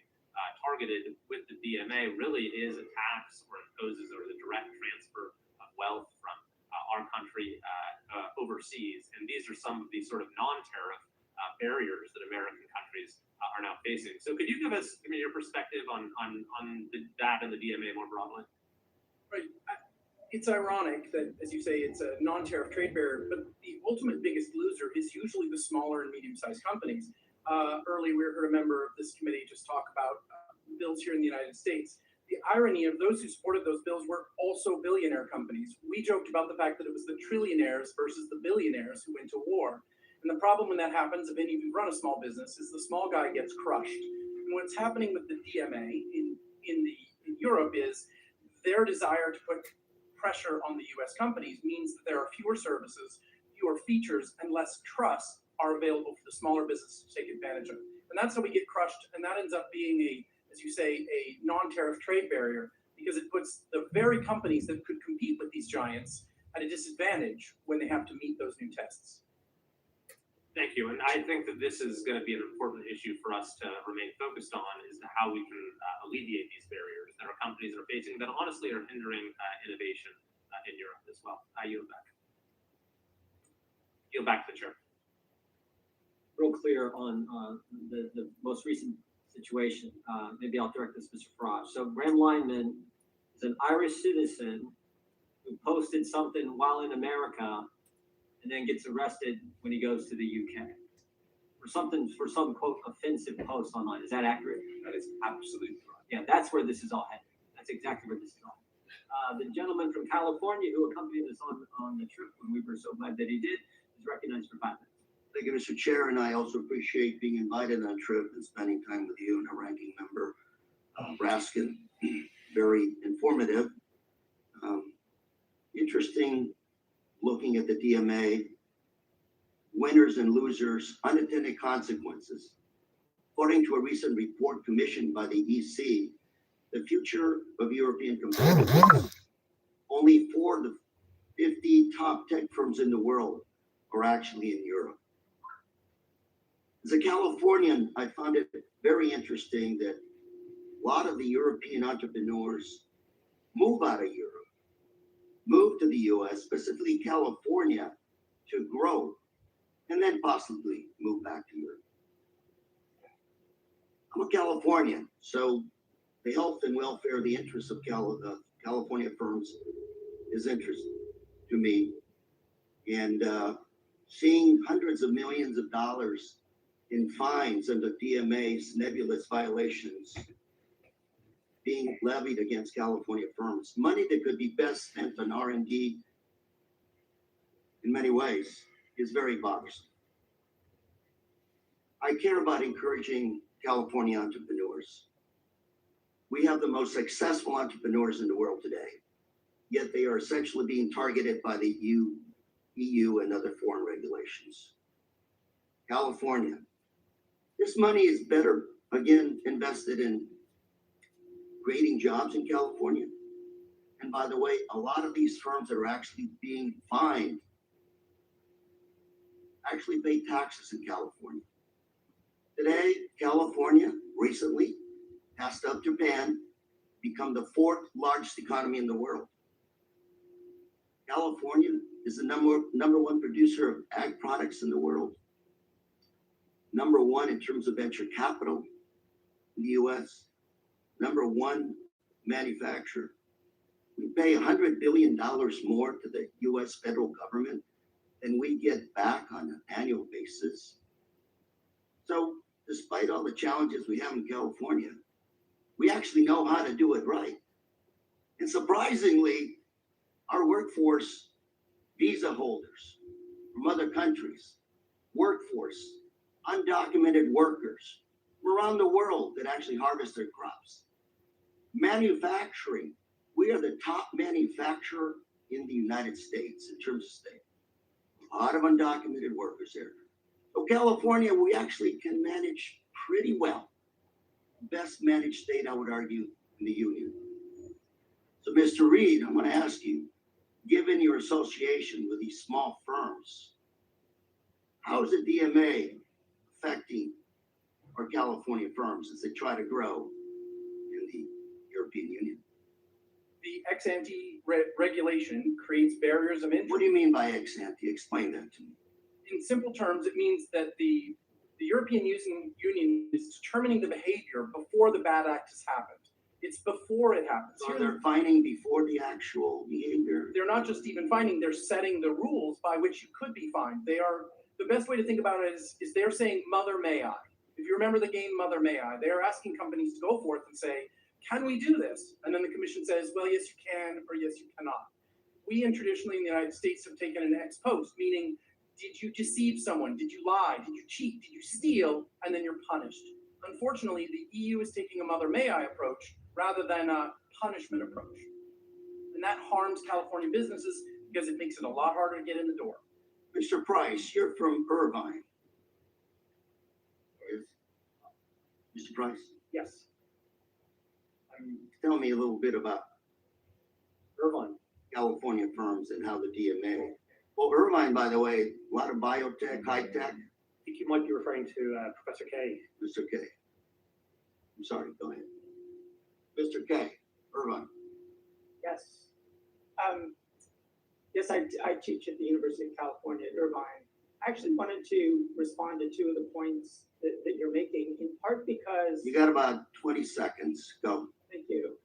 targeted with the DMA really is a tax or imposes or the direct transfer of wealth from our country overseas. And these are some of the sort of non-tariff barriers that American countries are now facing. So could you give us your perspective on that and the DMA more broadly? Right. It's ironic that, as you say, it's a non-tariff trade barrier, but the ultimate biggest loser is usually the smaller and medium-sized companies. Earlier, we heard a member of this committee just talk about bills here in the United States. The irony of those who supported those bills were also billionaire companies. We joked about the fact that it was the trillionaires versus the billionaires who went to war. And the problem when that happens, if any of you run a small business, is the small guy gets crushed. And what's happening with the DMA in Europe is their desire to put pressure on the US companies means that there are fewer services, fewer features, and less trust are available for the smaller businesses to take advantage of. And that's how we get crushed. And that ends up being as you say, a non-tariff trade barrier, because it puts the very companies that could compete with these giants at a disadvantage when they have to meet those new tests. Thank you. And I think that this is going to be an important issue for us to remain focused on, is how we can alleviate these barriers that our companies are facing that honestly are hindering innovation in Europe as well. I yield back. Yield back to the chair. Real clear on the most recent situation. Maybe I'll direct this to Mr. Farage. So Graham Lineman is an Irish citizen who posted something while in America and then gets arrested when he goes to the UK for some quote offensive post online. Is that accurate? That is absolutely right. Yeah, that's where this is all headed. That's exactly where this is all headed. The gentleman from California who accompanied us on the trip, when we were so glad that he did, is recognized for 5 minutes. Thank you, Mr. Chair, and I also appreciate being invited on a trip and spending time with you and our ranking member, Raskin. Very informative. Interesting looking at the DMA, winners and losers, unintended consequences. According to a recent report commissioned by the EC, the future of European competitiveness, only 4 of the 50 top tech firms in the world are actually in Europe. As a Californian, I found it very interesting that a lot of the European entrepreneurs move out of Europe, move to the US, specifically California, to grow, and then possibly move back to Europe. I'm a Californian, so the health and welfare, the interests of California firms is interesting to me. And seeing hundreds of millions of dollars in fines under DMA's nebulous violations being levied against California firms, money that could be best spent on R&D in many ways, is very bothersome. I care about encouraging California entrepreneurs. We have the most successful entrepreneurs in the world today, yet they are essentially being targeted by the EU and other foreign regulations. California, this money is better, again, invested in creating jobs in California. And by the way, a lot of these firms that are actually being fined actually pay taxes in California. Today, California recently passed up Japan, become the 4th largest economy in the world. California is the number 1 producer of ag products in the world. Number 1 in terms of venture capital in the US. Number 1 manufacturer. We pay $100 billion more to the US federal government than we get back on an annual basis. So despite all the challenges we have in California, we actually know how to do it right. And surprisingly, our workforce, visa holders from other countries, workforce, undocumented workers from around the world that actually harvest their crops. Manufacturing, we are the top manufacturer in the United States in terms of state. A lot of undocumented workers there. So California, we actually can manage pretty well. Best managed state, I would argue, in the union. So Mr. Reed, I'm going to ask you, given your association with these small firms, how is the DMA affecting our California firms as they try to grow in the European Union? The ex-ante regulation creates barriers of entry. What do you mean by ex-ante? Explain that to me. In simple terms, it means that the European Union is determining the behavior before the bad act has happened. It's before it happens. So they're fining before the actual behavior? They're not just even fining, they're setting the rules by which you could be fined. They are, the best way to think about it is they're saying, mother, may I? If you remember the game Mother May I, they are asking companies to go forth and say, can we do this? And then the commission says, well, yes, you can, or yes, you cannot. We traditionally in the United States have taken an ex post, meaning, did you deceive someone? Did you lie? Did you cheat? Did you steal? And then you're punished. Unfortunately, the EU is taking a Mother May I approach rather than a punishment approach. And that harms California businesses because it makes it a lot harder to get in the door. Mr. Price, you're from Irvine. Mr. Price? Yes. Tell me a little bit about Irvine. California firms and how the DMA. Well, Irvine, by the way, a lot of biotech, high tech. I think you might be referring to Professor K. Mr. K. I'm sorry, go ahead. Mr. K, Irvine. Yes. Yes, I teach at the University of California at Irvine. I actually wanted to respond to two of the points that you're making, in part because... You got about 20 seconds. Go. Thank you.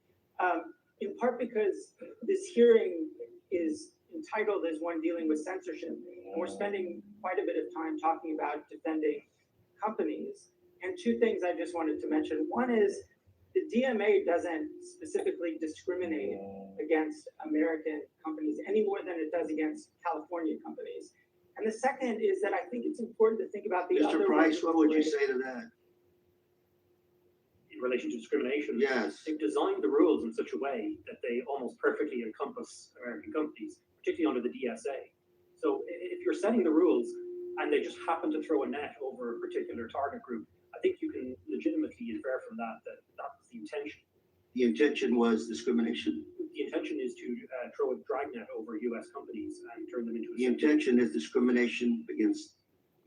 In part because this hearing is entitled as one dealing with censorship. And we're spending quite a bit of time talking about defending companies. And two things I just wanted to mention. One is the DMA doesn't specifically discriminate against American companies any more than it does against California companies. And the second is that I think it's important to think about the Mr. Price, what would you say to that? In relation to discrimination, yes, they've designed the rules in such a way that they almost perfectly encompass American companies, particularly under the DSA. So if you're setting the rules and they just happen to throw a net over a particular target group, I think you can legitimately infer from that that was the intention. The intention was discrimination. The intention is to throw a dragnet over U.S. companies and turn them into. The intention is discrimination against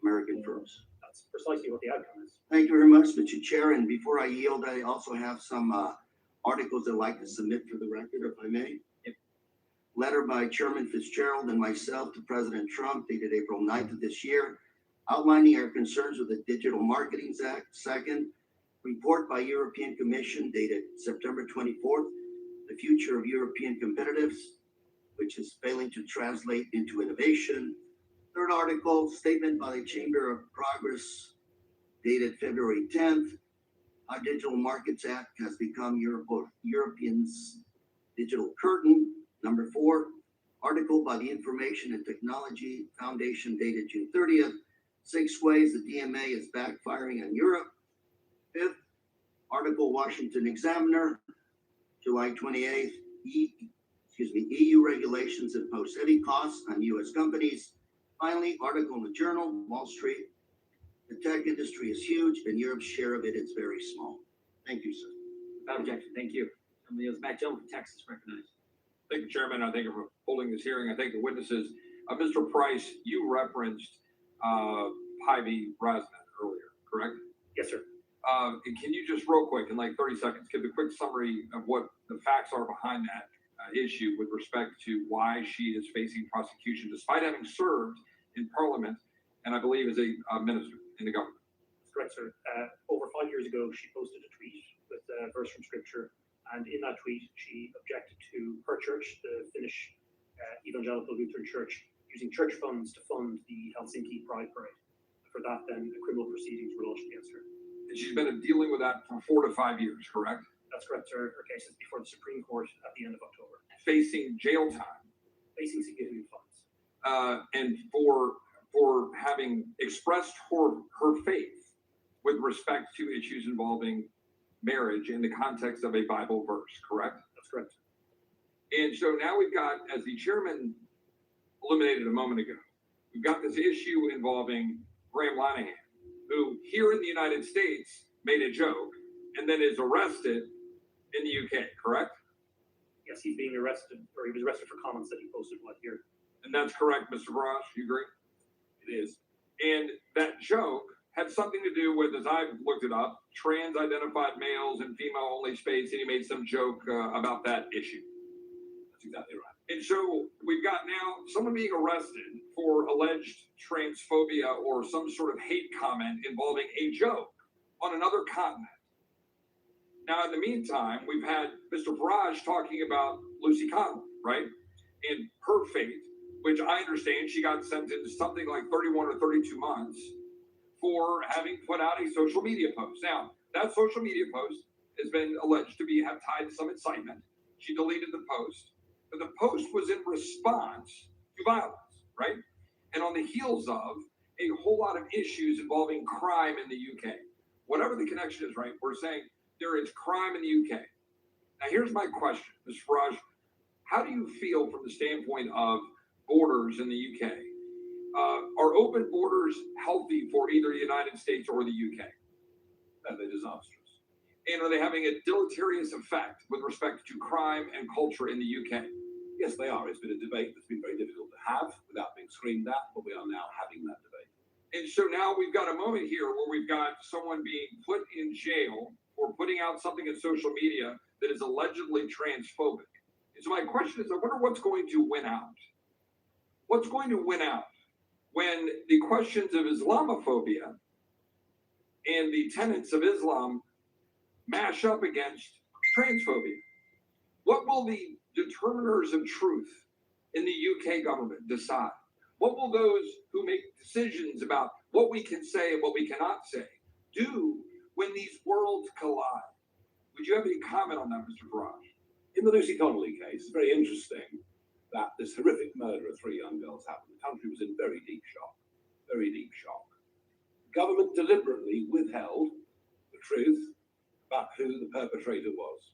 American firms. That's precisely what the outcome is. Thank you very much, Mr. Chair. And before I yield, I also have some articles I'd like to submit for the record, if I may. Yep. Letter by Chairman Fitzgerald and myself to President Trump dated April 9th of this year, outlining our concerns with the Digital Marketing Act. Second, report by European Commission dated September 24th, the future of European competitiveness, which is failing to translate into innovation. Third article, statement by the Chamber of Progress dated February 10th, our Digital Markets Act has become Europeans' digital curtain. Number 4, article by the Information and Technology Foundation dated June 30th, 6 ways the DMA is backfiring on Europe. 5th, article Washington Examiner, July 28th, EU regulations impose heavy costs on US companies. Finally, article in the Journal, Wall Street, the tech industry is huge and Europe's share of it is very small. Thank you, sir. Without objection, thank you. Somebody else, Matt Jones from Texas, recognized. Thank you, Chairman. I thank you for holding this hearing. I thank the witnesses. Mr. Price, you referenced Hy-Vee Raznet earlier, correct? Yes, sir. Can you just real quick, in like 30 seconds, give a quick summary of what the facts are behind that issue with respect to why she is facing prosecution despite having served in Parliament and I believe as a minister in the government? That's correct, sir. Over 5 years ago, she posted a tweet with a verse from Scripture, and in that tweet, she objected to her church, the Finnish Evangelical Lutheran Church, using church funds to fund the Helsinki Pride Parade. For that, then, criminal proceedings were launched against her. And she's been dealing with that for 4 to 5 years, correct? That's correct, sir. Her case is before the Supreme Court at the end of October. Facing jail time. Facing significant fines. And for having expressed her faith with respect to issues involving marriage in the context of a Bible verse, correct? That's correct. And so now we've got, as the chairman eliminated a moment ago, we've got this issue involving Graham Linehan, who here in the United States made a joke and then is arrested in the UK, correct? Yes, he's being arrested, or he was arrested for comments that he posted here. And that's correct, Mr. Farage, you agree? It is. And that joke had something to do with, as I've looked it up, trans-identified males in female-only space, and he made some joke about that issue. That's exactly right. And so we've got now someone being arrested for alleged transphobia or some sort of hate comment involving a joke on another continent. Now, in the meantime, we've had Mr. Farage talking about Lucy Conlon, right? And her fate, which I understand she got sentenced something like 31 or 32 months for having put out a social media post. Now, that social media post has been alleged to have tied to some incitement. She deleted the post, but the post was in response to violence, right? And on the heels of a whole lot of issues involving crime in the UK. Whatever the connection is, right? We're saying there is crime in the UK. Now, here's my question, Mr. Farage. How do you feel from the standpoint of borders in the UK? Are open borders healthy for either the United States or the UK? No, they're disastrous. And are they having a deleterious effect with respect to crime and culture in the UK? Yes, they are. It's been a debate that's been very difficult to have without being screamed at, but we are now having that debate. And so now we've got a moment here where we've got someone being put in jail for putting out something in social media that is allegedly transphobic. And so my question is, I wonder what's going to win out? What's going to win out when the questions of Islamophobia and the tenets of Islam mash up against transphobia? What will the determiners of truth in the UK government decide? What will those who make decisions about what we can say and what we cannot say do when these worlds collide? Would you have any comment on that, Mr. Farage? In the Lucy Connolly case, it's very interesting that this horrific murder of 3 young girls happened. The country was in very deep shock, very deep shock. The government deliberately withheld the truth about who the perpetrator was.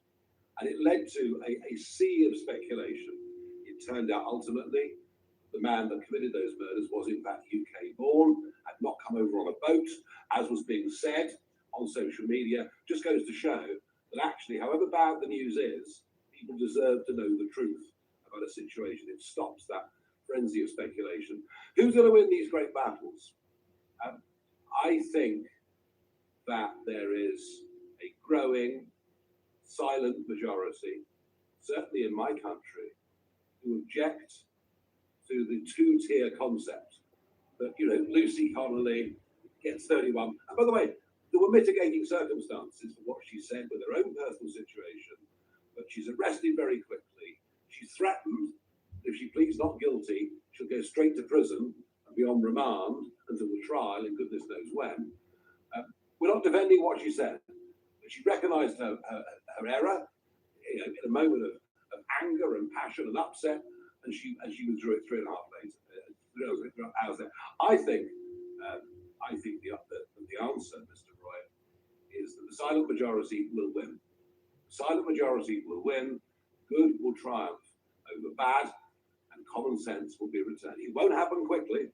And it led to a sea of speculation. It turned out ultimately the man that committed those murders was in fact UK born, had not come over on a boat, as was being said on social media. Just goes to show that actually, however bad the news is, people deserve to know the truth about a situation. It stops that frenzy of speculation. Who's going to win these great battles? I think that there is a growing silent majority, certainly in my country, who object to the 2-tier concept that, Lucy Connolly gets 31. And by the way, there were mitigating circumstances for what she said with her own personal situation, but she's arrested very quickly. She's threatened, if she pleads not guilty, she'll go straight to prison and be on remand until the trial, and goodness knows when. We're not defending what she said, but she recognised her error in a moment of anger and passion and upset, and she withdrew it 3.5 hours later. I think the answer, Mr. Roy, is that the silent majority will win. The silent majority will win. Good will triumph over bad, and common sense will be returned. It won't happen quickly.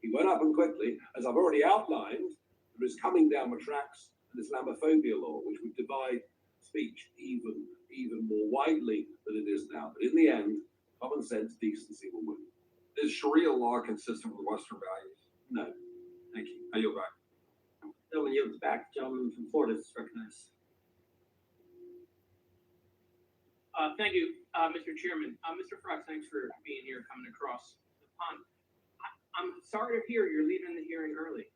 It won't happen quickly. As I've already outlined, there is coming down the tracks an Islamophobia law, which would divide speech even more widely than it is now. But in the end, common sense, decency will win. Is Sharia law consistent with Western values? No. Thank you. I yield back. Gentleman yields back. Gentleman from Florida is recognized. Thank you, Mr. Chairman. Mr. Farage, thanks for being here, coming across the pond. I'm sorry to hear you're leaving the hearing early.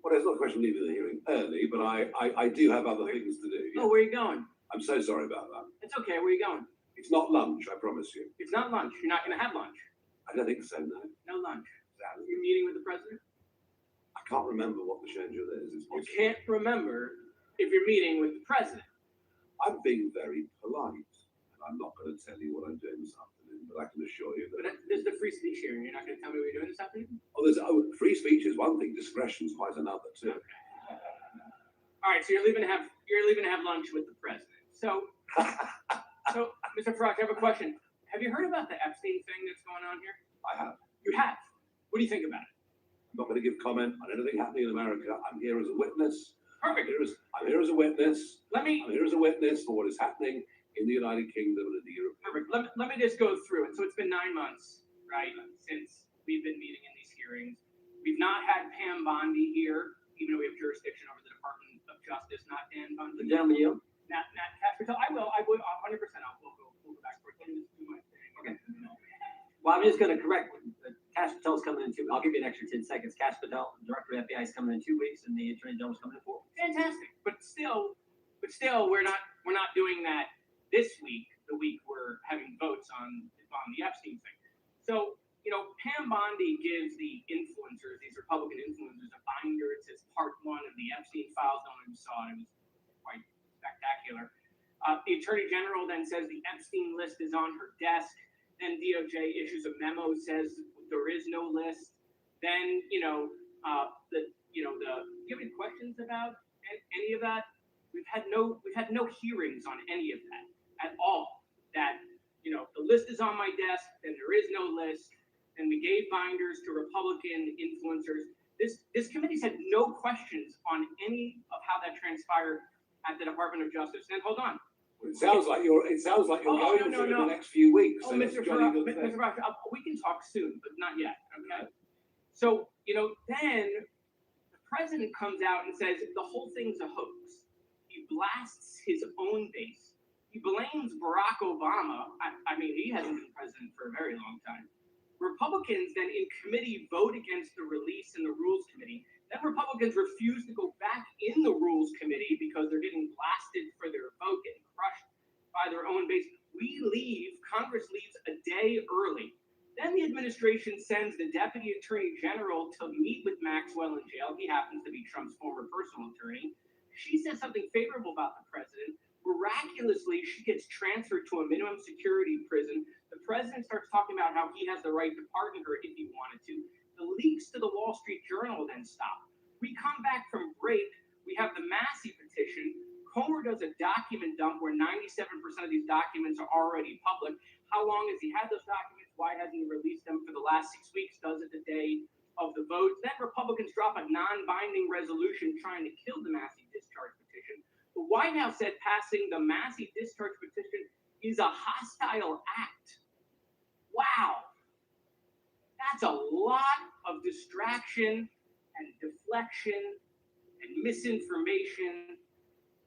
Well, it's not a question of leaving the hearing early, but I do have other things to do. Oh, where are you going? I'm so sorry about that. It's okay. Where are you going? It's not lunch, I promise you. It's not lunch. You're not going to have lunch. I don't think so, no. No lunch. You're meeting with the president? I can't remember what the schedule is. You can't remember if you're meeting with the president. I'm being very polite, and I'm not going to tell you what I'm doing this afternoon, but I can assure you that... But there's the free speech hearing. You're not going to tell me what you're doing this afternoon? Free speech is one thing, discretion is quite another, too. Okay. All right, so you're leaving to have lunch with the president. So, Mr. Farage, I have a question. Have you heard about the Epstein thing that's going on here? I have. You have? What do you think about it? I'm not going to give comment on anything happening in America. I'm here as a witness. Perfect. I'm here as a witness. I'm here as a witness for what is happening in the United Kingdom and in the Europe. Perfect. Let me just go through it. So it's been 9 months, right, since we've been meeting in these hearings. We've not had Pam Bondi here, even though we have jurisdiction over the Department of Justice, not Dan Bondi. The gentleman yield. Nat Caspertel. I will 100%. We'll go back for it. Let me just do my thing. Okay. Well, I'm just going to correct. Cash Patel's coming in I'll give you an extra 10 seconds. Cash Patel, Director of FBI, is coming in 2 weeks, and the Attorney General is coming in 4 weeks. Fantastic. But still, we're not doing that this week. The week we're having votes on the Epstein thing. So Pam Bondi gives the influencers, these Republican influencers, a the Epstein files. No one saw it. It was quite spectacular. The Attorney General then says the Epstein list is on her desk. Then DOJ issues a memo, says there is no list. Then, do you have any questions about any of that? We've had no hearings on any of that at all. That, the list is on my desk, then there is no list, and we gave binders to Republican influencers. This committee's had no questions on any of how that transpired at the Department of Justice. And hold on. It sounds like you're going to in the next few weeks. Oh, Mr. Farage, we can talk soon, but not yet. Okay. So, then the president comes out and says the whole thing's a hoax. He blasts his own base. He blames Barack Obama. I mean, he hasn't been president for a very long time. Republicans then in committee vote against the release in the Rules Committee. Then Republicans refuse to go back in the Rules Committee because they're getting blasted for their vote, getting crushed by their own base. Congress leaves a day early. Then the administration sends the Deputy Attorney General to meet with Maxwell in jail. He happens to be Trump's former personal attorney. She says something favorable about the president. Miraculously, she gets transferred to a minimum security prison. The president starts talking about how he has the right to pardon her if he wanted to. The leaks to the Wall Street Journal then stop. We come back from break. We have the Massey petition. Comer does a document dump where 97% of these documents are already public. How long has he had those documents? Why hasn't he released them for the last 6 weeks? Does it the day of the vote? Then Republicans drop a non-binding resolution trying to kill the Massey discharge petition. The White House said passing the Massey discharge petition is a hostile act. Wow. That's a lot of distraction and deflection and misinformation.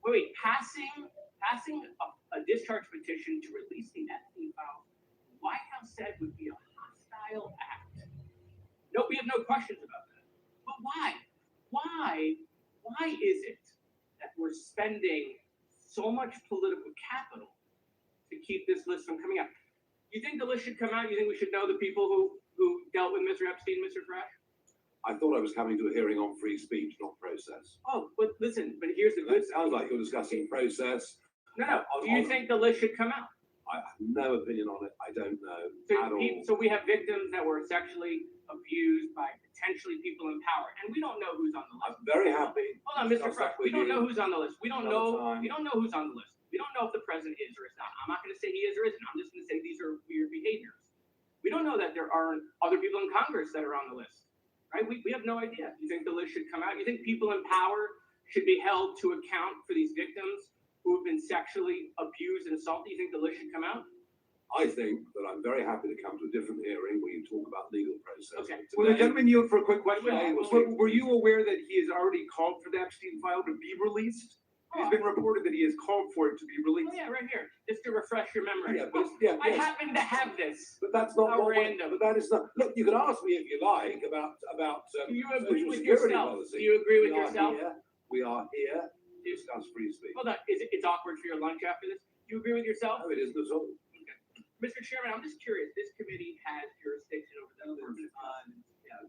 Wait, passing a discharge petition to release the Epstein files, the White House said would be a hostile act. No, we have no questions about that. But why? Why is it that we're spending so much political capital to keep this list from coming out? You think the list should come out? You think we should know the people who dealt with Mr. Epstein, Mr. Farage? I thought I was coming to a hearing on free speech, not process. Oh, but listen, here's the good. It sounds like you're discussing process. No. Do you think the list should come out? I have no opinion on it. I don't know at all. So we have victims that were sexually abused by potentially people in power, and we don't know who's on the list. I'm very happy. Hold on, Mr. Farage. We don't know who's on the list. We don't know who's on the list. We don't know if the president is or is not. I'm not going to say he is or isn't. I'm just going to say these are weird behaviors. We don't know that there aren't other people in Congress that are on the list. Right? We have no idea. You think the list should come out? You think people in power should be held to account for these victims who have been sexually abused and assaulted? You think the list should come out? I think that I'm very happy to come to a different hearing where you talk about legal process. Okay. Well, the gentleman yield for a quick question. Were you aware that he has already called for the Epstein file to be released? It's been reported that he has called for it to be released. Oh, yeah, right here. Just to refresh your memory. I happen to have this. But that's not random. But that is not. Look, you can ask me if you like about Do you agree social with security yourself? policy. Do you agree with yourself? We are here to discuss free speech. Hold on. It's awkward for your lunch after this. Do you agree with yourself? No, it isn't at all. Okay. Mr. Chairman, I'm just curious. This committee has jurisdiction over that person.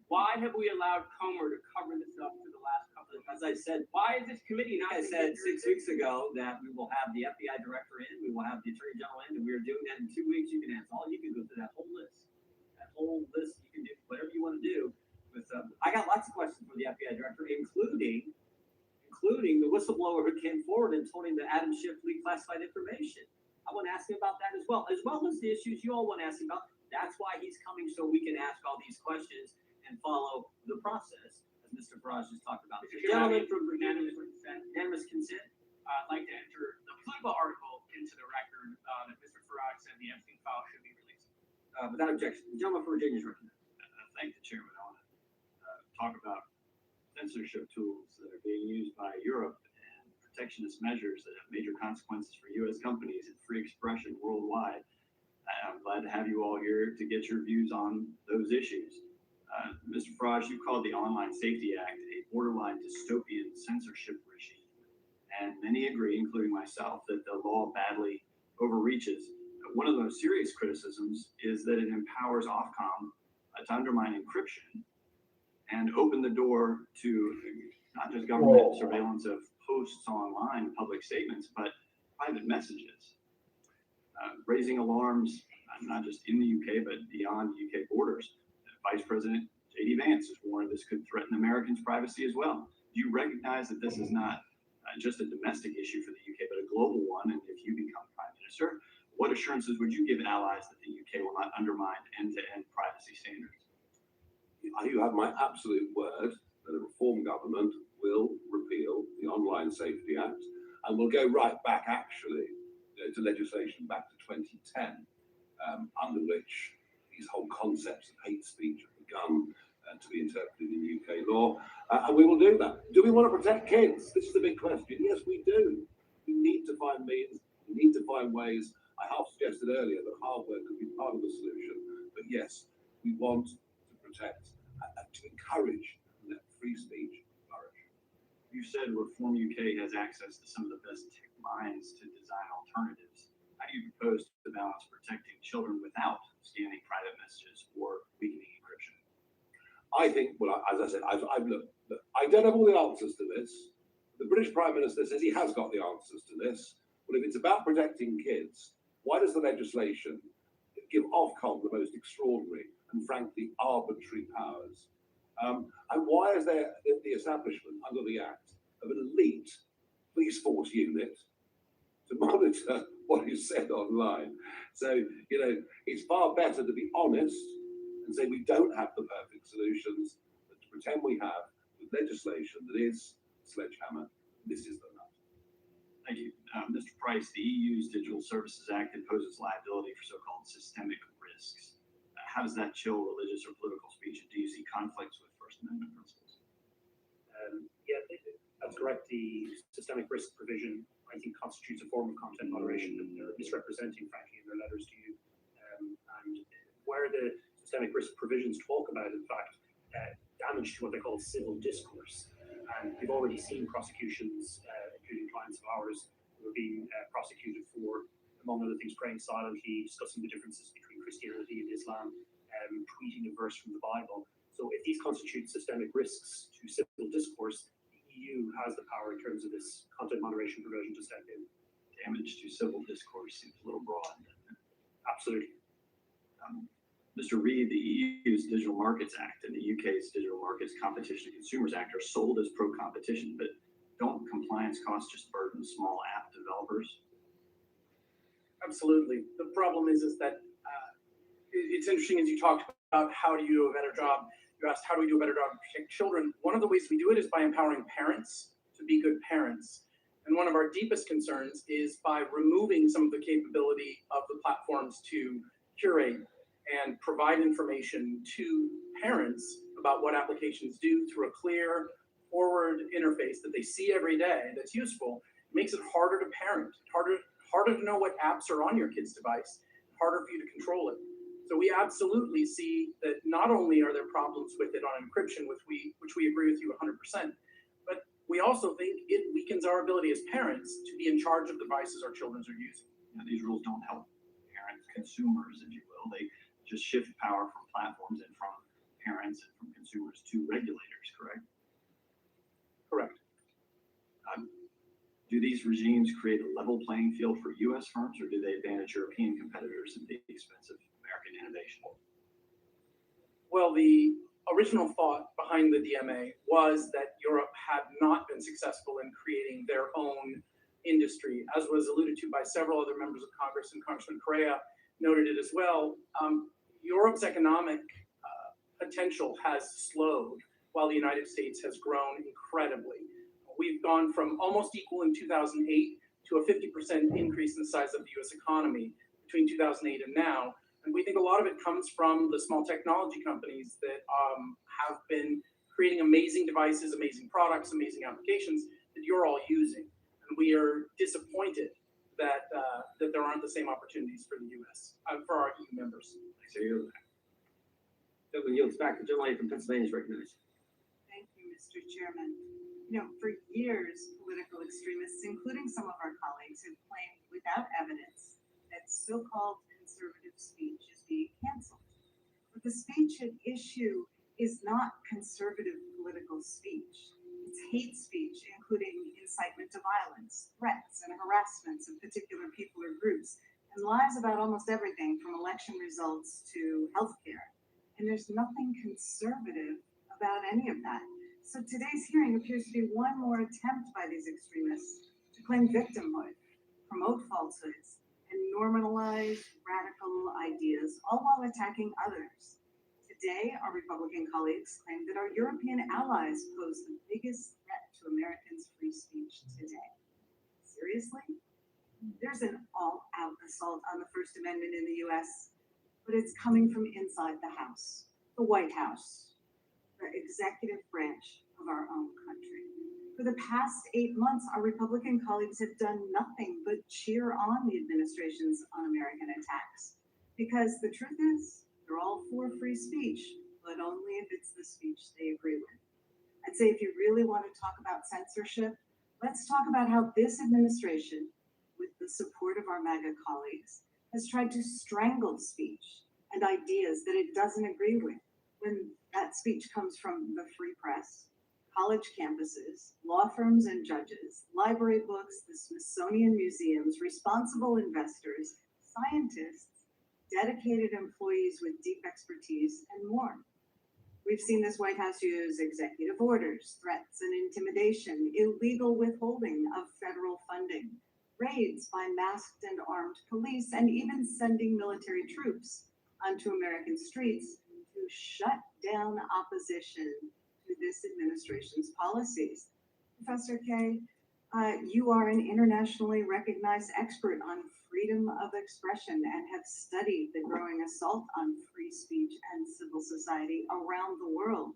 Why have we allowed Comer to cover this up for the last couple of months? As I said, why is this committee not? I said 6 weeks ago that we will have the FBI director in, we will have the attorney general in, and we are doing that in 2 weeks. You can ask all you can go through that whole list. You can do whatever you want to do. With I got lots of questions for the FBI director, including the whistleblower who came forward and told him that Adam Schiff leaked classified information. I want to ask him about that as well as the issues you all want to ask him about. That's why he's coming, so we can ask all these questions and follow the process, as Mr. Farage just talked about. Gentlemen, from unanimous consent. I'd like to enter the political article into the record that Mr. Farage said the Epstein file should be released. Without objection, the gentleman from Virginia is recognized. Thank the chairman. I want to talk about censorship tools that are being used by Europe and protectionist measures that have major consequences for U.S. companies and free expression worldwide. I'm glad to have you all here to get your views on those issues. Mr. Farage, you called the Online Safety Act a borderline dystopian censorship regime. And many agree, including myself, that the law badly overreaches. One of the most serious criticisms is that it empowers Ofcom to undermine encryption and open the door to not just government surveillance of posts online, public statements, but private messages, raising alarms, not just in the UK, but beyond UK borders. Vice President J.D. Vance has warned this could threaten Americans' privacy as well. Do you recognize that this is not just a domestic issue for the UK, but a global one? And if you become Prime Minister, what assurances would you give allies that the UK will not undermine end-to-end privacy standards? You have my absolute word that a reform government will repeal the Online Safety Act and will go right back, actually, to legislation back to 2010, under which these whole concepts of hate speech have begun to be interpreted in UK law, and we will do that. Do we want to protect kids? This is the big question. Yes, we do. We need to find means, we need to find ways. I half suggested earlier that hardware could be part of the solution, but yes, we want to protect and to encourage that free speech flourish. You said Reform UK has access to some of the best tech minds to design alternatives. How do you propose to balance protecting children without scanning private messages or weakening encryption? I think, well, as I said, I've looked. I don't have all the answers to this. The British Prime Minister says he has got the answers to this. Well, if it's about protecting kids, why does the legislation give Ofcom the most extraordinary and frankly arbitrary powers? And why is there the establishment under the Act of an elite police force unit to monitor what is said online? So, it's far better to be honest and say we don't have the perfect solutions, but to pretend we have with legislation that is a sledgehammer. This is the nut. Thank you. Mr. Price, the EU's Digital Services Act imposes liability for so-called systemic risks. How does that chill religious or political speech, and do you see conflicts with First Amendment principles? Yeah, that's correct. The systemic risk provision, I think, constitutes a form of content moderation that they're misrepresenting, frankly, in their letters to you. And where the systemic risk provisions talk about, in fact, damage to what they call civil discourse. And we've already seen prosecutions, including clients of ours, who are being prosecuted for, among other things, praying silently, discussing the differences between Christianity and Islam, tweeting a verse from the Bible. So if these constitute systemic risks to civil discourse, the EU has the power in terms of this content moderation provision to step in. Damage to civil discourse seems a little broad. Absolutely. Mr. Reid, the EU's Digital Markets Act and the UK's Digital Markets Competition and Consumers Act are sold as pro-competition, but don't compliance costs just burden small app developers? Absolutely. The problem is that it's interesting as you talked about how do you do a better job. You asked how do we do a better job to protect children. One of the ways we do it is by empowering parents to be good parents. And one of our deepest concerns is by removing some of the capability of the platforms to curate and provide information to parents about what applications do through a clear forward interface that they see every day that's useful. It makes it harder to parent, harder to know what apps are on your kid's device, harder for you to control it. So we absolutely see that not only are there problems with it on encryption, which we agree with you 100%, but we also think it weakens our ability as parents to be in charge of devices our children are using. Now, these rules don't help parents, consumers, if you will. They just shift power from platforms and from parents and from consumers to regulators, correct? Correct. Do these regimes create a level playing field for U.S. firms, or do they advantage European competitors at the expense of American innovation? Well, the original thought behind the DMA was that Europe had not been successful in creating their own industry, as was alluded to by several other members of Congress, and Congressman Correa noted it as well. Europe's economic potential has slowed while the United States has grown incredibly. We've gone from almost equal in 2008 to a 50% increase in the size of the US economy between 2008 and now. And we think a lot of it comes from the small technology companies that have been creating amazing devices, amazing products, amazing applications that you're all using. And we are disappointed that there aren't the same opportunities for the US, for our EU members. Gentleman yields back. The gentleman from Pennsylvania is recognized. Thank you, Mr. Chairman. For years, political extremists, including some of our colleagues, have claimed without evidence that so-called conservative speech is being canceled. But the speech at issue is not conservative political speech. It's hate speech, including incitement to violence, threats and harassments of particular people or groups, and lies about almost everything from election results to healthcare. And there's nothing conservative about any of that. So today's hearing appears to be one more attempt by these extremists to claim victimhood, promote falsehoods, and normalize radical ideas, all while attacking others. Today, our Republican colleagues claim that our European allies pose the biggest threat to Americans' free speech today. Seriously? There's an all-out assault on the First Amendment in the US, but it's coming from inside the House, the White House, the executive branch of our own country. For the past 8 months, our Republican colleagues have done nothing but cheer on the administration's un-American attacks. Because the truth is, they're all for free speech, but only if it's the speech they agree with. I'd say if you really want to talk about censorship, let's talk about how this administration, with the support of our MAGA colleagues, has tried to strangle speech and ideas that it doesn't agree with when that speech comes from the free press, college campuses, law firms and judges, library books, the Smithsonian museums, responsible investors, scientists, dedicated employees with deep expertise, and more. We've seen this White House use executive orders, threats and intimidation, illegal withholding of federal funding, raids by masked and armed police, and even sending military troops onto American streets to shut down opposition to this administration's policies. Professor Kay, you are an internationally recognized expert on freedom of expression and have studied the growing assault on free speech and civil society around the world.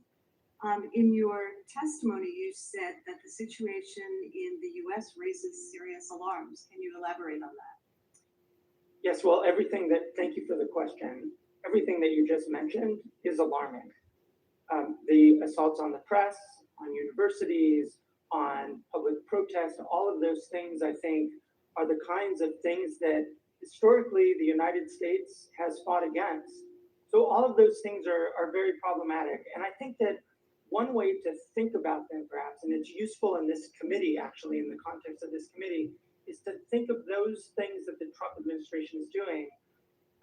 In your testimony, you said that the situation in the US raises serious alarms. Can you elaborate on that? Yes, well, thank you for the question. Everything that you just mentioned is alarming. The assaults on the press, on universities, on public protest, all of those things, I think, are the kinds of things that historically the United States has fought against. So all of those things are very problematic. And I think that one way to think about them, perhaps, and it's useful in this committee, actually, in the context of this committee, is to think of those things that the Trump administration is doing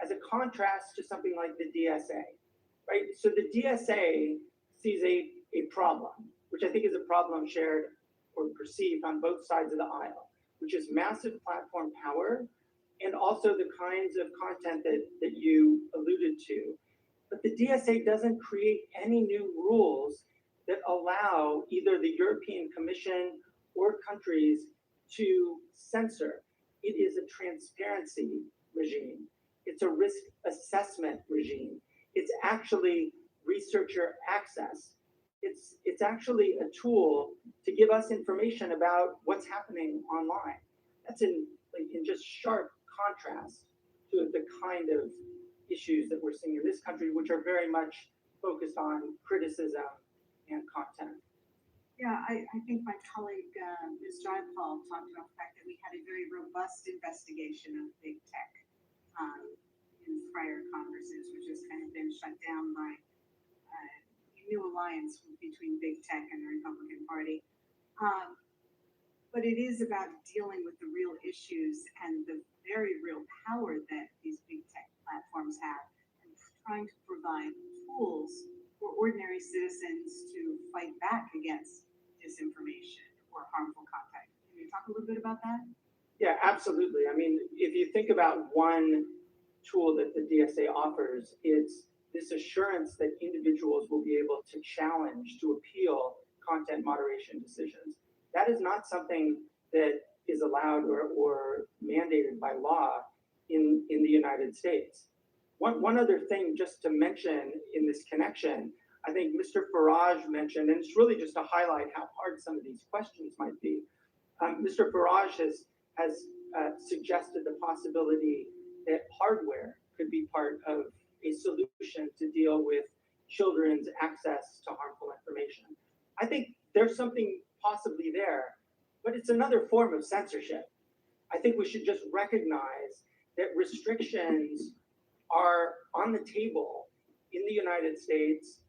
as a contrast to something like the DSA, right? So the DSA sees a problem, which I think is a problem shared or perceived on both sides of the aisle, which is massive platform power and also the kinds of content that you alluded to. But the DSA doesn't create any new rules that allow either the European Commission or countries to censor. It is a transparency regime. It's a risk assessment regime. It's actually researcher access. It's actually a tool to give us information about what's happening online. That's in just sharp contrast to the kind of issues that we're seeing in this country, which are very much focused on criticism and content. Yeah, I think my colleague, Ms. Jayapal, talked about the fact that we had a very robust investigation of big tech in prior Congresses, which has kind of been shut down by a new alliance between big tech and the Republican Party. But it is about dealing with the real issues and the very real power that these big tech platforms have, and trying to provide tools for ordinary citizens to fight back against disinformation or harmful content. Can you talk a little bit about that? Yeah, absolutely. I mean, if you think about one tool that the DSA offers, it's this assurance that individuals will be able to challenge, to appeal content moderation decisions. That is not something that is allowed or mandated by law in the United States. One other thing just to mention in this connection, I think Mr. Farage mentioned, and it's really just to highlight how hard some of these questions might be. Mr. Farage has suggested the possibility that hardware could be part of a solution to deal with children's access to harmful information. I think there's something possibly there, but it's another form of censorship. I think we should just recognize that restrictions are on the table in the United States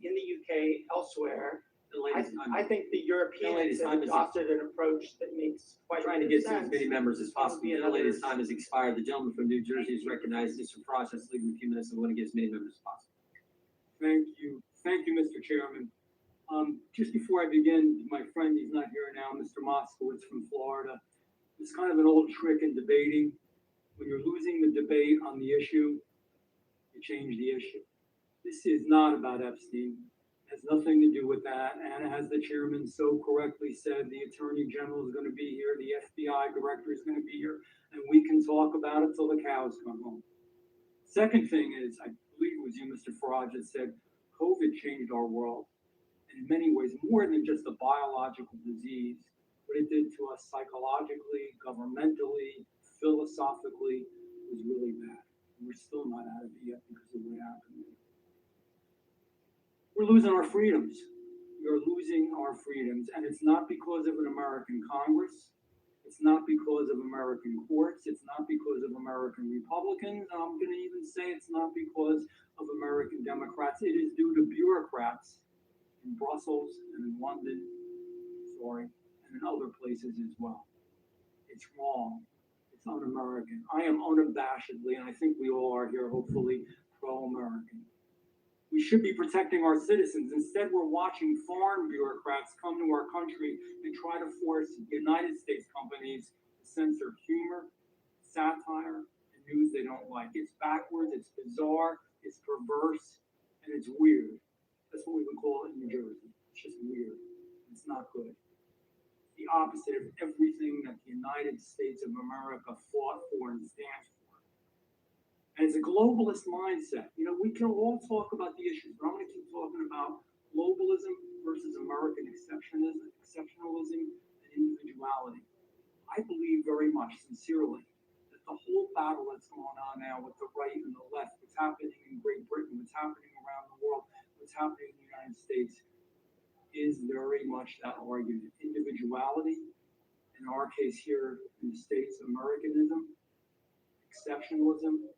in the UK, elsewhere, Ladies, I think the Europeans ladies, have time is adopted an approach that makes quite trying to good get to as sense. many members as possible. Be The another- latest time has expired. The gentleman from New Jersey is recognized. Mr. Farage, let's leave him a few minutes. I want to get as many members as possible. Thank you, Mr. Chairman. Just before I begin, my friend, he's not here now, Mr. Moskowitz from Florida. It's kind of an old trick in debating. When you're losing the debate on the issue, you change the issue. This is not about Epstein. It has nothing to do with that. And as the chairman so correctly said, the attorney general is going to be here, the FBI director is going to be here, and we can talk about it till the cows come home. Second thing is, I believe it was you, Mr. Farage, that said COVID changed our world. And in many ways, more than just a biological disease, what it did to us psychologically, governmentally, philosophically was really bad. And we're still not out of it yet because of what happened. We're losing our freedoms. We are losing our freedoms. And it's not because of an American Congress. It's not because of American courts. It's not because of American Republicans. And I'm going to even say it's not because of American Democrats. It is due to bureaucrats in Brussels and in London, and in other places as well. It's wrong. It's un-American. I am unabashedly, and I think we all are here, hopefully, pro-American. We should be protecting our citizens. Instead, we're watching foreign bureaucrats come to our country and try to force United States companies to censor humor, satire, and news they don't like. It's backwards, it's bizarre, it's perverse, and it's weird. That's what we would call it in New Jersey. It's just weird. It's not good. It's the opposite of everything that the United States of America fought for and stands for. And it's a globalist mindset. You know, we can all talk about the issues, but I'm going to keep talking about globalism versus American exceptionalism and individuality. I believe very much, sincerely, that the whole battle that's going on now with the right and the left, what's happening in Great Britain, what's happening around the world, what's happening in the United States, is very much that argument. Individuality, in our case here in the States, Americanism, exceptionalism,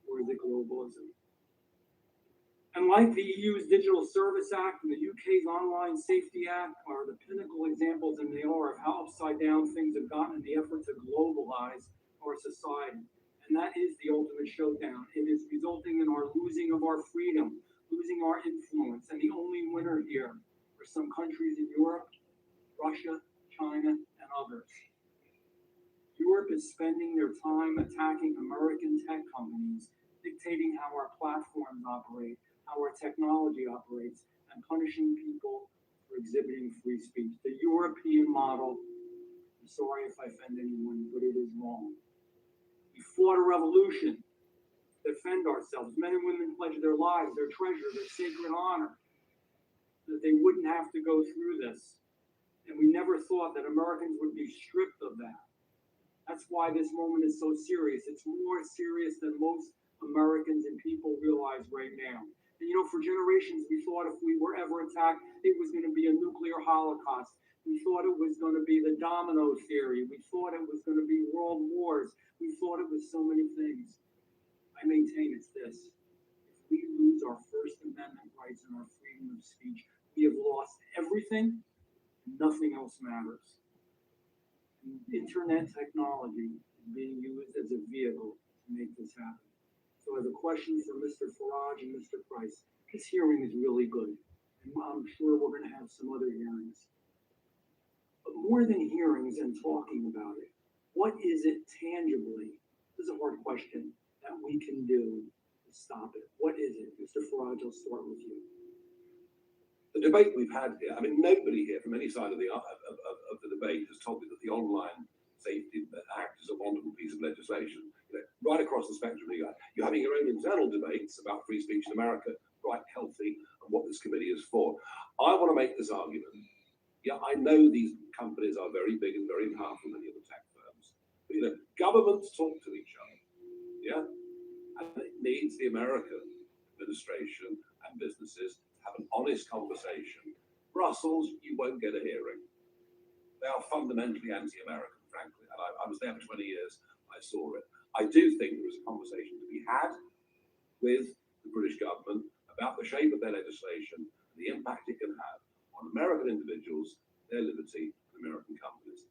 or is it globalism? And like the EU's Digital Service Act and the UK's Online Safety Act are the pinnacle examples, and they are, of how upside down things have gotten in the effort to globalize our society. And that is the ultimate showdown. It is resulting in our losing of our freedom, losing our influence. And the only winner here are some countries in Europe, Russia, China, and others. Europe is spending their time attacking American tech companies, dictating how our platforms operate, how our technology operates, and punishing people for exhibiting free speech. The European model, I'm sorry if I offend anyone, but it is wrong. We fought a revolution to defend ourselves. Men and women pledged their lives, their treasure, their sacred honor, that they wouldn't have to go through this. And we never thought that Americans would be stripped of that. That's why this moment is so serious. It's more serious than most Americans and people realize right now. And you know, for generations, we thought if we were ever attacked, it was going to be a nuclear holocaust. We thought it was going to be the domino theory. We thought it was going to be world wars. We thought it was so many things. I maintain it's this. If we lose our First Amendment rights and our freedom of speech, we have lost everything. Nothing else matters. Internet technology is being used as a vehicle to make this happen. So I have a question for Mr. Farage and Mr. Price. This hearing is really good, and I'm sure we're going to have some other hearings. But more than hearings and talking about it, what is it tangibly, this is a hard question, that we can do to stop it? What is it? Mr. Farage, I'll start with you. The debate we've had here, I mean, nobody here from any side of the debate has told me that the Online Safety Act is a wonderful piece of legislation. You know, right across the spectrum, you're having your own internal debates about free speech in America, right healthy, and what this committee is for. I want to make this argument. Yeah, I know these companies are very big and very powerful, many of the tech firms. But, you know, governments talk to each other. Yeah, and it needs the American administration and businesses have an honest conversation. Brussels, you won't get a hearing. They are fundamentally anti-American, frankly. And I was there for 20 years. I saw it. I do think there is a conversation to be had with the British government about the shape of their legislation the impact it can have on American individuals, their liberty, and American companies.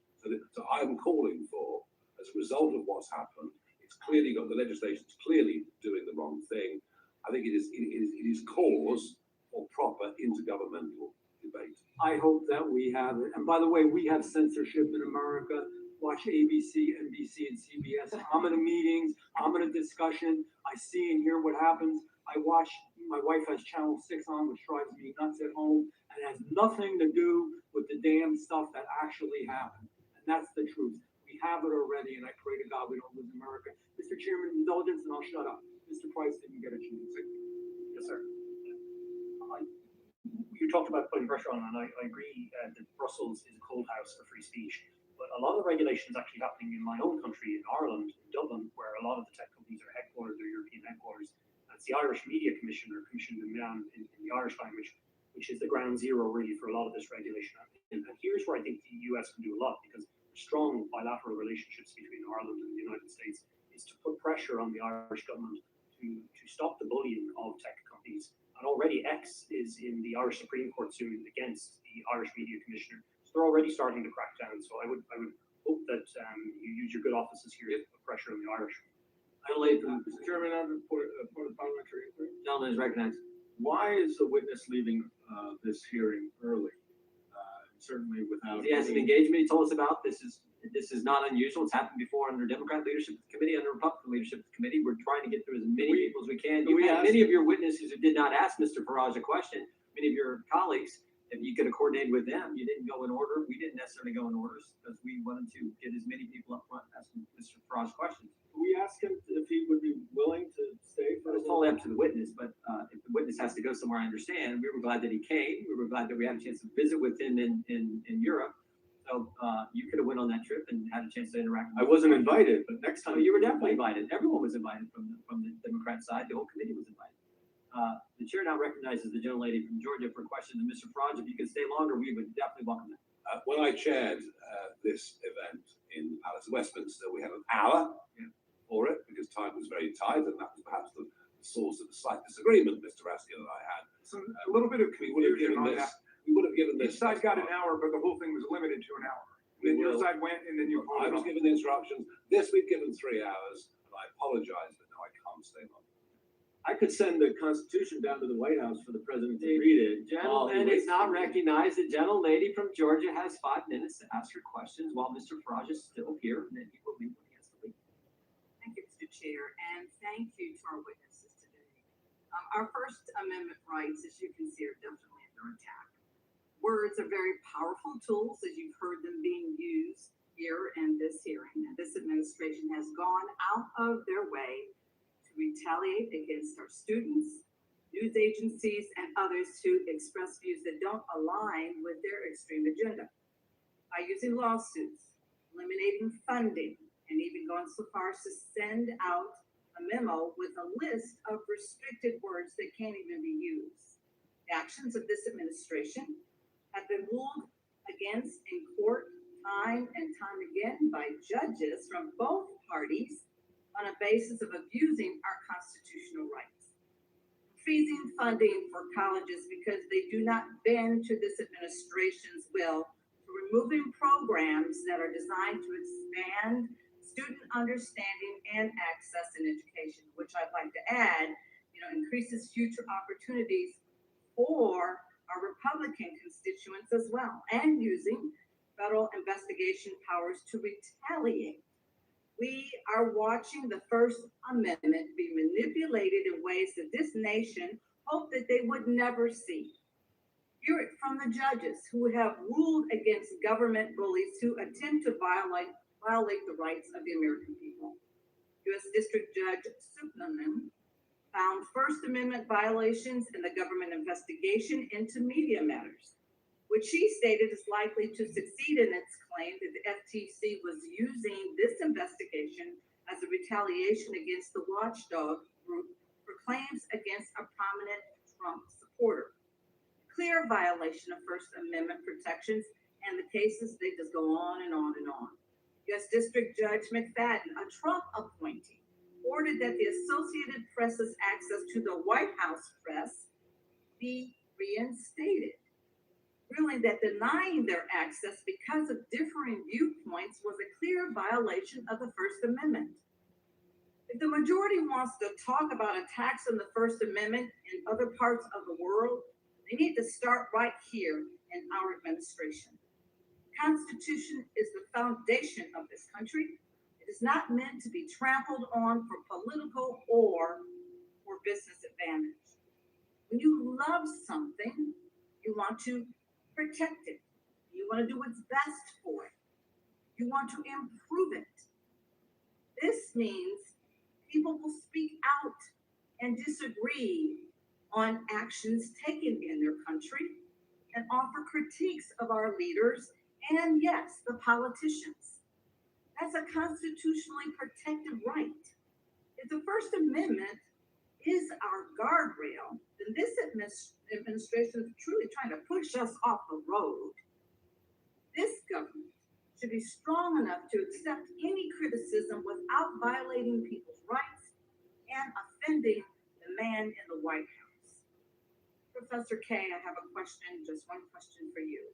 So I'm calling for, as a result of what's happened, it's clearly got the legislation's clearly doing the wrong thing. I think it is cause for proper intergovernmental debate. I hope that we have it. And by the way, we have censorship in America. Watch ABC, NBC, and CBS. I'm in the meetings. I'm in a discussion. I see and hear what happens. I watch. My wife has Channel 6 on, which drives me nuts at home, and it has nothing to do with the damn stuff that actually happened. And that's the truth. We have it already, and I pray to God we don't lose America. Mr. Chairman, indulgence, and I'll shut up. Mr. Price didn't get a chance. Yes, sir. You talked about putting pressure on, and I agree that Brussels is a cold house for free speech. But a lot of the regulation is actually happening in my own country, in Ireland, in Dublin, where a lot of the tech companies are headquartered, their European headquarters. It's the Irish Media Commission, or Commission de Milan in the Irish language, which is the ground zero really for a lot of this regulation. And here's where I think the US can do a lot, because strong bilateral relationships between Ireland and the United States is to put pressure on the Irish government to stop the bullying of tech companies. And already X is in the Irish Supreme Court suing against the Irish Media Commissioner. So they're already starting to crack down. So I would hope that you use your good offices here to put pressure on the Irish. Mr. Chairman, I have a point of parliamentary inquiry. Gentleman is recognized. Why is the witness leaving this hearing early? Certainly without. He has an engagement he told us about. This is not unusual. It's happened before under Democrat leadership of the committee, under Republican leadership of the committee. We're trying to get through as many people as we can. You've had many of your witnesses who did not ask Mr. Farage a question. Many of your colleagues, if you could have coordinated with them, you didn't go in order. We didn't necessarily go in orders because we wanted to get as many people up front asking Mr. Farage questions. We asked him if he would be willing to stay for. It's totally up to the witness, but if the witness has to go somewhere, I understand. We were glad that he came. We were glad that we had a chance to visit with him in Europe. So you could have went on that trip and had a chance to interact. I wasn't invited, but next time. You were definitely invited. Everyone was invited from the Democrat side. The whole committee was invited. The chair now recognizes the gentlelady from Georgia for a question to Mr. Farage. If you could stay longer, we would definitely welcome that. When I chaired this event in the Palace of Westminster, we had an hour for it because time was very tight, and that was perhaps the source of the slight disagreement Mr. Raskin and I had. So a little bit of confusion on that. We would have given this. Each side got an hour, but the whole thing was limited to an hour. Then your side went, and then you. I was given the instructions. This we've given 3 hours, and I apologize, but no, I can't stay long. I could send the Constitution down to the White House for the president to read it. Gentleman is not recognized. The gentlelady from Georgia has 5 minutes to ask her questions while Mr. Farage is still here, and then he will leave when he has to leave. Thank you, Mr. Chair, and thank you to our witnesses today. Our First Amendment rights, as you can see, are definitely under attack. Words are very powerful tools, as you've heard them being used here in this hearing. And this administration has gone out of their way to retaliate against our students, news agencies, and others to express views that don't align with their extreme agenda. By using lawsuits, eliminating funding, and even going so far as to send out a memo with a list of restricted words that can't even be used. The actions of this administration have been ruled against in court time and time again by judges from both parties on a basis of abusing our constitutional rights. Freezing funding for colleges because they do not bend to this administration's will, to removing programs that are designed to expand student understanding and access in education, which I'd like to add, increases future opportunities for our Republican constituents as well, and using federal investigation powers to retaliate. We are watching the First Amendment be manipulated in ways that this nation hoped that they would never see. Hear it from the judges who have ruled against government bullies who attempt to violate the rights of the American people. U.S. District Judge Supleman found First Amendment violations in the government investigation into media matters, which she stated is likely to succeed in its claim that the FTC was using this investigation as a retaliation against the watchdog group for claims against a prominent Trump supporter. Clear violation of First Amendment protections, and the cases, they just go on and on and on. U.S. District Judge McFadden, a Trump appointee, ordered that the Associated Press's access to the White House press be reinstated, ruling that denying their access because of differing viewpoints was a clear violation of the First Amendment. If the majority wants to talk about attacks on the First Amendment in other parts of the world, they need to start right here in our administration. The Constitution is the foundation of this country. It is not meant to be trampled on for political or for business advantage. When you love something, you want to protect it. You want to do what's best for it. You want to improve it. This means people will speak out and disagree on actions taken in their country and offer critiques of our leaders and, yes, the politicians. That's a constitutionally protected right. If the First Amendment is our guardrail, then this administration is truly trying to push us off the road. This government should be strong enough to accept any criticism without violating people's rights and offending the man in the White House. Professor Kay, I have a question, just one question for you.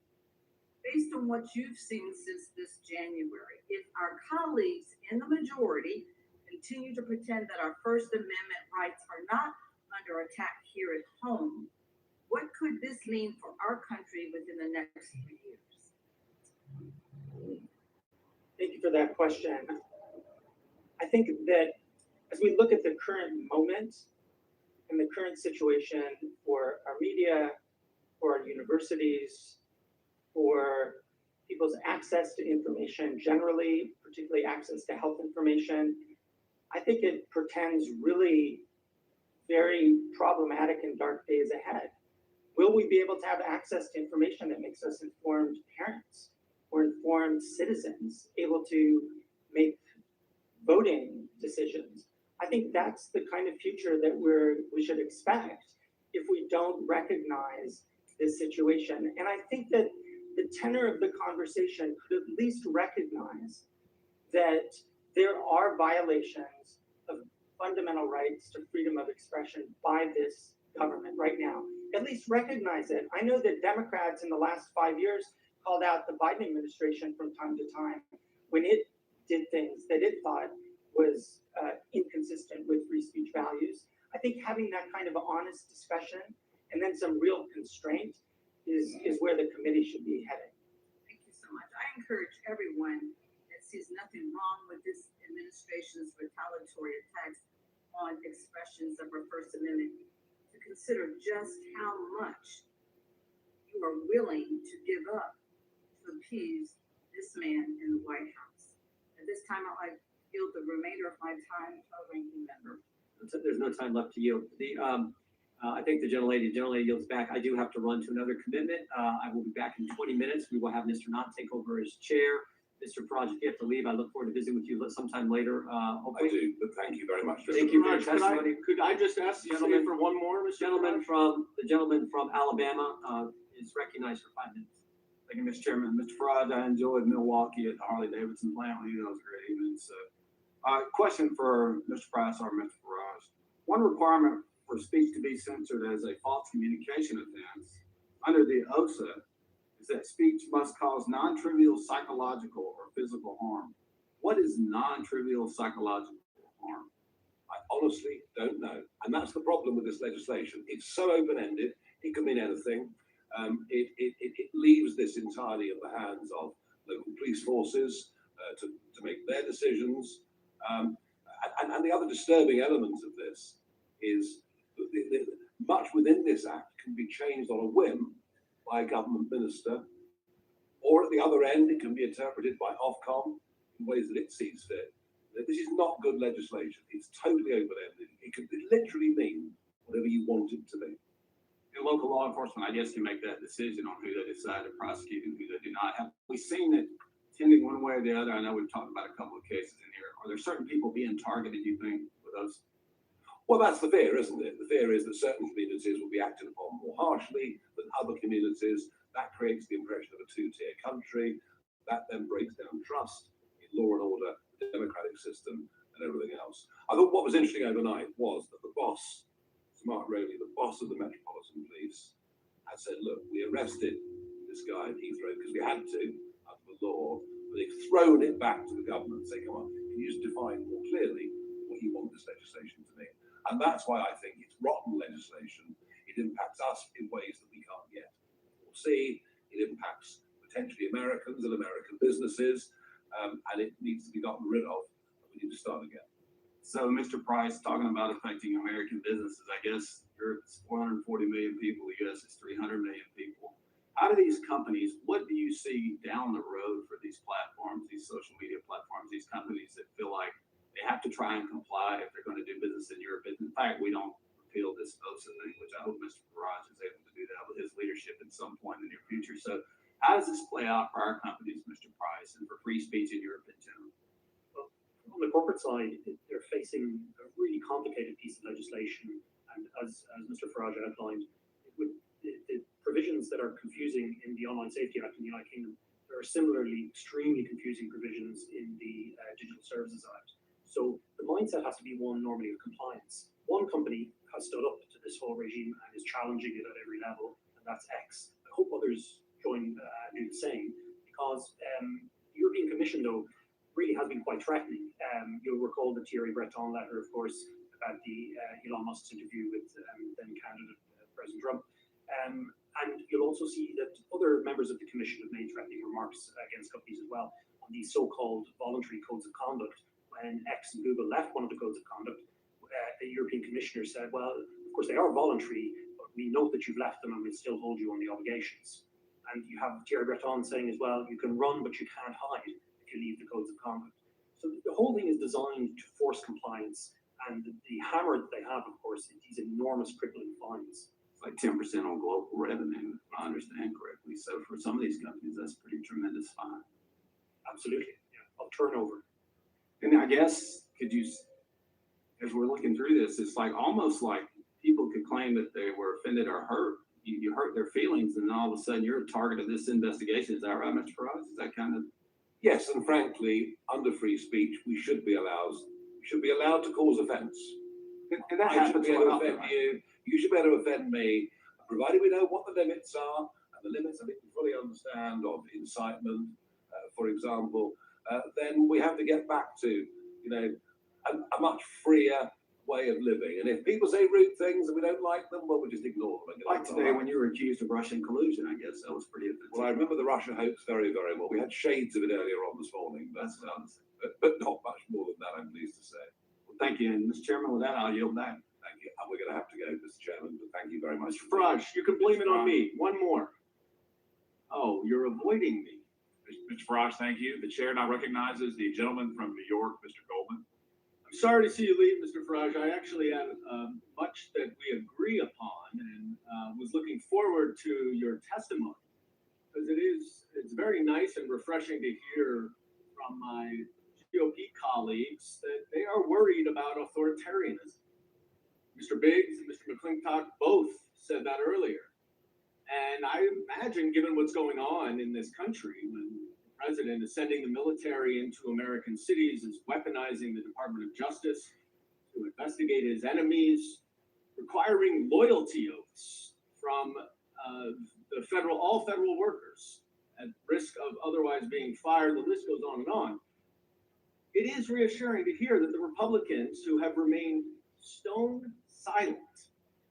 Based on what you've seen since this January, if our colleagues in the majority continue to pretend that our First Amendment rights are not under attack here at home, what could this mean for our country within the next 3 years? Thank you for that question. I think that as we look at the current moment and the current situation for our media, for our universities, for people's access to information generally, particularly access to health information, I think it portends really very problematic and dark days ahead. Will we be able to have access to information that makes us informed parents or informed citizens, able to make voting decisions? I think that's the kind of future that we should expect if we don't recognize this situation. And I think that the tenor of the conversation could at least recognize that there are violations of fundamental rights to freedom of expression by this government right now. At least recognize it. I know that Democrats in the last 5 years called out the Biden administration from time to time when it did things that it thought was inconsistent with free speech values. I think having that kind of honest discussion and then some real constraint is where the committee should be heading. Thank you so much. I encourage everyone that sees nothing wrong with this administration's retaliatory attacks on expressions of our First Amendment to consider just how much you are willing to give up to appease this man in the White House. At this time, I yield the remainder of my time to our ranking member. There's no time left to yield. I think the gentlelady yields back. I do have to run to another commitment. I will be back in 20 minutes. We will have Mr. Knott take over as chair. Mr. Farage, if you have to leave, I look forward to visiting with you sometime later. Hopefully. I do, but thank you very much. Thank you for your testimony. Could I just ask the gentleman for one more, Mr. The gentleman from Alabama is recognized for 5 minutes. Thank you, Mr. Chairman. Mr. Farage, I enjoyed Milwaukee at the Harley-Davidson plant. You know, it was a great evening. So, question for Mr. Price or Mr. Farage. One requirement for speech to be censored as a false communication offense under the OSA is that speech must cause non-trivial psychological or physical harm. What is non-trivial psychological harm? I honestly don't know. And that's the problem with this legislation. It's so open-ended. It can mean anything. It leaves this entirely in the hands of local police forces to make their decisions. And the other disturbing element of this is that much within this act can be changed on a whim by a government minister, or at the other end, it can be interpreted by Ofcom in ways that it sees fit. This is not good legislation. It's totally open-ended. It could literally mean whatever you want it to be. In local law enforcement, I guess, can make that decision on who they decide to prosecute and who they do not. Have we seen it tending one way or the other? I know we've talked about a couple of cases in here. Are there certain people being targeted, you think, with those? Well, that's the fear, isn't it? The fear is that certain communities will be acted upon more harshly than other communities. That creates the impression of a two-tier country. That then breaks down trust in law and order, the democratic system, and everything else. I thought what was interesting overnight was that the boss, Mark Rowley, the boss of the Metropolitan Police, and said, look, we arrested this guy at Heathrow because we had to under the law, but they've thrown it back to the government and say, come on, can you just define more clearly what you want this legislation to mean? And that's why I think it's rotten legislation. It impacts us in ways that we can't yet foresee. It impacts potentially Americans and American businesses, and it needs to be gotten rid of. We need to start again. So, Mr. Price, talking about affecting American businesses, I guess Europe's 440 million people, the U.S. is 300 million people. How do these companies, what do you see down the road for these platforms, these social media platforms, these companies that feel like they have to try and comply if they're going to do business in Europe? In fact, we don't repeal this OSA thing, which I hope Mr. Farage is able to do that with his leadership at some point in the near future. So how does this play out for our companies, Mr. Price, and for free speech in Europe in general? On the corporate side, they're facing a really complicated piece of legislation, and as Mr. Farage outlined, the provisions that are confusing in the Online Safety Act in the United Kingdom, there are similarly extremely confusing provisions in the Digital Services Act. So the mindset has to be one normally of compliance. One company has stood up to this whole regime and is challenging it at every level, and that's X. I hope others join and do the same, because the European Commission, though, really has been quite threatening. You'll recall the Thierry Breton letter, of course, about the Elon Musk's interview with then candidate President Trump. And you'll also see that other members of the Commission have made threatening remarks against companies as well on these so-called voluntary codes of conduct. When X and Google left one of the codes of conduct, the European Commissioner said, well, of course they are voluntary, but we note that you've left them and we'll still hold you on the obligations. And you have Thierry Breton saying as well, you can run, but you can't hide if you leave the codes of conduct. So the whole thing is designed to force compliance, and the hammer that they have, of course, is these enormous crippling fines. It's like 10% on global revenue, if I understand correctly. So for some of these companies, that's a pretty tremendous fine. Absolutely, yeah, of turnover. And I guess, could you, as we're looking through this, it's like almost like people could claim that they were offended or hurt. You hurt their feelings, and then all of a sudden you're a target of this investigation. Is that right, Mr. Farage? Is that kind of? Yes, and frankly, under free speech, we should be allowed to cause offence. And that I should happens be able to quite offend often, you. You should be able to offend me, provided we know what the limits are, and the limits I think we fully understand of incitement, for example. Then we have to get back to, a much freer way of living. And if people say rude things and we don't like them, well, we just ignore them. Like today when you were accused of Russian collusion, I guess that was pretty offensive. Well, I remember the Russia hoax very, very well. We had shades of it earlier on this morning, but not much more than that, I'm pleased to say. Well, thank you. And Mr. Chairman, with that, I'll yield back. Thank you. And we're going to have to go, Mr. Chairman, but thank you very much. Mr. Farage, you can blame it on me. One more. Oh, you're avoiding me. Mr. Farage, thank you. The chair now recognizes the gentleman from New York, Mr. Goldman. I'm sorry to see you leave, Mr. Farage. I actually have much that we agree upon, and was looking forward to your testimony, because it's very nice and refreshing to hear from my GOP colleagues that they are worried about authoritarianism. Mr. Biggs and Mr. McClintock both said that earlier. And I imagine, given what's going on in this country, when the president is sending the military into American cities, is weaponizing the Department of Justice to investigate his enemies, requiring loyalty oaths from all federal workers at risk of otherwise being fired, the list goes on and on. It is reassuring to hear that the Republicans, who have remained stone silent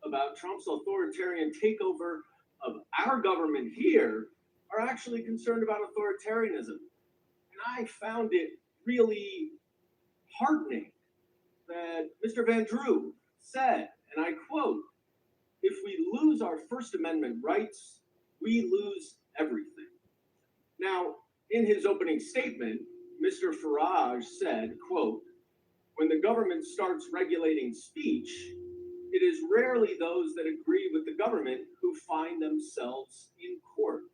about Trump's authoritarian takeover of our government here, are actually concerned about authoritarianism. And I found it really heartening that Mr. Van Drew said, and I quote, "If we lose our First Amendment rights, we lose everything." Now, in his opening statement, Mr. Farage said, quote, "When the government starts regulating speech, it is rarely those that agree with the government who find themselves in court."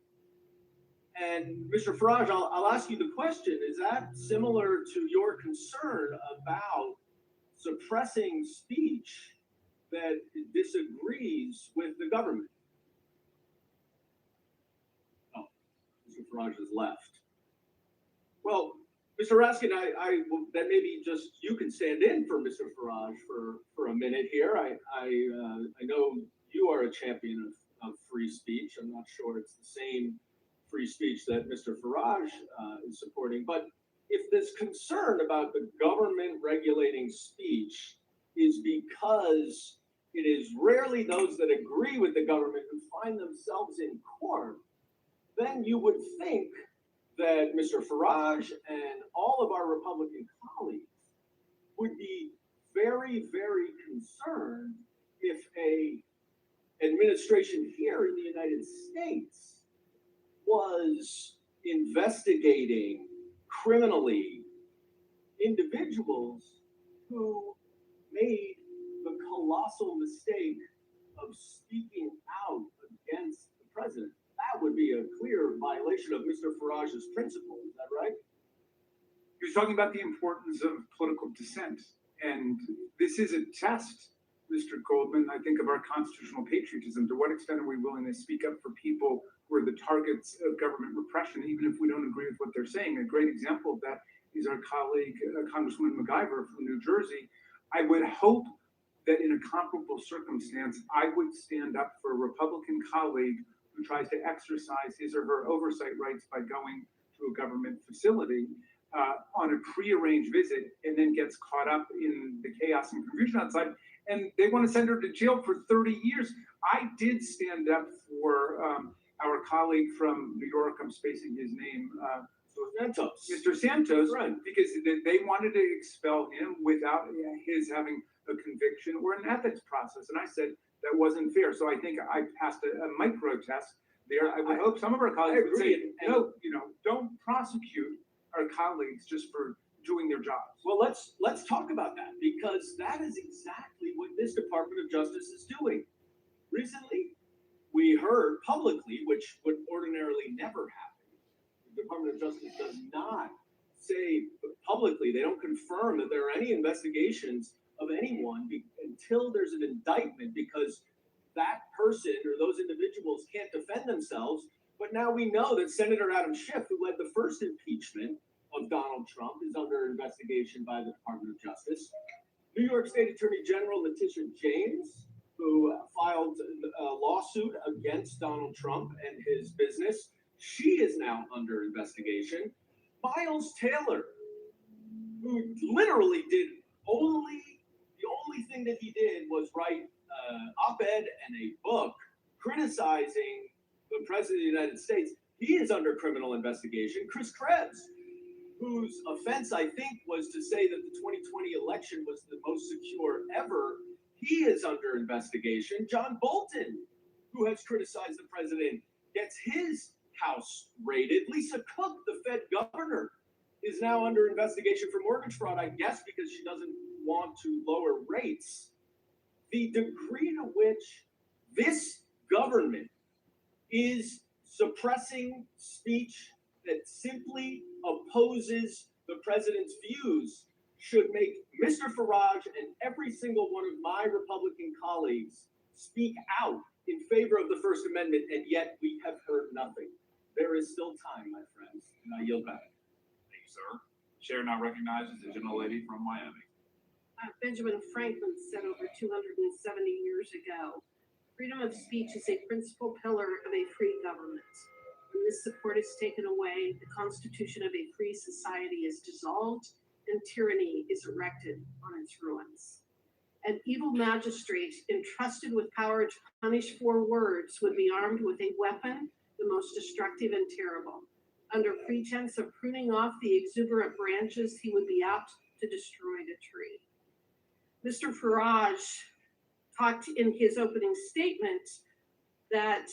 And Mr. Farage, I'll ask you the question, is that similar to your concern about suppressing speech that disagrees with the government? Oh, Mr. Farage has left. Well, Mr. Raskin, that maybe just you can stand in for Mr. Farage for a minute here. I know you are a champion of free speech. I'm not sure it's the same free speech that Mr. Farage is supporting, but if this concern about the government regulating speech is because it is rarely those that agree with the government who find themselves in court, then you would think that Mr. Farage and all of our Republican colleagues would be very, very concerned if a administration here in the United States was investigating criminally individuals who made the colossal mistake of speaking out against the president. That would be a clear violation of Mr. Farage's principle. Is that right? He was talking about the importance of political dissent. And this is a test, Mr. Goldman, I think, of our constitutional patriotism. To what extent are we willing to speak up for people who are the targets of government repression, even if we don't agree with what they're saying? A great example of that is our colleague, Congresswoman MacGyver from New Jersey. I would hope that in a comparable circumstance, I would stand up for a Republican colleague who tries to exercise his or her oversight rights by going to a government facility on a prearranged visit and then gets caught up in the chaos and confusion outside, and they want to send her to jail for 30 years. I did stand up for our colleague from New York, I'm spacing his name, Santos. Mr. Santos, Right. because they wanted to expel him without his having a conviction or an ethics process. And I said that wasn't fair. So I think I passed a micro test there. I would hope some of our colleagues would say, no, don't prosecute our colleagues just for doing their jobs. Well, let's talk about that, because that is exactly what this Department of Justice is doing. Recently, we heard publicly, which would ordinarily never happen. The Department of Justice does not say publicly, they don't confirm that there are any investigations of anyone until there's an indictment, because that person or those individuals can't defend themselves. But now we know that Senator Adam Schiff, who led the first impeachment of Donald Trump, is under investigation by the Department of Justice. New York State Attorney General Letitia James, who filed a lawsuit against Donald Trump and his business, she is now under investigation. Miles Taylor, who literally did the only thing that he did was write an op-ed and a book criticizing the President of the United States. He is under criminal investigation. Chris Krebs, whose offense, I think, was to say that the 2020 election was the most secure ever, he is under investigation. John Bolton, who has criticized the president, gets his house raided. Lisa Cook, the Fed governor, is now under investigation for mortgage fraud, I guess because she doesn't want to lower rates. The degree to which this government is suppressing speech that simply opposes the president's views should make Mr. Farage and every single one of my Republican colleagues speak out in favor of the First Amendment, and yet we have heard nothing. There is still time, my friends, and I yield back. Thank you, sir. Chair now recognizes the gentlelady from Miami. Benjamin Franklin said over 270 years ago, freedom of speech is a principal pillar of a free government. When this support is taken away, the constitution of a free society is dissolved and tyranny is erected on its ruins. An evil magistrate entrusted with power to punish for words would be armed with a weapon, the most destructive and terrible. Under pretense of pruning off the exuberant branches, he would be apt to destroy the tree. Mr. Farage talked in his opening statement that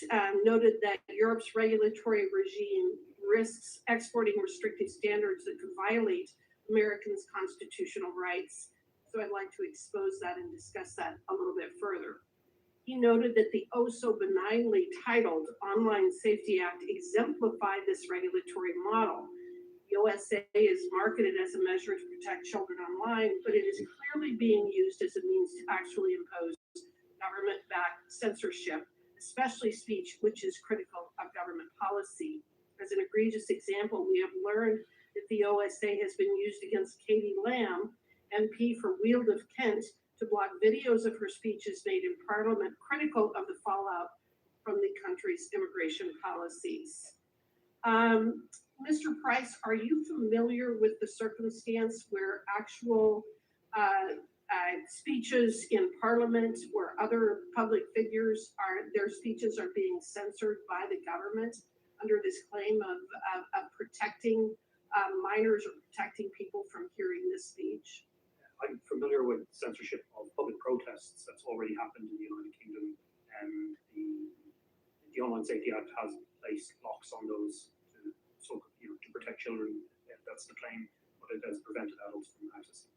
noted that Europe's regulatory regime risks exporting restrictive standards that could violate Americans' constitutional rights. So I'd like to expose that and discuss that a little bit further. He noted that the oh so benignly titled Online Safety Act exemplified this regulatory model. The OSA is marketed as a measure to protect children online, but it is clearly being used as a means to actually impose government-backed censorship, especially speech which is critical of government policy. As an egregious example, we have learned that the OSA has been used against Katie Lamb, MP for Weald of Kent, to block videos of her speeches made in Parliament critical of the fallout from the country's immigration policies. Mr. Price, are you familiar with the circumstance where actual speeches in Parliament or other public figures their speeches are being censored by the government under this claim of protecting minors or protecting people from hearing this speech? I'm familiar with censorship of public protests that's already happened in the United Kingdom. The Online Safety Act has placed locks on those to protect children. That's the claim, but it has prevented adults from accessing.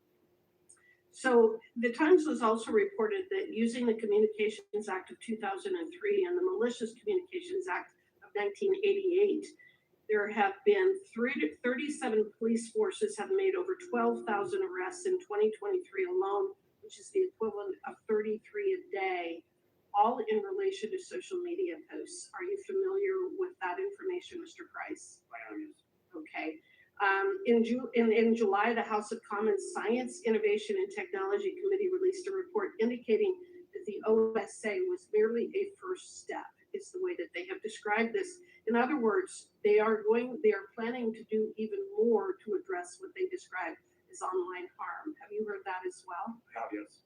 So the Times was also reported that using the Communications Act of 2003 and the Malicious Communications Act of 1988, there have been 37 police forces have made over 12,000 arrests in 2023 alone, which is the equivalent of 33 a day, all in relation to social media posts. Are you familiar with that information, Mr. Price? I am. Okay. In July, the House of Commons Science, Innovation and Technology Committee released a report indicating that the OSA was merely a first step, is the way that they have described this. In other words, they are planning to do even more to address what they describe as online harm. Have you heard that as well? I have, yes.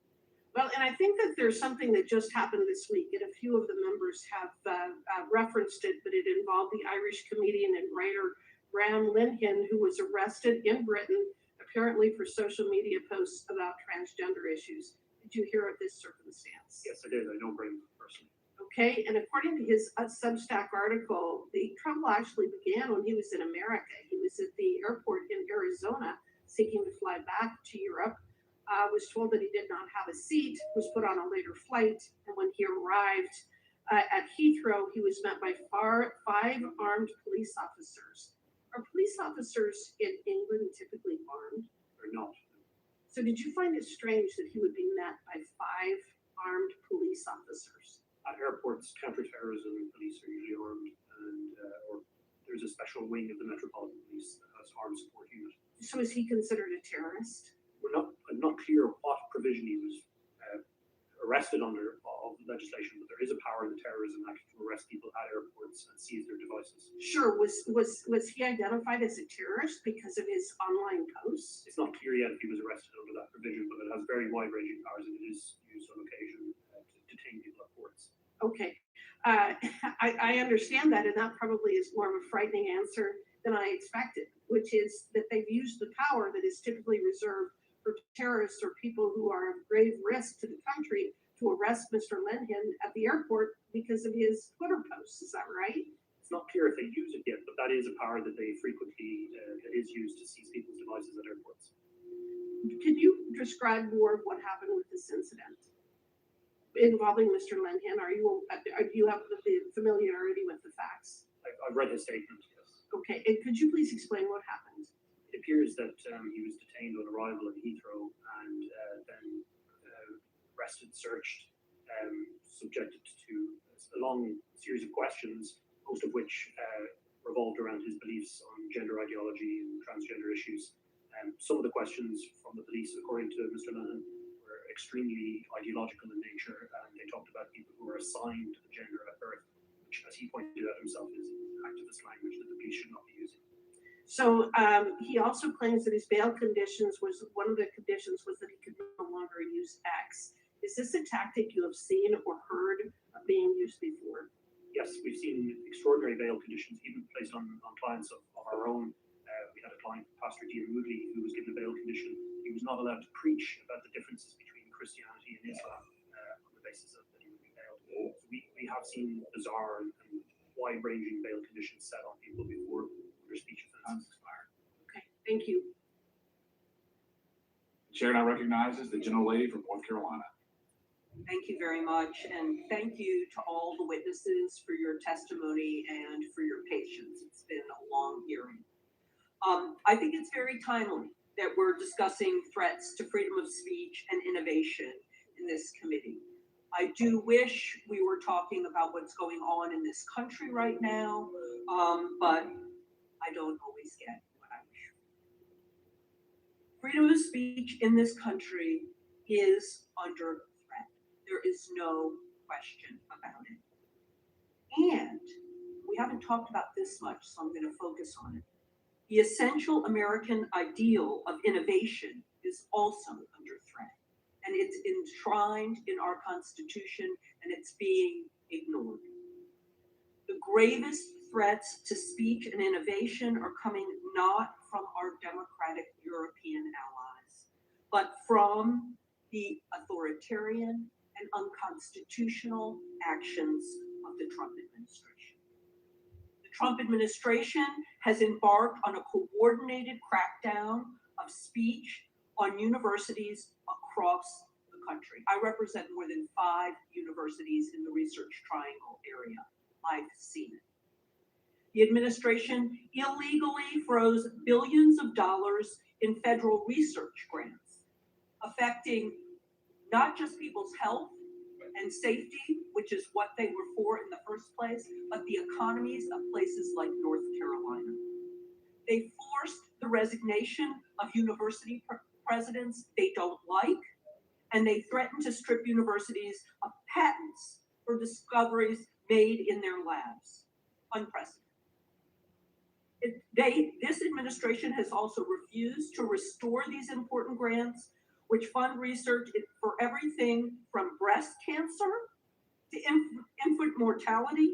Well, and I think that there's something that just happened this week, and a few of the members have referenced it, but it involved the Irish comedian and writer Graham Lincoln, who was arrested in Britain, apparently for social media posts about transgender issues. Did you hear of this circumstance? Yes, I did. I know Graham personally. Okay, and according to his Substack article, the trouble actually began when he was in America. He was at the airport in Arizona seeking to fly back to Europe, was told that he did not have a seat, was put on a later flight, and when he arrived at Heathrow, he was met by 5 armed police officers. Are police officers in England typically armed? They're not. So did you find it strange that he would be met by 5 armed police officers? At airports, counterterrorism police are usually armed, and or there's a special wing of the Metropolitan Police that has armed support unit. So is he considered a terrorist? I'm not clear what provision he was arrested under of legislation, but there is a power in the Terrorism Act to arrest people at airports and seize their devices. Sure. Was he identified as a terrorist because of his online posts? It's not clear yet if he was arrested under that provision, but it has very wide-ranging powers and it is used on occasion to detain people at ports. Okay. I understand that, and that probably is more of a frightening answer than I expected, which is that they've used the power that is typically reserved for terrorists or people who are of grave risk to the country to arrest Mr. Lenhin at the airport because of his Twitter posts. Is that right? It's not clear if they use it yet, but that is a power that they frequently that is used to seize people's devices at airports. Could you describe more of what happened with this incident involving Mr. Lenhin? Do you have the familiarity with the facts? I've read his statement, yes. Okay, and could you please explain what happened? It appears that he was detained on arrival at Heathrow and then arrested, searched, subjected to a long series of questions, most of which revolved around his beliefs on gender ideology and transgender issues. Some of the questions from the police, according to Mr. Lennon, were extremely ideological in nature, and they talked about people who were assigned the gender at birth, which, as he pointed out himself, is activist language that the police should not be using. So he also claims that his bail conditions one of the conditions was that he could no longer use X. Is this a tactic you have seen or heard being used before? Yes, we've seen extraordinary bail conditions even placed on clients of our own. We had a client, Pastor Dean Moodley, who was given a bail condition. He was not allowed to preach about the differences between Christianity and Islam on the basis that he would be bailed. So we have seen bizarre and wide-ranging bail conditions set on people before their speech offenses expired. Okay, thank you. The chair now recognizes the gentlelady from North Carolina. Thank you very much, and thank you to all the witnesses for your testimony and for your patience. It's been a long hearing. I think it's very timely that we're discussing threats to freedom of speech and innovation in this committee. I do wish we were talking about what's going on in this country right now, but I don't always get what I wish. Freedom of speech in this country is under threat. There is no question about it. And we haven't talked about this much, so I'm going to focus on it. The essential American ideal of innovation is also under threat, and it's enshrined in our Constitution, and it's being ignored. The gravest threats to speech and innovation are coming not from our democratic European allies, but from the authoritarian and unconstitutional actions of the Trump administration. The Trump administration has embarked on a coordinated crackdown of speech on universities across the country. I represent more than 5 universities in the Research Triangle area. I've seen it. The administration illegally froze billions of dollars in federal research grants, affecting not just people's health and safety, which is what they were for in the first place, but the economies of places like North Carolina. They forced the resignation of university presidents they don't like, and they threatened to strip universities of patents for discoveries made in their labs. Unprecedented. This administration has also refused to restore these important grants, which fund research for everything from breast cancer to infant mortality,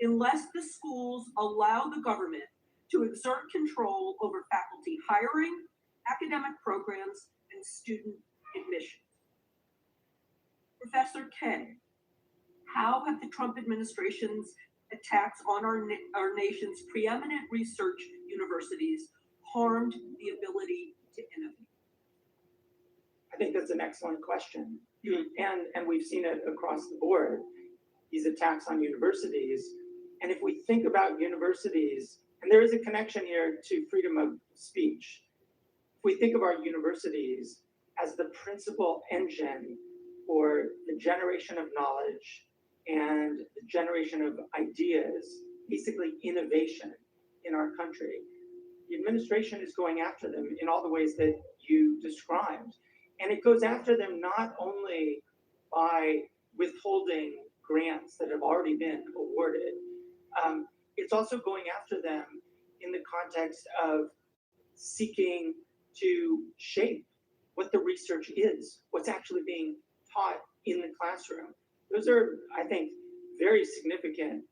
unless the schools allow the government to exert control over faculty hiring, academic programs, and student admissions. Professor K, how have the Trump administration's attacks on our nation's preeminent research universities harmed the ability to innovate? I think that's an excellent question. And we've seen it across the board, these attacks on universities. And if we think about universities, and there is a connection here to freedom of speech. If we think of our universities as the principal engine for the generation of knowledge and the generation of ideas, basically innovation in our country, the administration is going after them in all the ways that you described. And it goes after them not only by withholding grants that have already been awarded, it's also going after them in the context of seeking to shape what the research is, what's actually being taught in the classroom. Those are, I think, very significant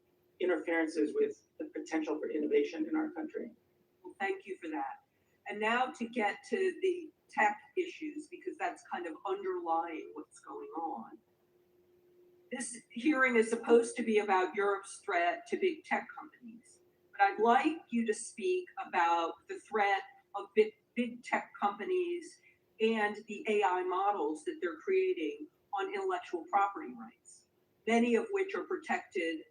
interferences with the potential for innovation in our country. Well, thank you for that. And now to get to the tech issues, because that's kind of underlying what's going on. This hearing is supposed to be about Europe's threat to big tech companies, but I'd like you to speak about the threat of big tech companies and the AI models that they're creating on intellectual property rights, many of which are protected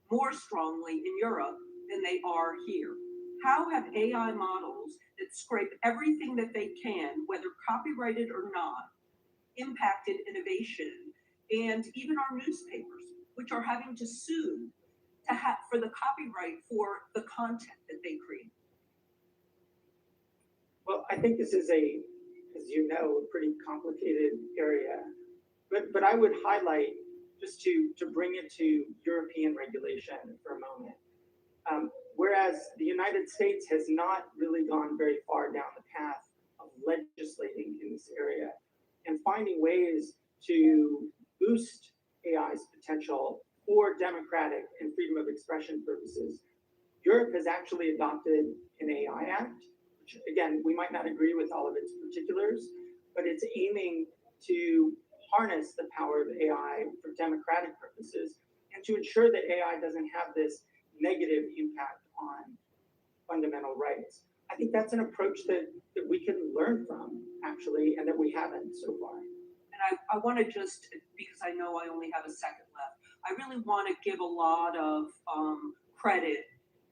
more strongly in Europe than they are here. How have AI models that scrape everything that they can, whether copyrighted or not, impacted innovation and even our newspapers, which are having to sue for the copyright for the content that they create? Well, I think this is as you know, a pretty complicated area. But I would highlight, just to bring it to European regulation for a moment. Whereas the United States has not really gone very far down the path of legislating in this area and finding ways to boost AI's potential for democratic and freedom of expression purposes, Europe has actually adopted an AI Act, which again, we might not agree with all of its particulars, but it's aiming to harness the power of AI for democratic purposes and to ensure that AI doesn't have this negative impact on fundamental rights. I think that's an approach that we can learn from, actually, and that we haven't so far. And I want to just, because I know I only have a second left, I really want to give a lot of credit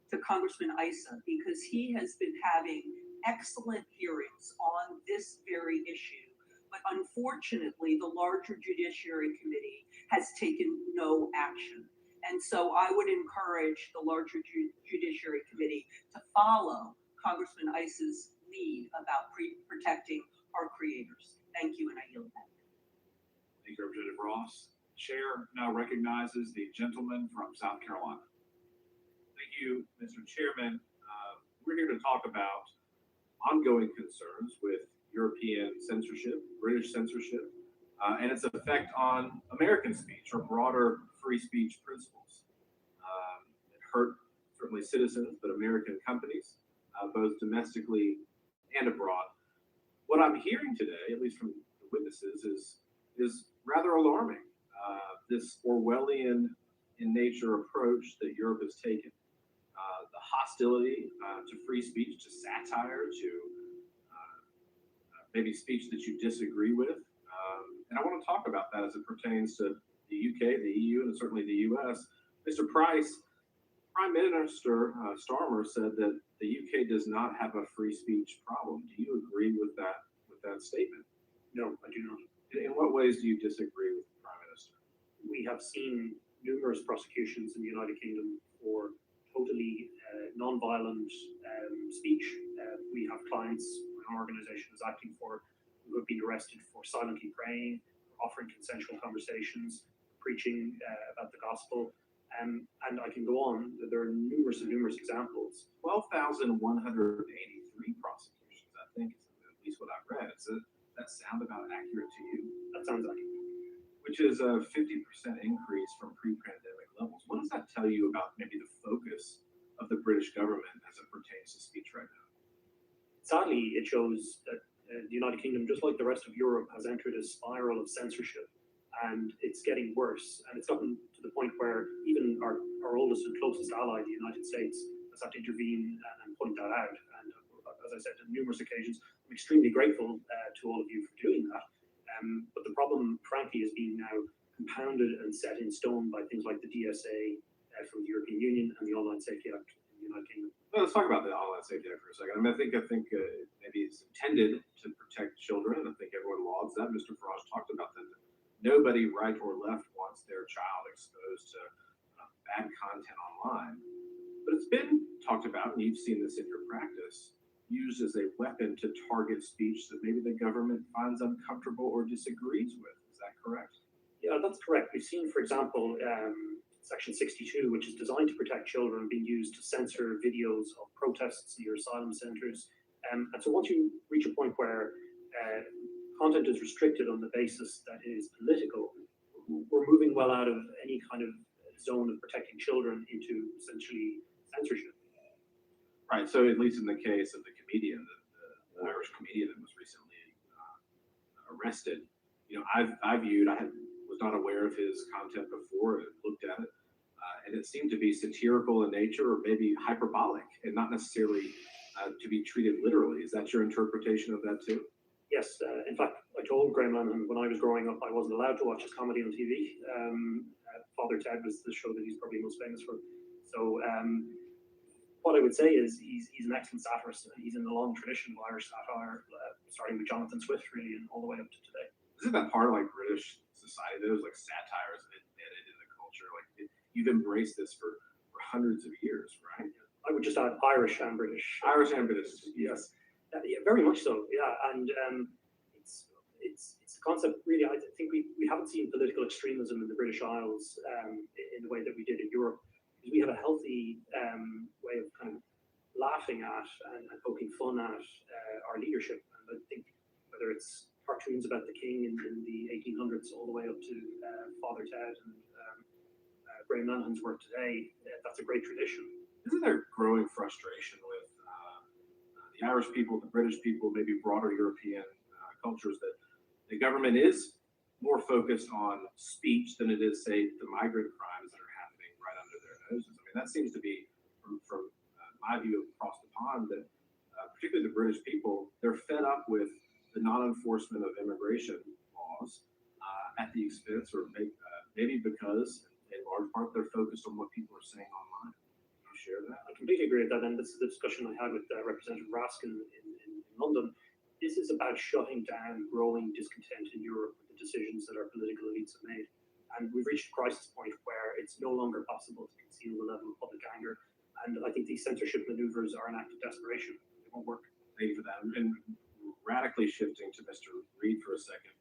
to Congressman Issa, because he has been having excellent hearings on this very issue. But unfortunately, the larger Judiciary Committee has taken no action. And so I would encourage the larger Judiciary Committee to follow Congressman Issa's lead about protecting our creators. Thank you, and I yield back. Thank you, Representative Ross. Chair now recognizes the gentleman from South Carolina. Thank you, Mr. Chairman. We're here to talk about ongoing concerns with European censorship, British censorship, and its effect on American speech or broader free speech principles. It hurt certainly citizens, but American companies, both domestically and abroad. What I'm hearing today, at least from the witnesses, is rather alarming. This Orwellian in nature approach that Europe has taken, the hostility to free speech, to satire, to maybe speech that you disagree with. And I want to talk about that as it pertains to the UK, the EU, and certainly the US. Mr. Price, Prime Minister Starmer said that the UK does not have a free speech problem. Do you agree with that statement? No, I do not. In what ways do you disagree with the Prime Minister? We have seen numerous prosecutions in the United Kingdom for totally non-violent speech. We have clients an organization is acting for who have been arrested for silently praying, offering consensual conversations, preaching about the gospel. And I can go on. There are numerous examples. 12,183 prosecutions, I think, is at least what I've read. Does that sound about accurate to you? That sounds accurate. Which is a 50% increase from pre-pandemic levels. What does that tell you about maybe the focus of the British government as it pertains to speech right now? Sadly, it shows that the United Kingdom, just like the rest of Europe, has entered a spiral of censorship, and it's getting worse. And it's gotten to the point where even our oldest and closest ally, the United States, has had to intervene and point that out. And as I said on numerous occasions, I'm extremely grateful to all of you for doing that. But the problem, frankly, is being now compounded and set in stone by things like the DSA from the European Union and the Online Safety Act in the United Kingdom. Well, let's talk about the Online Safety Act for a second. I mean, I think maybe it's intended to protect children, and I think everyone lauds that. Mr. Farage talked about that. Nobody, right or left, wants their child exposed to bad content online. But it's been talked about, and you've seen this in your practice, used as a weapon to target speech that maybe the government finds uncomfortable or disagrees with. Is that correct? Yeah, that's correct. We've seen, for example, Section 62, which is designed to protect children, being used to censor videos of protests near asylum centres. And so once you reach a point where content is restricted on the basis that it is political, we're moving well out of any kind of zone of protecting children into essentially censorship. Right. So at least in the case of the comedian, the Irish comedian that was recently arrested, I was not aware of his content before. I looked at it, and it seemed to be satirical in nature, or maybe hyperbolic, and not necessarily to be treated literally. Is that your interpretation of that too? Yes. In fact, I told Graham Lanham when I was growing up, I wasn't allowed to watch his comedy on TV. Father Ted was the show that he's probably most famous for. So what I would say is he's an excellent satirist, and he's in the long tradition of Irish satire, starting with Jonathan Swift, really, and all the way up to today. Isn't that part of like British society? There's like satire is embedded in the culture. Like you've embraced this for hundreds of years, right? I would just add Irish and British. Irish and British. Yes. Yeah, very much so. Yeah, and it's a concept. Really, I think we haven't seen political extremism in the British Isles in the way that we did in Europe. We have a healthy way of kind of laughing at and poking fun at our leadership. And I think whether it's cartoons about the king in the 1800s all the way up to Father Ted and Graham Lanham's work today, that's a great tradition. Isn't there growing frustration with the Irish people, the British people, maybe broader European cultures, that the government is more focused on speech than it is, say, the migrant crimes that are happening right under their noses? I mean, that seems to be, from my view across the pond, that particularly the British people, they're fed up with the non-enforcement of immigration laws at the expense, or maybe because, in large part, they're focused on what people are saying online. Do you share that? I completely agree with that, and this is the discussion I had with Representative Raskin in London. This is about shutting down growing discontent in Europe with the decisions that our political elites have made. And we've reached a crisis point where it's no longer possible to conceal the level of public anger. And I think these censorship maneuvers are an act of desperation. They won't work. Thank you for that. And radically shifting to Mr. Reid for a second,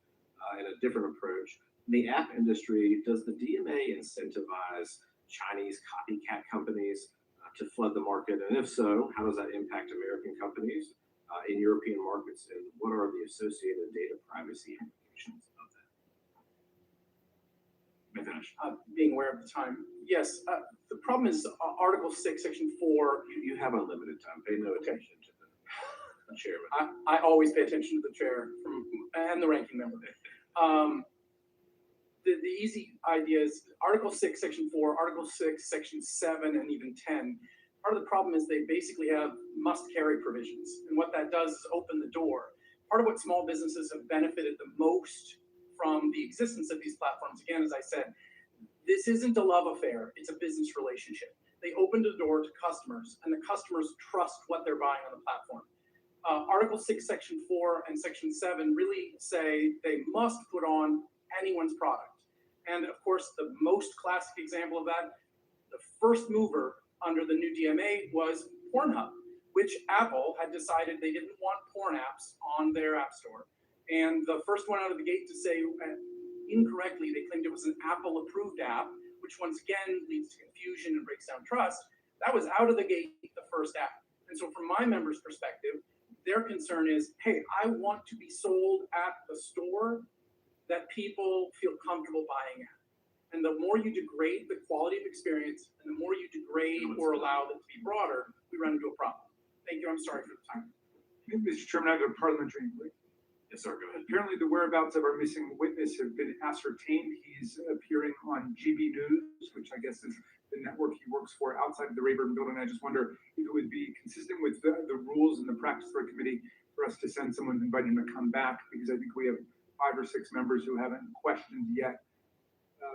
in a different approach. In the app industry, does the DMA incentivize Chinese copycat companies to flood the market? And if so, how does that impact American companies in European markets? And what are the associated data privacy implications of that? May finish. Being aware of the time. Yes, the problem is Article 6, Section 4. You have unlimited time. Pay no attention to the chairman. I always pay attention to the chair and the ranking member. The easy idea is Article 6, Section 4, Article 6, Section 7, and even 10. Part of the problem is they basically have must-carry provisions. And what that does is open the door. Part of what small businesses have benefited the most from the existence of these platforms, again, as I said, this isn't a love affair, it's a business relationship. They opened the door to customers, and the customers trust what they're buying on the platform. Article 6, Section 4, and Section 7 really say they must put on anyone's product. And of course, the most classic example of that, the first mover under the new DMA was Pornhub, which Apple had decided they didn't want porn apps on their app store. And the first one out of the gate to say incorrectly, they claimed it was an Apple-approved app, which once again leads to confusion and breaks down trust. That was out of the gate the first app. And so from my members' perspective, their concern is, hey, I want to be sold at the store that people feel comfortable buying at. And the more you degrade the quality of experience, and the more you degrade or allow them to be broader, we run into a problem. Thank you. I'm sorry for the time. Mr. Chairman, I have a parliamentary inquiry. Yes, sir. Go ahead. Apparently, the whereabouts of our missing witness have been ascertained. He's appearing on GB News, which I guess is the network he works for outside of the Rayburn building. I just wonder if it would be consistent with the rules and the practice for a committee for us to send someone to invite him to come back, because I think we have 5 or 6 members who haven't questioned yet.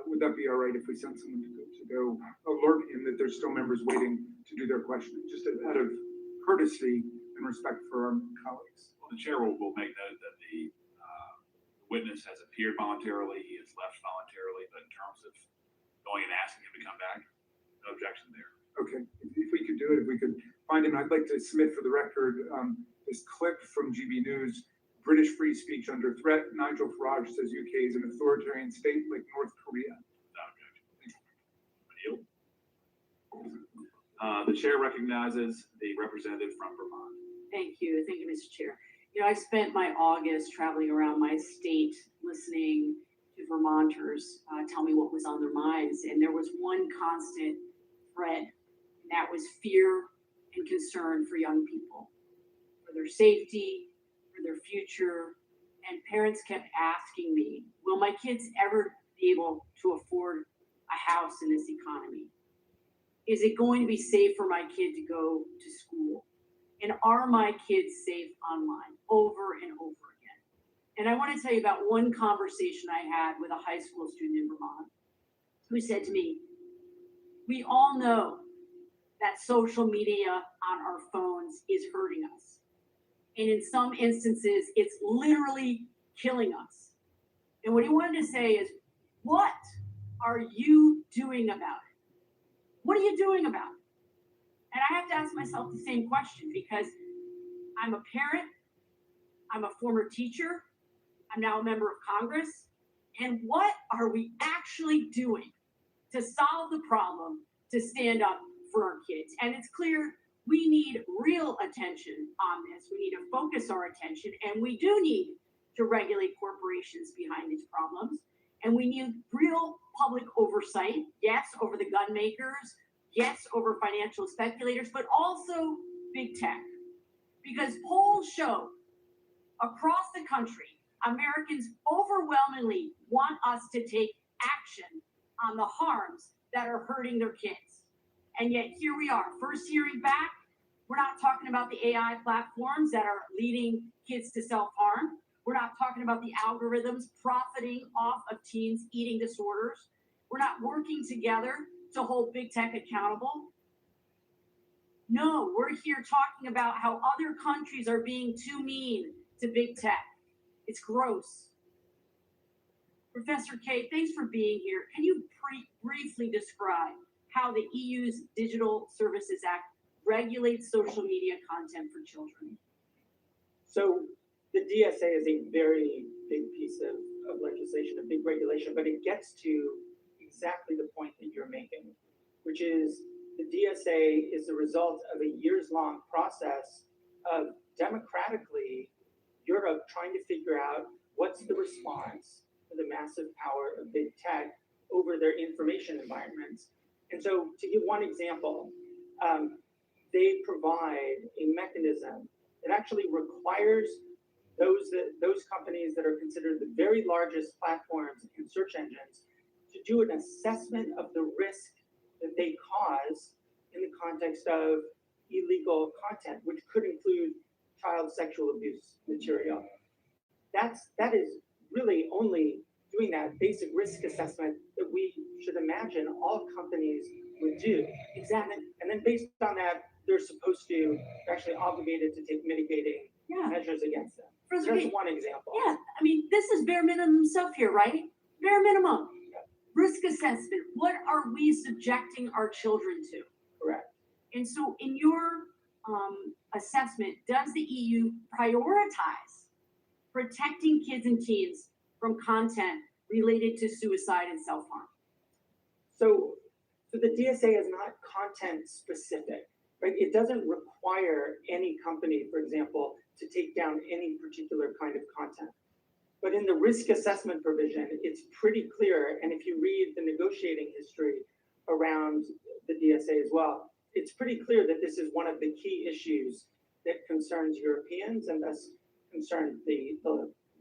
Would that be all right if we sent someone to go alert him that there's still members waiting to do their questioning, just out of courtesy and respect for our colleagues? Well, the chair will make note that the witness has appeared voluntarily, he has left voluntarily, but in terms of going and asking him to come back, no objection there. Okay, if we could do it, if we could find him, I'd like to submit for the record this clip from GB News. British free speech under threat. Nigel Farage says UK is an authoritarian state like North Korea. Without objection. The chair recognizes the representative from Vermont. Thank you, Mr. Chair. You know, I spent my August traveling around my state listening to Vermonters tell me what was on their minds, and there was one constant thread, and that was fear and concern for young people, for their safety, for their future. And parents kept asking me, will my kids ever be able to afford a house in this economy? Is it going to be safe for my kid to go to school? And are my kids safe online? Over and over again. And I want to tell you about one conversation I had with a high school student in Vermont who said to me, we all know that social media on our phones is hurting us. And in some instances, it's literally killing us. And what he wanted to say is, what are you doing about it? What are you doing about it? And I have to ask myself the same question, because I'm a parent, I'm a former teacher, I'm now a member of Congress. And what are we actually doing to solve the problem, to stand up for our kids? And it's clear we need real attention on this. We need to focus our attention, and we do need to regulate corporations behind these problems. And we need real public oversight, yes, over the gun makers, yes, over financial speculators, but also big tech. Because polls show across the country, Americans overwhelmingly want us to take action on the harms that are hurting their kids. And yet here we are, first hearing back. We're not talking about the AI platforms that are leading kids to self-harm. We're not talking about the algorithms profiting off of teens' eating disorders. We're not working together to hold big tech accountable. No, we're here talking about how other countries are being too mean to big tech. It's gross. Professor Kay, thanks for being here. Can you briefly describe how the EU's Digital Services Act regulates social media content for children? So the DSA is a very big piece of of legislation, a big regulation, but it gets to exactly the point that you're making, which is the DSA is the result of a years-long process of democratically Europe trying to figure out what's the response to the massive power of big tech over their information environments. And so to give one example, they provide a mechanism that actually requires those companies that are considered the very largest platforms and search engines to do an assessment of the risk that they cause in the context of illegal content, which could include child sexual abuse material. That is really only doing that basic risk assessment that we should imagine all companies would do. Exactly. And then based on that, they're actually obligated to take mitigating measures against them. There's one example. Yeah, I mean, this is bare minimum stuff here, right? Bare minimum. Risk assessment. What are we subjecting our children to? Correct. And so in your assessment, does the EU prioritize protecting kids and teens from content related to suicide and self-harm? So the DSA is not content specific, right? It doesn't require any company, for example, to take down any particular kind of content. But in the risk assessment provision, it's pretty clear, and if you read the negotiating history around the DSA as well, it's pretty clear that this is one of the key issues that concerns Europeans and thus concerns the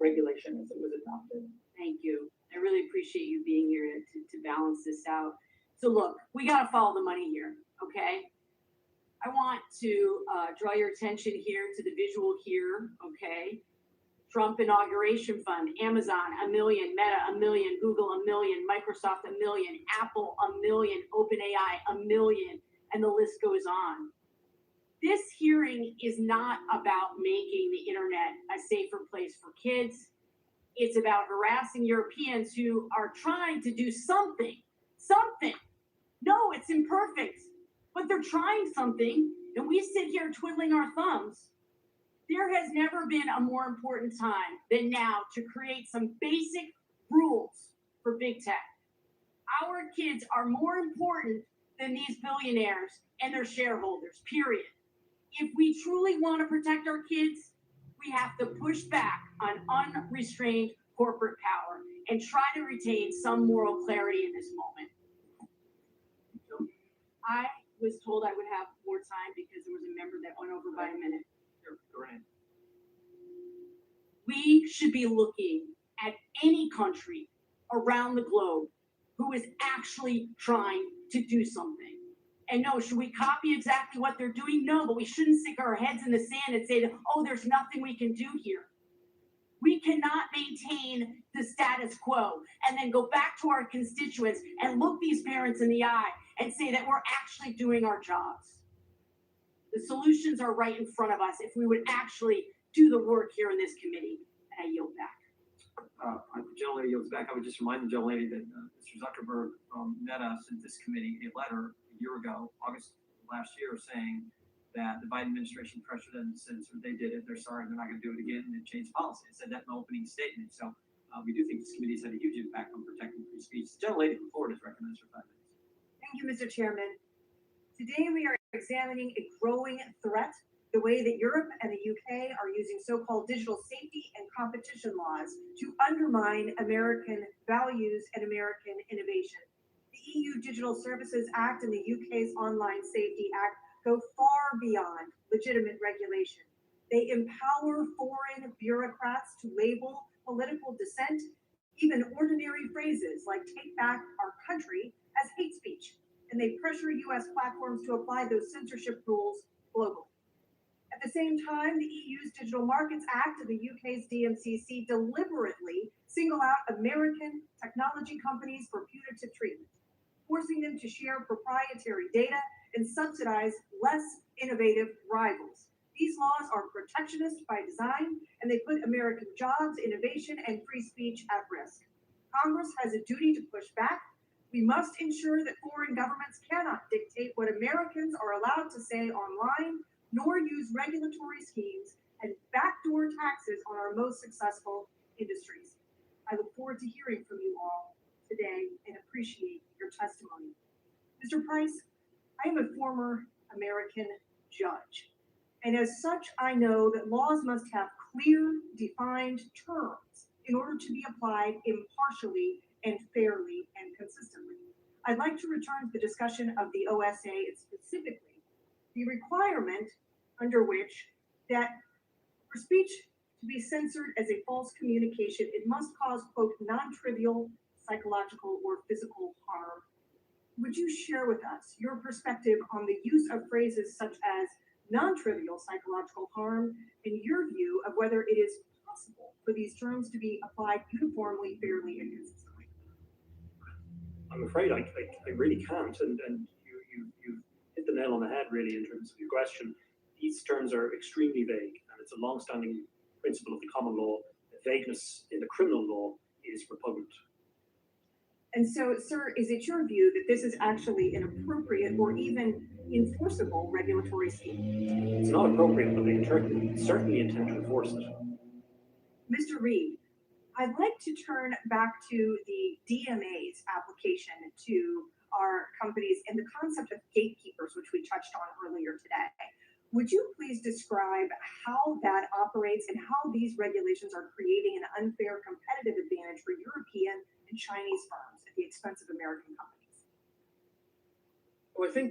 regulation as it was adopted. Thank you. I really appreciate you being here to balance this out. So look, we got to follow the money here, okay? I want to draw your attention here to the visual here, okay? Trump inauguration fund, Amazon, $1 million, Meta, $1 million, Google, $1 million, Microsoft, $1 million, Apple, $1 million, OpenAI, $1 million, and the list goes on. This hearing is not about making the internet a safer place for kids. It's about harassing Europeans who are trying to do something. No, it's imperfect, but they're trying something, and we sit here twiddling our thumbs. There has never been a more important time than now to create some basic rules for big tech. Our kids are more important than these billionaires and their shareholders, period. If we truly want to protect our kids, we have to push back on unrestrained corporate power and try to retain some moral clarity in this moment. I was told I would have more time because there was a member that went over by a minute. We should be looking at any country around the globe who is actually trying to do something. And no, should we copy exactly what they're doing? No, but we shouldn't stick our heads in the sand and say that, oh, there's nothing we can do here. We cannot maintain the status quo and then go back to our constituents and look these parents in the eye and say that we're actually doing our jobs. The solutions are right in front of us if we would actually do the work here in this committee. And I yield back. The gentlelady yields back. I would just remind the gentlelady that Mr. Zuckerberg from Meta sent this committee a letter a year ago, August last year, saying that the Biden administration pressured them and said, so they did it, they're sorry, they're not going to do it again, and they changed policy. It said that in the opening statement. So we do think this committee has had a huge impact on protecting free speech. The gentlelady from Florida is recognized for 5 minutes. Thank you, Mr. Chairman. Today we are examining a growing threat, the way that Europe and the UK are using so-called digital safety and competition laws to undermine American values and American innovation. The EU Digital Services Act and the UK's Online Safety Act go far beyond legitimate regulation. They empower foreign bureaucrats to label political dissent, even ordinary phrases like take back our country, as hate speech. And they pressure US platforms to apply those censorship rules globally. At the same time, the EU's Digital Markets Act and the UK's DMCC deliberately single out American technology companies for punitive treatment, forcing them to share proprietary data and subsidize less innovative rivals. These laws are protectionist by design, and they put American jobs, innovation, and free speech at risk. Congress has a duty to push back. We must ensure that foreign governments cannot dictate what Americans are allowed to say online, nor use regulatory schemes and backdoor taxes on our most successful industries. I look forward to hearing from you all today and appreciate your testimony. Mr. Price, I am a former American judge, and as such, I know that laws must have clear, defined terms in order to be applied impartially and fairly and consistently. I'd like to return to the discussion of the OSA and specifically the requirement under which that for speech to be censored as a false communication, it must cause, quote, non-trivial psychological or physical harm. Would you share with us your perspective on the use of phrases such as non-trivial psychological harm and your view of whether it is possible for these terms to be applied uniformly, fairly, and consistently? I'm afraid I really can't, and you hit the nail on the head really in terms of your question. These terms are extremely vague, and it's a long-standing principle of the common law that vagueness in the criminal law is repugnant. And so, sir, is it your view that this is actually an appropriate or even enforceable regulatory scheme? It's not appropriate, but they certainly intend to enforce it. Mr. Reed, I'd like to turn back to the DMA's application to our companies and the concept of gatekeepers, which we touched on earlier today. Would you please describe how that operates and how these regulations are creating an unfair competitive advantage for European and Chinese firms at the expense of American companies? Well, I think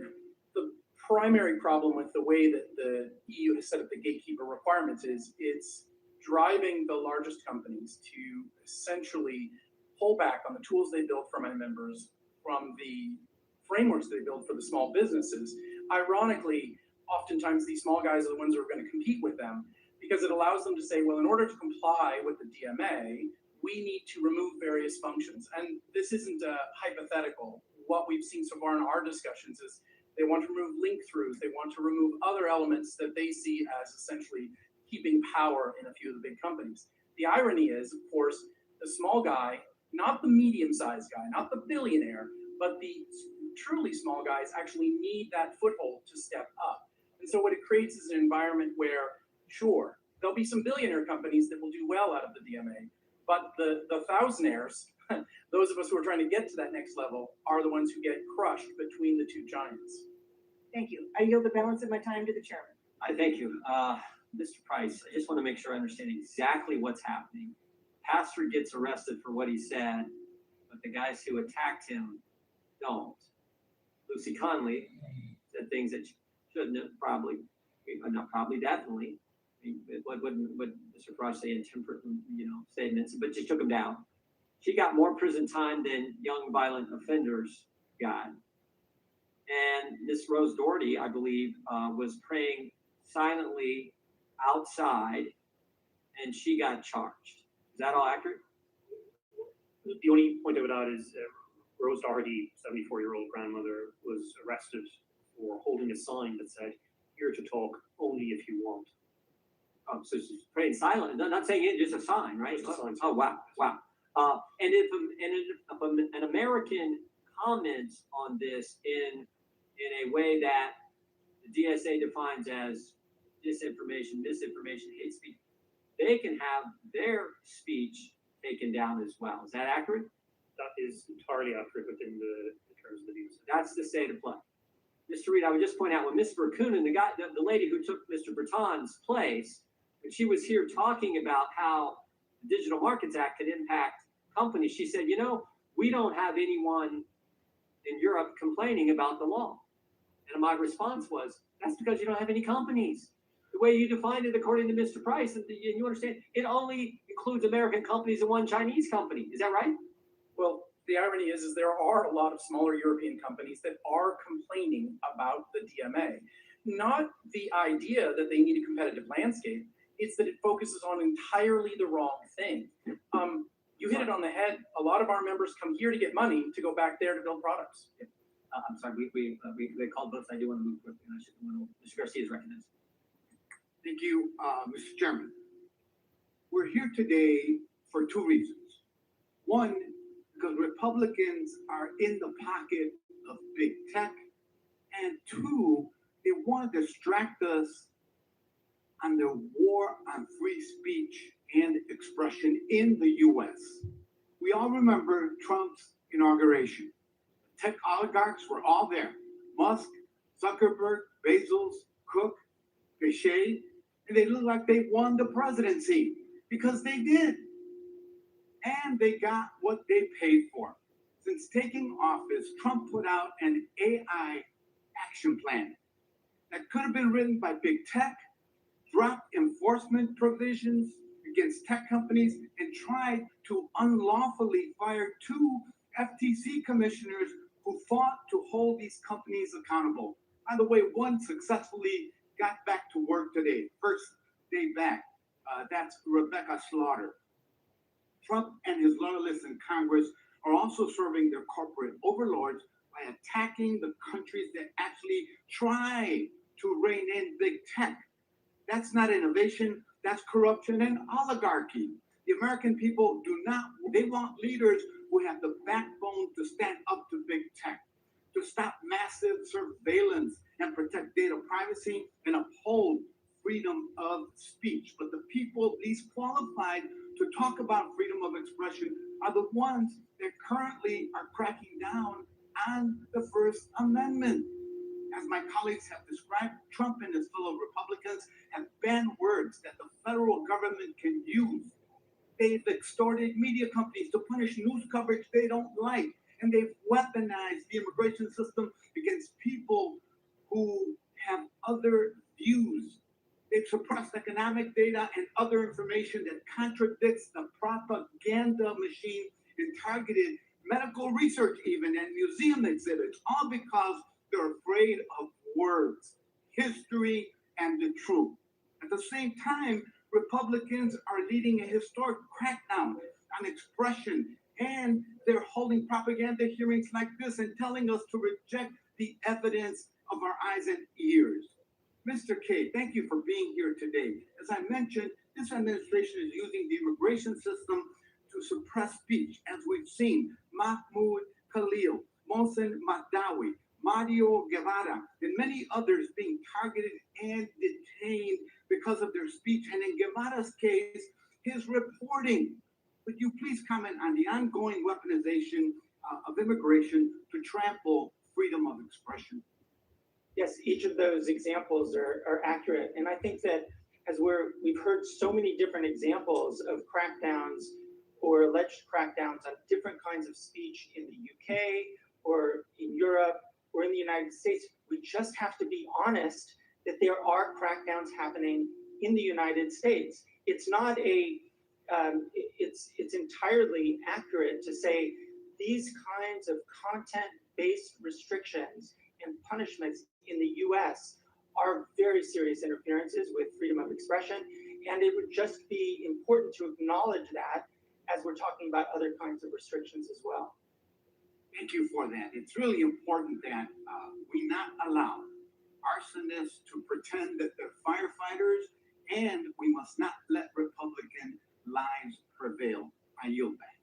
the primary problem with the way that the EU has set up the gatekeeper requirements is it's driving the largest companies to essentially pull back on the tools they build for my members from the frameworks they build for the small businesses. Ironically, oftentimes these small guys are the ones who are going to compete with them because it allows them to say, well, in order to comply with the DMA, we need to remove various functions. And this isn't a hypothetical. What we've seen so far in our discussions is they want to remove link-throughs. They want to remove other elements that they see as essentially keeping power in a few of the big companies. The irony is, of course, the small guy, not the medium-sized guy, not the billionaire, but the truly small guys actually need that foothold to step up. And so what it creates is an environment where, sure, there'll be some billionaire companies that will do well out of the DMA, but the thousandaires, those of us who are trying to get to that next level, are the ones who get crushed between the two giants. Thank you. I yield the balance of my time to the chairman. I thank you. Mr. Price, I just want to make sure I understand exactly what's happening. Pastor gets arrested for what he said, but the guys who attacked him don't. Lucy Conley said things that shouldn't have probably, not probably, definitely. What would Mr. Farage say in temperate, statements, but just took him down. She got more prison time than young violent offenders got. And Miss Rose Doherty, I believe, was praying silently outside, and she got charged. Is that all accurate? The only point I would add is Rose Doherty, 74-year-old grandmother, was arrested for holding a sign that said, "Here to talk only if you want." So she's praying silent. Not saying it, just a sign, right? Just a sign. Oh, wow. And if an American comments on this in a way that the DSA defines as disinformation, misinformation, hate speech, they can have their speech taken down as well. Is that accurate? That is entirely accurate within the terms of the views. That's the state of play. Mr. Reed, I would just point out when Ms. Verkunen, the lady who took Mr. Breton's place, when she was here talking about how the Digital Markets Act could impact companies, she said, we don't have anyone in Europe complaining about the law. And my response was, that's because you don't have any companies. The way you defined it, according to Mr. Price, and you understand, it only includes American companies and one Chinese company. Is that right? Well, the irony is there are a lot of smaller European companies that are complaining about the DMA. Not the idea that they need a competitive landscape, it's that it focuses on entirely the wrong thing. You hit it on the head. A lot of our members come here to get money to go back there to build products. I'm sorry, we called both. I do want to move quickly. Mr. Garcia is recognized. Thank you, Mr. Chairman. We're here today for two reasons. One, because Republicans are in the pocket of big tech. And two, they want to distract us on the war on free speech and expression in the U.S. We all remember Trump's inauguration. Tech oligarchs were all there. Musk, Zuckerberg, Bezos, Cook, Pichet, and they looked like they won the presidency because they did. And they got what they paid for. Since taking office, Trump put out an AI action plan that could have been written by big tech, dropped enforcement provisions against tech companies, and tried to unlawfully fire 2 FTC commissioners who fought to hold these companies accountable. By the way, one successfully got back to work today, first day back. That's Rebecca Slaughter. Trump and his loyalists in Congress are also serving their corporate overlords by attacking the countries that actually try to rein in big tech. That's not innovation, that's corruption and oligarchy. The American people they want leaders who have the backbone to stand up to big tech, to stop massive surveillance and protect data privacy and uphold freedom of speech. But the people least qualified to talk about freedom of expression are the ones that currently are cracking down on the First Amendment. As my colleagues have described, Trump and his fellow Republicans have banned words that the federal government can use. They've extorted media companies to punish news coverage they don't like, and they've weaponized the immigration system against people who have other views. They've suppressed economic data and other information that contradicts the propaganda machine and targeted medical research even and museum exhibits, all because they're afraid of words, history, and the truth. At the same time, Republicans are leading a historic crackdown on expression, and they're holding propaganda hearings like this and telling us to reject the evidence of our eyes and ears. Mr. K, thank you for being here today. As I mentioned, this administration is using the immigration system to suppress speech, as we've seen Mahmoud Khalil, Mohsen Mahdawi, Mario Guevara, and many others being targeted and detained because of their speech. And in Guevara's case, his reporting. Would you please comment on the ongoing weaponization of immigration to trample freedom of expression? Yes, each of those examples are accurate. And I think that as we've heard so many different examples of crackdowns or alleged crackdowns on different kinds of speech in the UK or in Europe or in the United States, we just have to be honest that there are crackdowns happening in the United States. It's not it's entirely accurate to say these kinds of content-based restrictions and punishments in the US are very serious interferences with freedom of expression. And it would just be important to acknowledge that as we're talking about other kinds of restrictions as well. Thank you for that. It's really important that we not allow arsonists to pretend that they're firefighters, and we must not let Republican lies prevail. I yield back.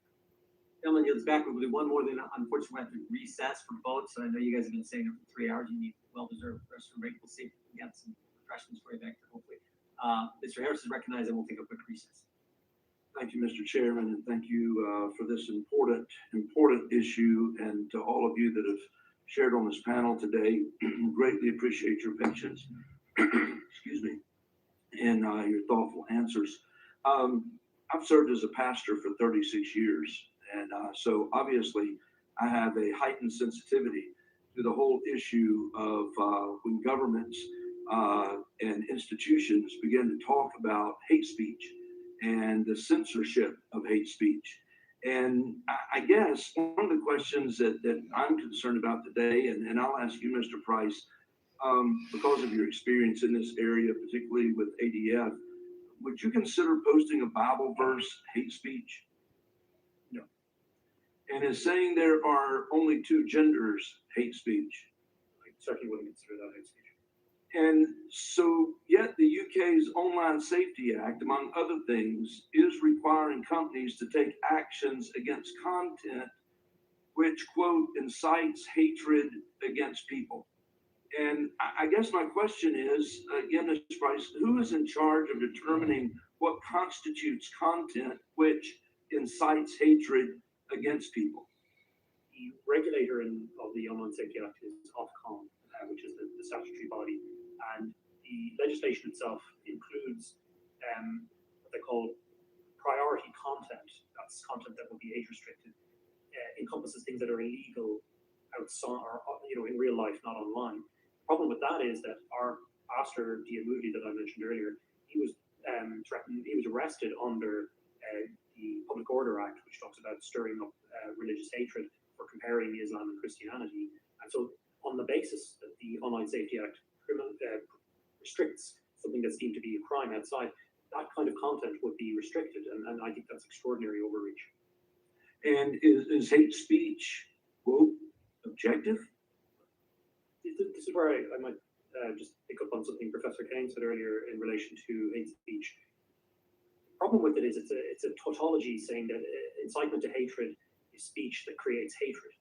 Gentlemen yields back. We'll do one more, then unfortunately we have to recess for votes. So I know you guys have been staying here for 3 hours. You need well-deserved restroom break. We'll see if we got some refreshments for you back there, hopefully. Mr. Harris is recognized, and we'll take a quick recess. Thank you, Mr. Chairman, and thank you for this important issue, and to all of you that have shared on this panel today. Greatly appreciate your patience, excuse me, and your thoughtful answers. I've served as a pastor for 36 years, and so obviously I have a heightened sensitivity to the whole issue of when governments and institutions begin to talk about hate speech and the censorship of hate speech. And I guess one of the questions that I'm concerned about today, and I'll ask you, Mr. Price, because of your experience in this area, particularly with ADF, would you consider posting a Bible verse hate speech? No. And is saying there are only 2 genders hate speech? I certainly wouldn't consider that hate speech. And so, yet the UK's Online Safety Act, among other things, is requiring companies to take actions against content which, quote, incites hatred against people. And I guess my question is, again, Mr. Price, who is in charge of determining what constitutes content which incites hatred against people? The regulator of the Online Safety Act is Ofcom, which is the statutory body, and the legislation itself includes what they call priority content. That's content that will be age restricted. Encompasses things that are illegal outside, or in real life, not online. The problem with that is that our pastor Diamudi that I mentioned earlier, he was threatened. He was arrested under the Public Order Act, which talks about stirring up religious hatred for comparing Islam and Christianity. And so, on the basis that the Online Safety Act restricts something that's deemed to be a crime outside, that kind of content would be restricted, and I think that's extraordinary overreach. And is hate speech, quote, objective? This is where I might just pick up on something Professor Kane said earlier in relation to hate speech. The problem with it is it's a tautology saying that incitement to hatred is speech that creates hatred.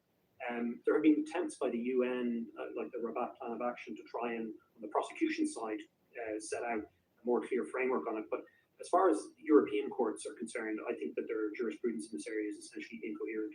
There have been attempts by the UN, like the Rabat Plan of Action, to try and, on the prosecution side, set out a more clear framework on it. But as far as European courts are concerned, I think that their jurisprudence in this area is essentially incoherent.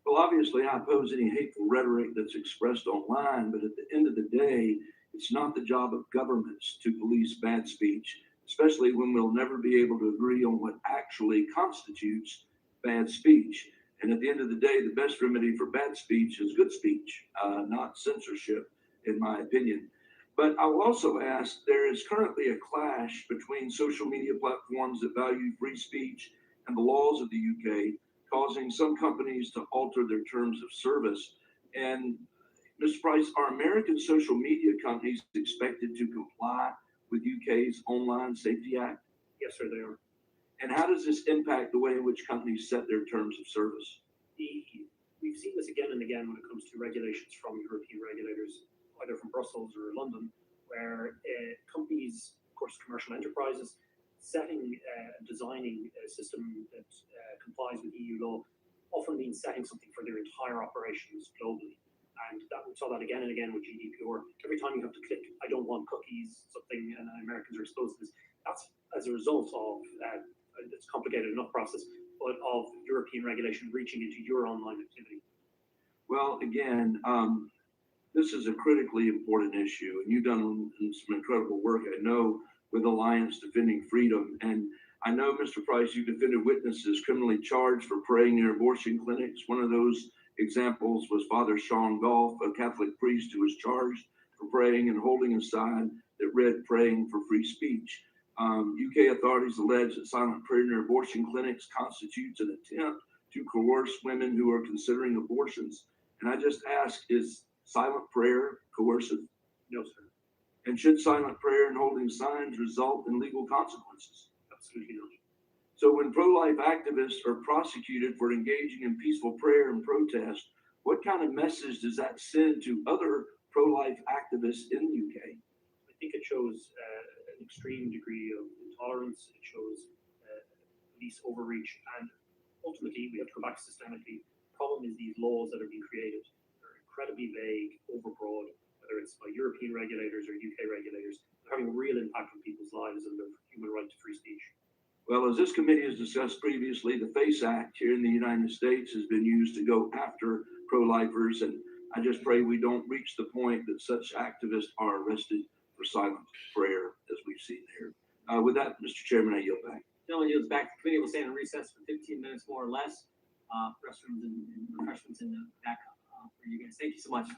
Well, obviously, I oppose any hateful rhetoric that's expressed online, but at the end of the day, it's not the job of governments to police bad speech, especially when we'll never be able to agree on what actually constitutes bad speech. And at the end of the day, the best remedy for bad speech is good speech, not censorship, in my opinion. But I will also ask, there is currently a clash between social media platforms that value free speech and the laws of the UK, causing some companies to alter their terms of service. And Mr. Price, are American social media companies expected to comply with UK's Online Safety Act? Yes, sir, they are. And how does this impact the way in which companies set their terms of service? We've seen this again and again when it comes to regulations from European regulators, either from Brussels or London, where companies, of course, commercial enterprises, setting and designing a system that complies with EU law often means setting something for their entire operations globally. And we saw that again and again with GDPR. Every time you have to click, I don't want cookies, something, and Americans are exposed to this. That's as a result of, it's a complicated enough process, but of European regulation reaching into your online activity. Well, again, this is a critically important issue, and you've done some incredible work, I know, with Alliance Defending Freedom. And I know, Mr. Price, you defended witnesses criminally charged for praying near abortion clinics. One of those examples was Father Sean Goff, a Catholic priest who was charged for praying and holding a sign that read "Praying for Free Speech." UK authorities allege that silent prayer near abortion clinics constitutes an attempt to coerce women who are considering abortions. And I just ask, is silent prayer coercive? No, sir. And should silent prayer and holding signs result in legal consequences? Absolutely not. So when pro-life activists are prosecuted for engaging in peaceful prayer and protest, what kind of message does that send to other pro-life activists in the UK? I think it shows an extreme degree of intolerance. It shows police overreach, and ultimately, we have to go back systemically. The problem is these laws that are being created. They're incredibly vague, overbroad, whether it's by European regulators or UK regulators. They're having a real impact on people's lives and their human right to free speech. Well, as this committee has discussed previously, the FACE Act here in the United States has been used to go after pro-lifers, and I just pray we don't reach the point that such activists are arrested for silent prayer, as we've seen here. With that, Mr. Chairman, I yield back. Gentlemen, yields back. The committee will stand in recess for 15 minutes more or less. Restrooms and refreshments in the back for you guys. Thank you so much.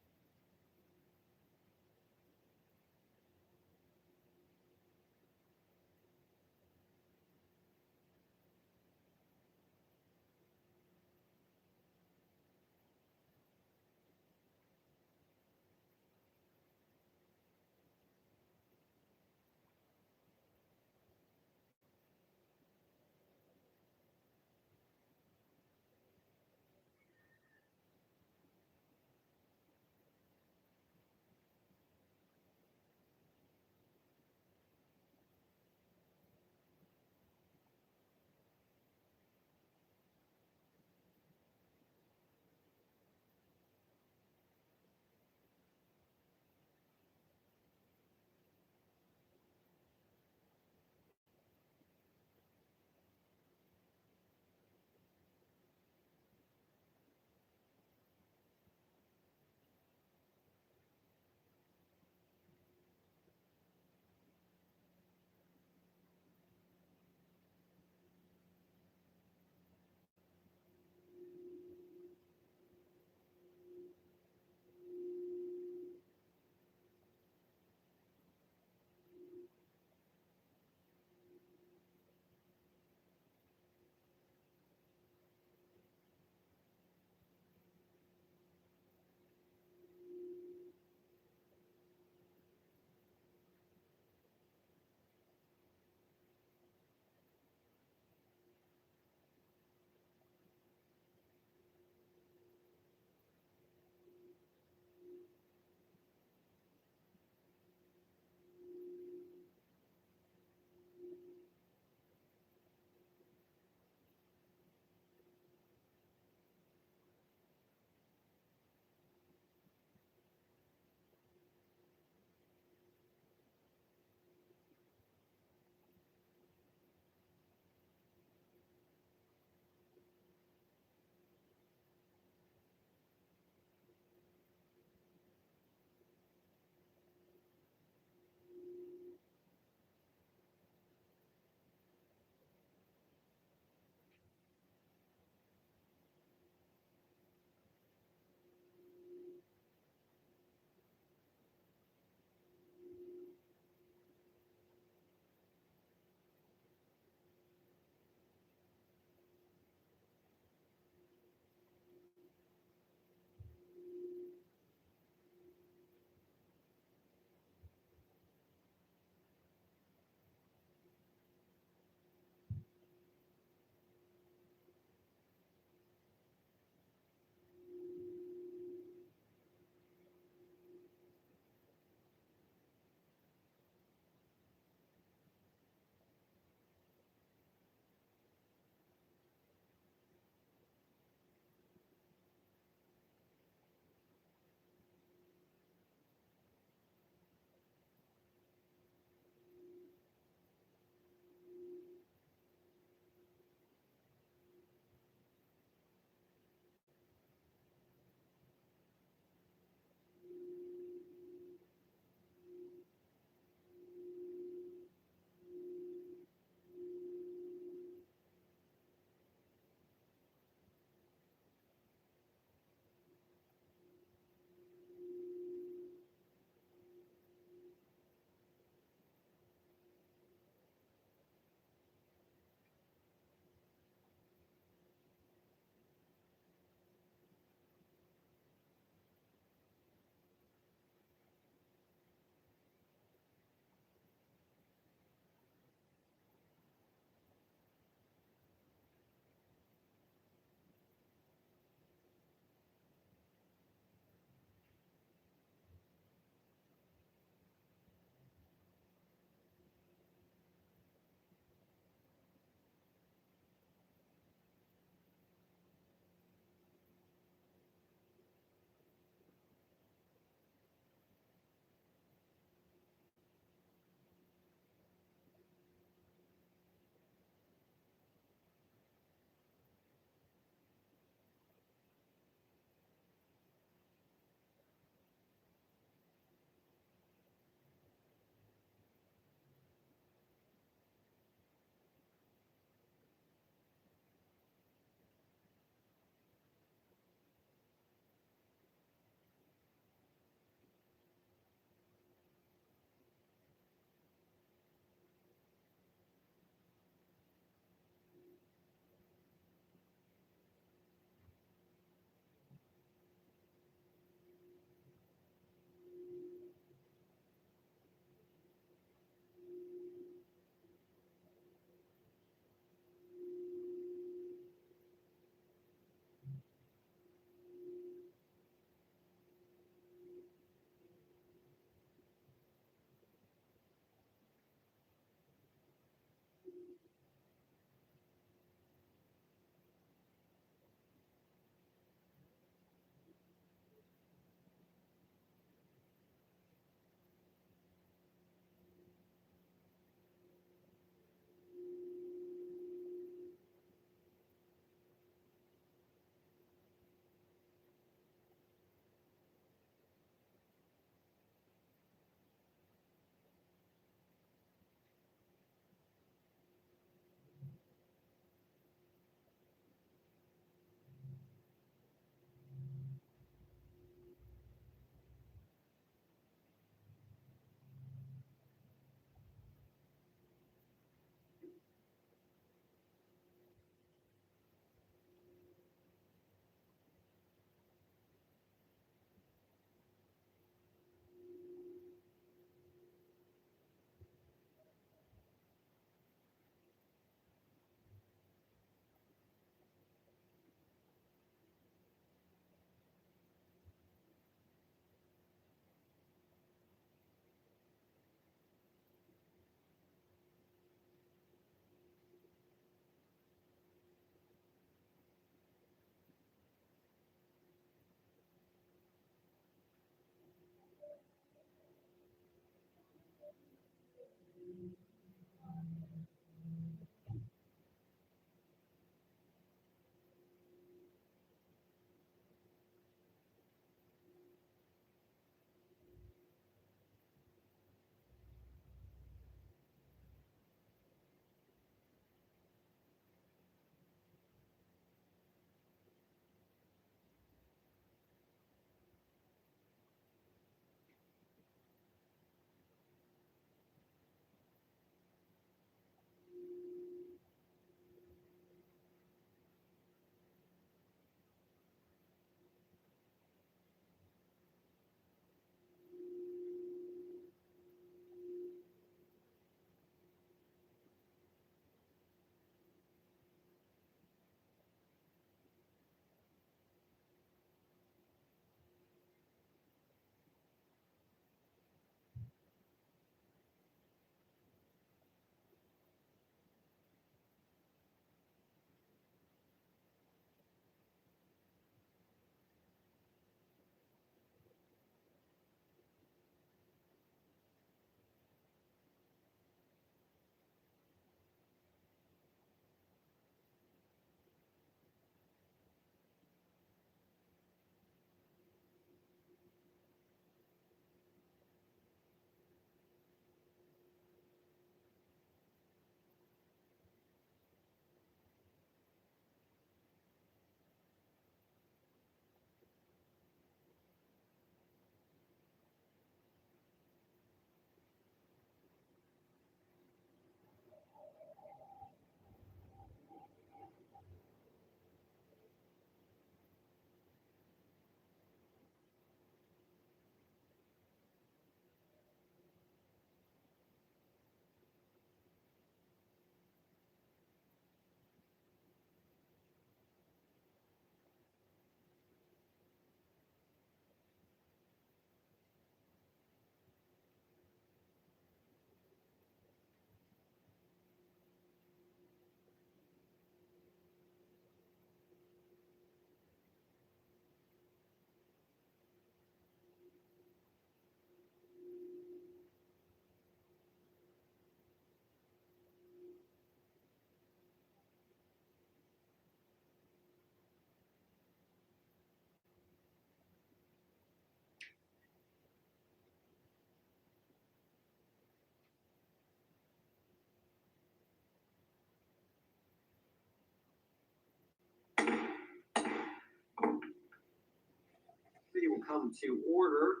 Committee will come to order.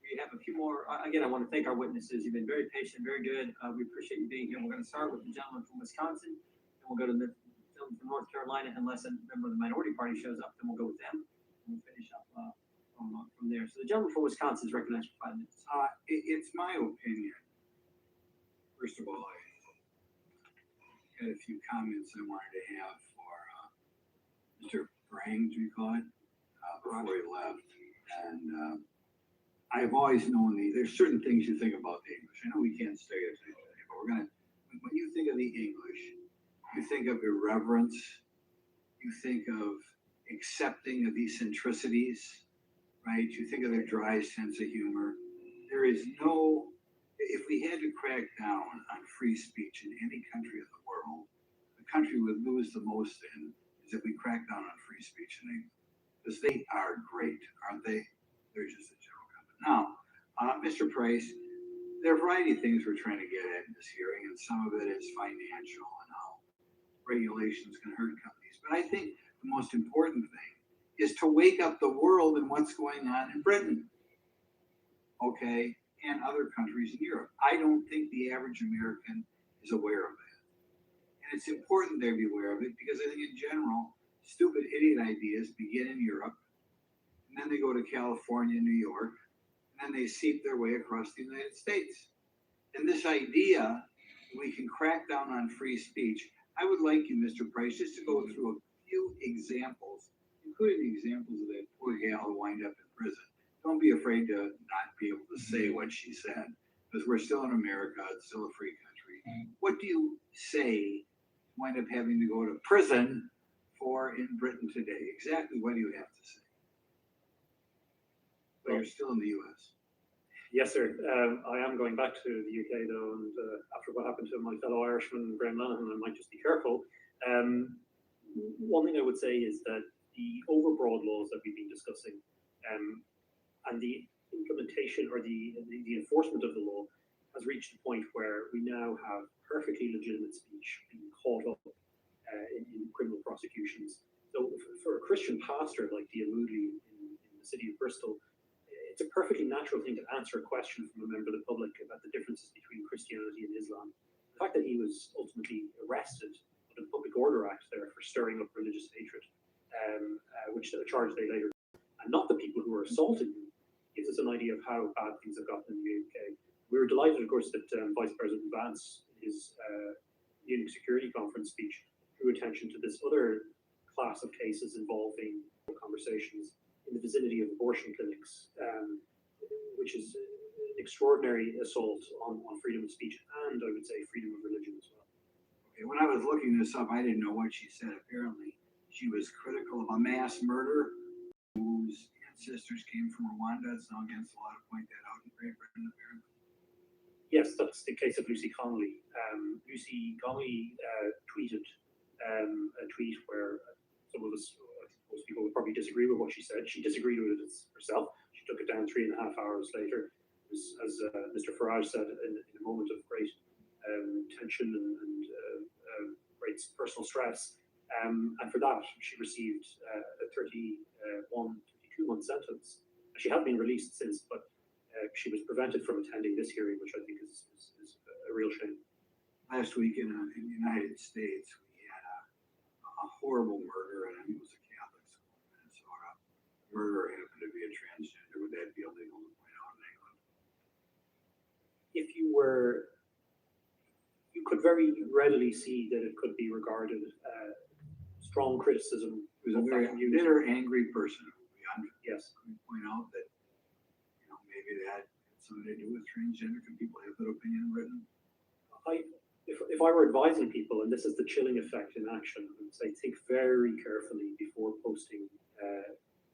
We have a few more. Again, I want to thank our witnesses. You've been very patient, very good. We appreciate you being here. We're going to start with the gentleman from Wisconsin, and we'll go to the gentleman from North Carolina, unless a member of the minority party shows up, then we'll go with them. And we'll finish up from there. So the gentleman from Wisconsin is recognized for 5 minutes. It's my opinion. First of all, I had a few comments I wanted to have for Mr. Farage, do you call it, before he left. And I've always known there's certain things you think about the English. I know we can't say it today, but when you think of the English, you think of irreverence, you think of accepting of eccentricities, right? You think of their dry sense of humor. There is no, if we had to crack down on free speech in any country of the world, the country would lose the most in is if we crack down on free speech in England. Because they are great, aren't they? They're just a general comment. Now, Mr. Price, there are a variety of things we're trying to get at in this hearing, and some of it is financial and how regulations can hurt companies. But I think the most important thing is to wake up the world in what's going on in Britain, okay, and other countries in Europe. I don't think the average American is aware of that. And it's important they be aware of it because I think in general, stupid idiot ideas begin in Europe, and then they go to California, New York, and then they seep their way across the United States. And this idea that we can crack down on free speech, I would like you, Mr. Price, just to go through a few examples, including the examples of that poor gal who wind up in prison. Don't be afraid to not be able to say what she said, because we're still in America, it's still a free country. What do you say wind up having to go to prison for in Britain today? Exactly what do you have to say? But you're still in the U.S. Yes, sir. I am going back to the UK though, and after what happened to my fellow Irishman, Graham Lanahan, I might just be careful. One thing I would say is that the overbroad laws that we've been discussing and the implementation or the enforcement of the law has reached a point where we now have perfectly legitimate speech being caught up in criminal prosecutions. So for a Christian pastor like Dia Moodley in the city of Bristol, it's a perfectly natural thing to answer a question from a member of the public about the differences between Christianity and Islam. The fact that he was ultimately arrested under the Public Order Act there for stirring up religious hatred, which a charge they later, and not the people who were assaulting him, gives us an idea of how bad things have gotten in the UK. We were delighted, of course, that Vice President Vance, in his Dueling Security Conference speech, drew attention to this other class of cases involving conversations in the vicinity of abortion clinics, which is an extraordinary assault on freedom of speech and, I would say, freedom of religion as well. Okay, when I was looking this up, I didn't know what she said. Apparently, she was critical of a mass murder whose ancestors came from Rwanda. It's now against the law to point that out in Great Britain, apparently. Yes, that's the case of Lucy Connolly. Lucy Connolly tweeted a tweet where some of us, most people would probably disagree with what she said. She disagreed with it herself. She took it down 3.5 hours later. As Mr. Farage said, in a moment of great tension and great personal stress. And for that, she received a 32-month sentence. She had been released since, but she was prevented from attending this hearing, which I think is a real shame. Last week in the United States, we had a horrible murder, and I think it was a Catholic school in Minnesota. The murderer happened to be a transgender. Would that be illegal to point out in England? If you could very readily see that it could be regarded strong criticism. He was a very bitter, angry person. Yes. Can we point out that maybe that had something to do with transgender? Can people have that opinion in Britain? If I were advising people, and this is the chilling effect in action, I would say think very carefully before posting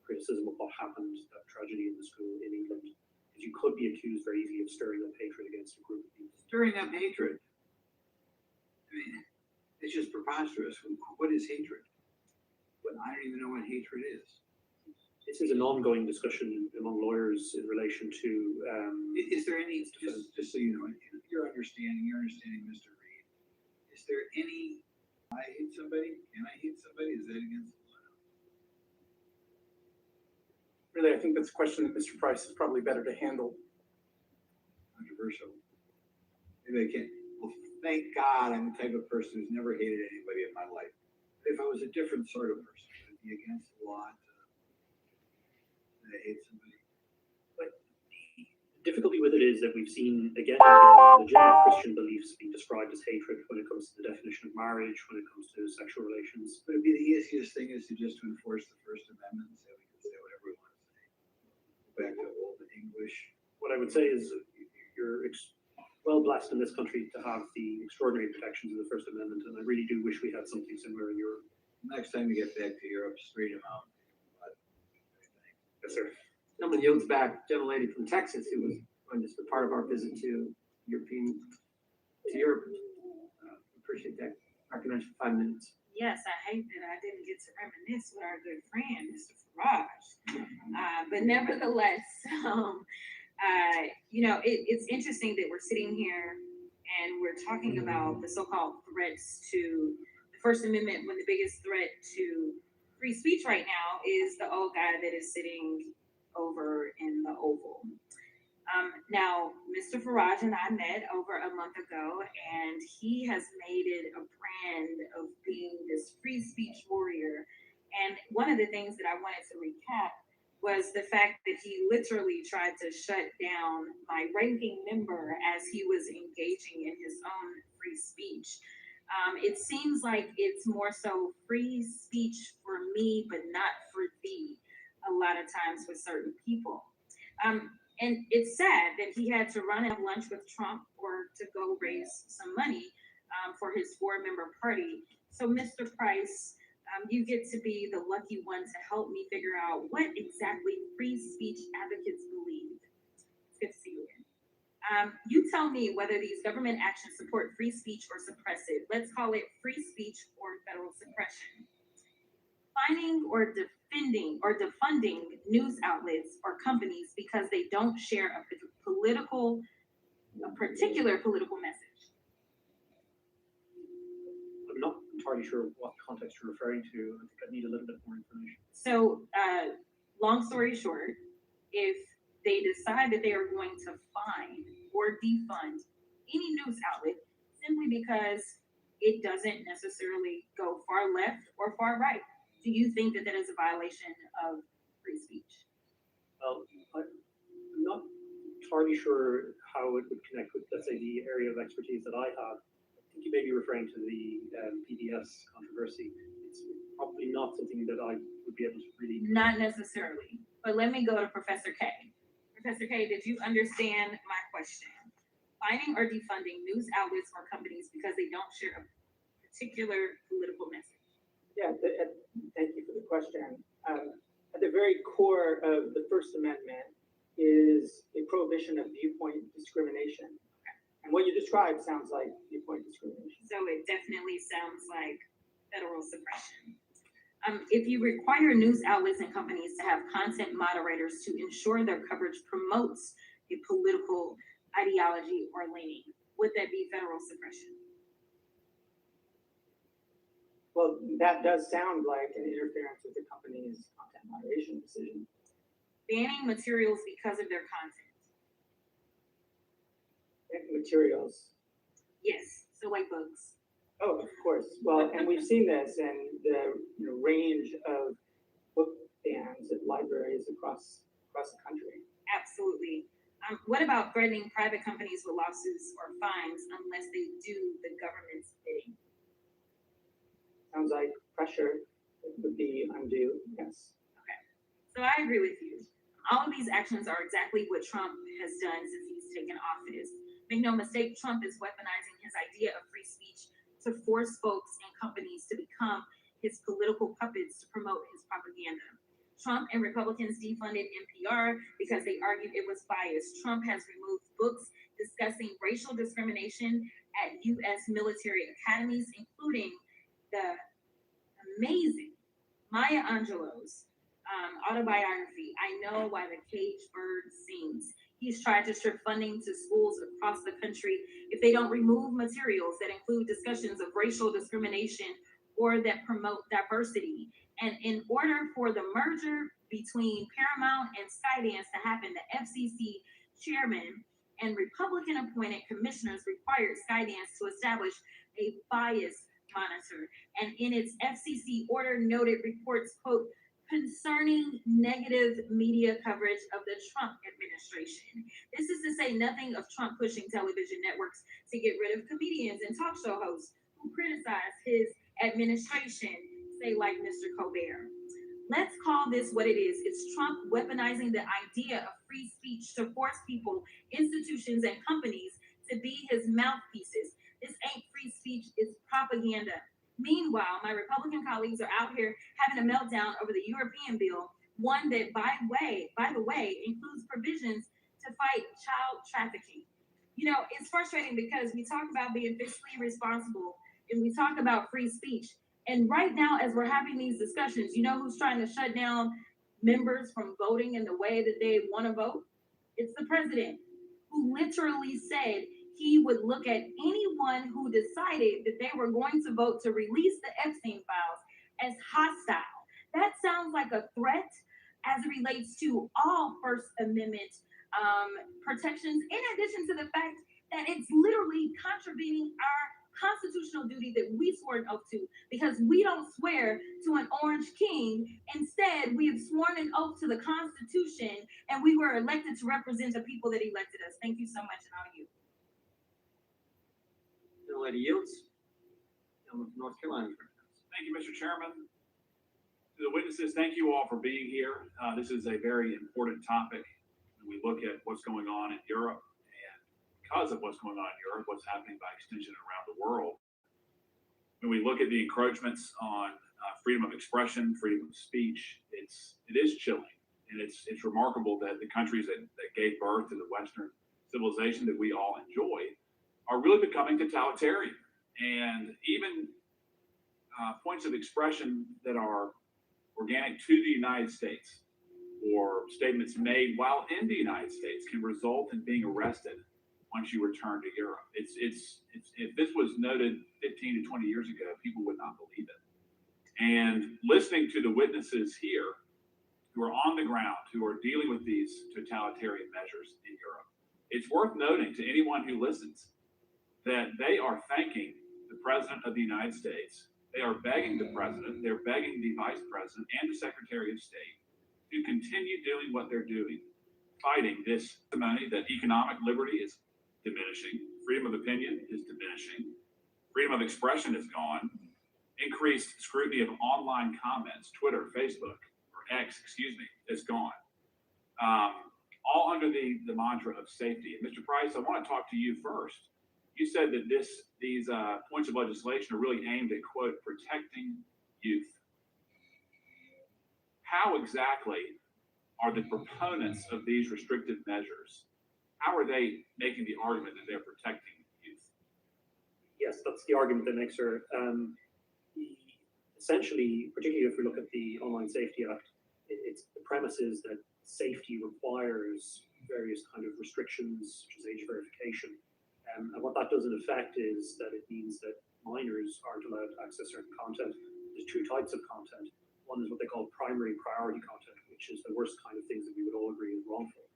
criticism of what happened, that tragedy in the school in England, because you could be accused very easily of stirring up hatred against a group of people. Stirring up hatred? I mean, it's just preposterous. What is hatred? But I don't even know what hatred is. This is an ongoing discussion among lawyers in relation to. Is there any, just so you know, you're understanding, Mr. Reed, is there any, I hate somebody, can I hate somebody? Is that against the law? Really, I think that's a question that Mr. Price is probably better to handle. Controversial. Maybe I can't. Well, thank God I'm the type of person who's never hated anybody in my life. If I was a different sort of person, I'd be against the law to hate somebody. The difficulty with it is that we've seen again and again legitimate Christian beliefs being described as hatred when it comes to the definition of marriage, when it comes to sexual relations. But it'd be the easiest thing is to just enforce the First Amendment and say we can say whatever we want to say. Go back to old English. What I would say is you're well blessed in this country to have the extraordinary protections of the First Amendment, and I really do wish we had something similar in Europe. Next time you get back to Europe, straighten them out. Yes, sir. Someone yields back, gentlelady from Texas who was going to be part of our visit to Europe. Appreciate that. Recognize for 5 minutes. Yes, I hate that I didn't get to reminisce with our good friend, Mr. Farage. But nevertheless, it's interesting that we're sitting here and we're talking about the so-called threats to the First Amendment when the biggest threat to free speech right now is the old guy that is sitting over in the Oval. Now, Mr. Farage and I met over a month ago, and he has made it a brand of being this free speech warrior. And one of the things that I wanted to recap was the fact that he literally tried to shut down my ranking member as he was engaging in his own free speech. It seems like it's more so free speech for me, but not for thee, a lot of times with certain people. And it's sad that he had to run and have lunch with Trump or to go raise some money for his 4-member party. So, Mr. Price, you get to be the lucky one to help me figure out what exactly free speech advocates believe. It's good to see you again. You tell me whether these government actions support free speech or suppress it. Let's call it free speech or federal suppression. Fining or defending or defunding news outlets or companies because they don't share a particular political message. I'm not entirely sure what context you're referring to. I think I need a little bit more information. So, long story short, if they decide that they are going to fine or defund any news outlet simply because it doesn't necessarily go far left or far right, do you think that that is a violation of free speech? Well, I'm not entirely sure how it would connect with, let's say, the area of expertise that I have. I think you may be referring to the PBS controversy. It's probably not something that I would be able to really... Not necessarily, but let me go to Professor K. Professor K, did you understand my question? Fining or defunding news outlets or companies because they don't share a particular political message? Yeah, thank you for the question. At the very core of the First Amendment is a prohibition of viewpoint discrimination. And what you described sounds like viewpoint discrimination. So it definitely sounds like federal suppression. If you require news outlets and companies to have content moderators to ensure their coverage promotes a political ideology or leaning, would that be federal suppression? Well, that does sound like an interference with the company's content moderation decision. Banning materials because of their content. Materials. Yes, so like books. Oh, of course. Well, and we've seen this in the range of book bans at libraries across the country. Absolutely. What about threatening private companies with lawsuits or fines unless they do the government's bidding? Sounds like pressure would be undue, yes. Okay, so I agree with you. All of these actions are exactly what Trump has done since he's taken office. Make no mistake, Trump is weaponizing his idea of free speech to force folks and companies to become his political puppets to promote his propaganda. Trump and Republicans defunded NPR because they argued it was biased. Trump has removed books discussing racial discrimination at U.S. military academies, including the amazing Maya Angelou's autobiography, I Know Why the Caged Bird Sings. He's tried to strip funding to schools across the country if they don't remove materials that include discussions of racial discrimination or that promote diversity. And in order for the merger between Paramount and Skydance to happen, the FCC chairman and Republican appointed commissioners required Skydance to establish a bias monitor. And in its FCC order noted reports, quote, concerning negative media coverage of the Trump administration. This is to say nothing of Trump pushing television networks to get rid of comedians and talk show hosts who criticize his administration, say like Mr. Colbert. Let's call this what it is. It's Trump weaponizing the idea of free speech to force people, institutions, and companies to be his mouthpieces. This ain't free speech, it's propaganda. Meanwhile, my Republican colleagues are out here having a meltdown over the European bill, one that, by the way, includes provisions to fight child trafficking. You know, it's frustrating because we talk about being fiscally responsible and we talk about free speech. And right now, as we're having these discussions, you know who's trying to shut down members from voting in the way that they want to vote? It's the president, who literally said he would look at anyone who decided that they were going to vote to release the Epstein files as hostile. That sounds like a threat as it relates to all First Amendment protections, in addition to the fact that it's literally contravening our constitutional duty that we swore an oath to, because we don't swear to an orange king. Instead, we have sworn an oath to the Constitution, and we were elected to represent the people that elected us. Thank you so much, and I'll yield. The lady yields. Gentleman from North Carolina. Thank you, Mr. Chairman. To the witnesses, thank you all for being here. This is a very important topic. When we look at what's going on in Europe, and because of what's going on in Europe, what's happening by extension around the world. When we look at the encroachments on freedom of expression, freedom of speech, it is chilling. And it's remarkable that the countries that gave birth to the Western civilization that we all enjoy are really becoming totalitarian. And even points of expression that are organic to the United States or statements made while in the United States can result in being arrested once you return to Europe. If this was noted 15 to 20 years ago, people would not believe it. And listening to the witnesses here who are on the ground, who are dealing with these totalitarian measures in Europe, it's worth noting to anyone who listens that they are thanking the President of the United States. They are begging the President, they're begging the Vice President and the Secretary of State to continue doing what they're doing, fighting this testimony that economic liberty is diminishing, freedom of opinion is diminishing, freedom of expression is gone, increased scrutiny of online comments, Twitter, Facebook, or X, is gone. All under the mantra of safety. And Mr. Price, I want to talk to you first. You said that these points of legislation are really aimed at, quote, protecting youth. How exactly are the proponents of these restrictive measures, how are they making the argument that they're protecting youth? Yes, that's the argument that makes her. Essentially, particularly if we look at the Online Safety Act, it's the premise is that safety requires various kind of restrictions, such as age verification. And what that does in effect is that it means that minors aren't allowed to access certain content. There's two types of content. One is what they call primary priority content, which is the worst kind of things that we would all agree is wrongful.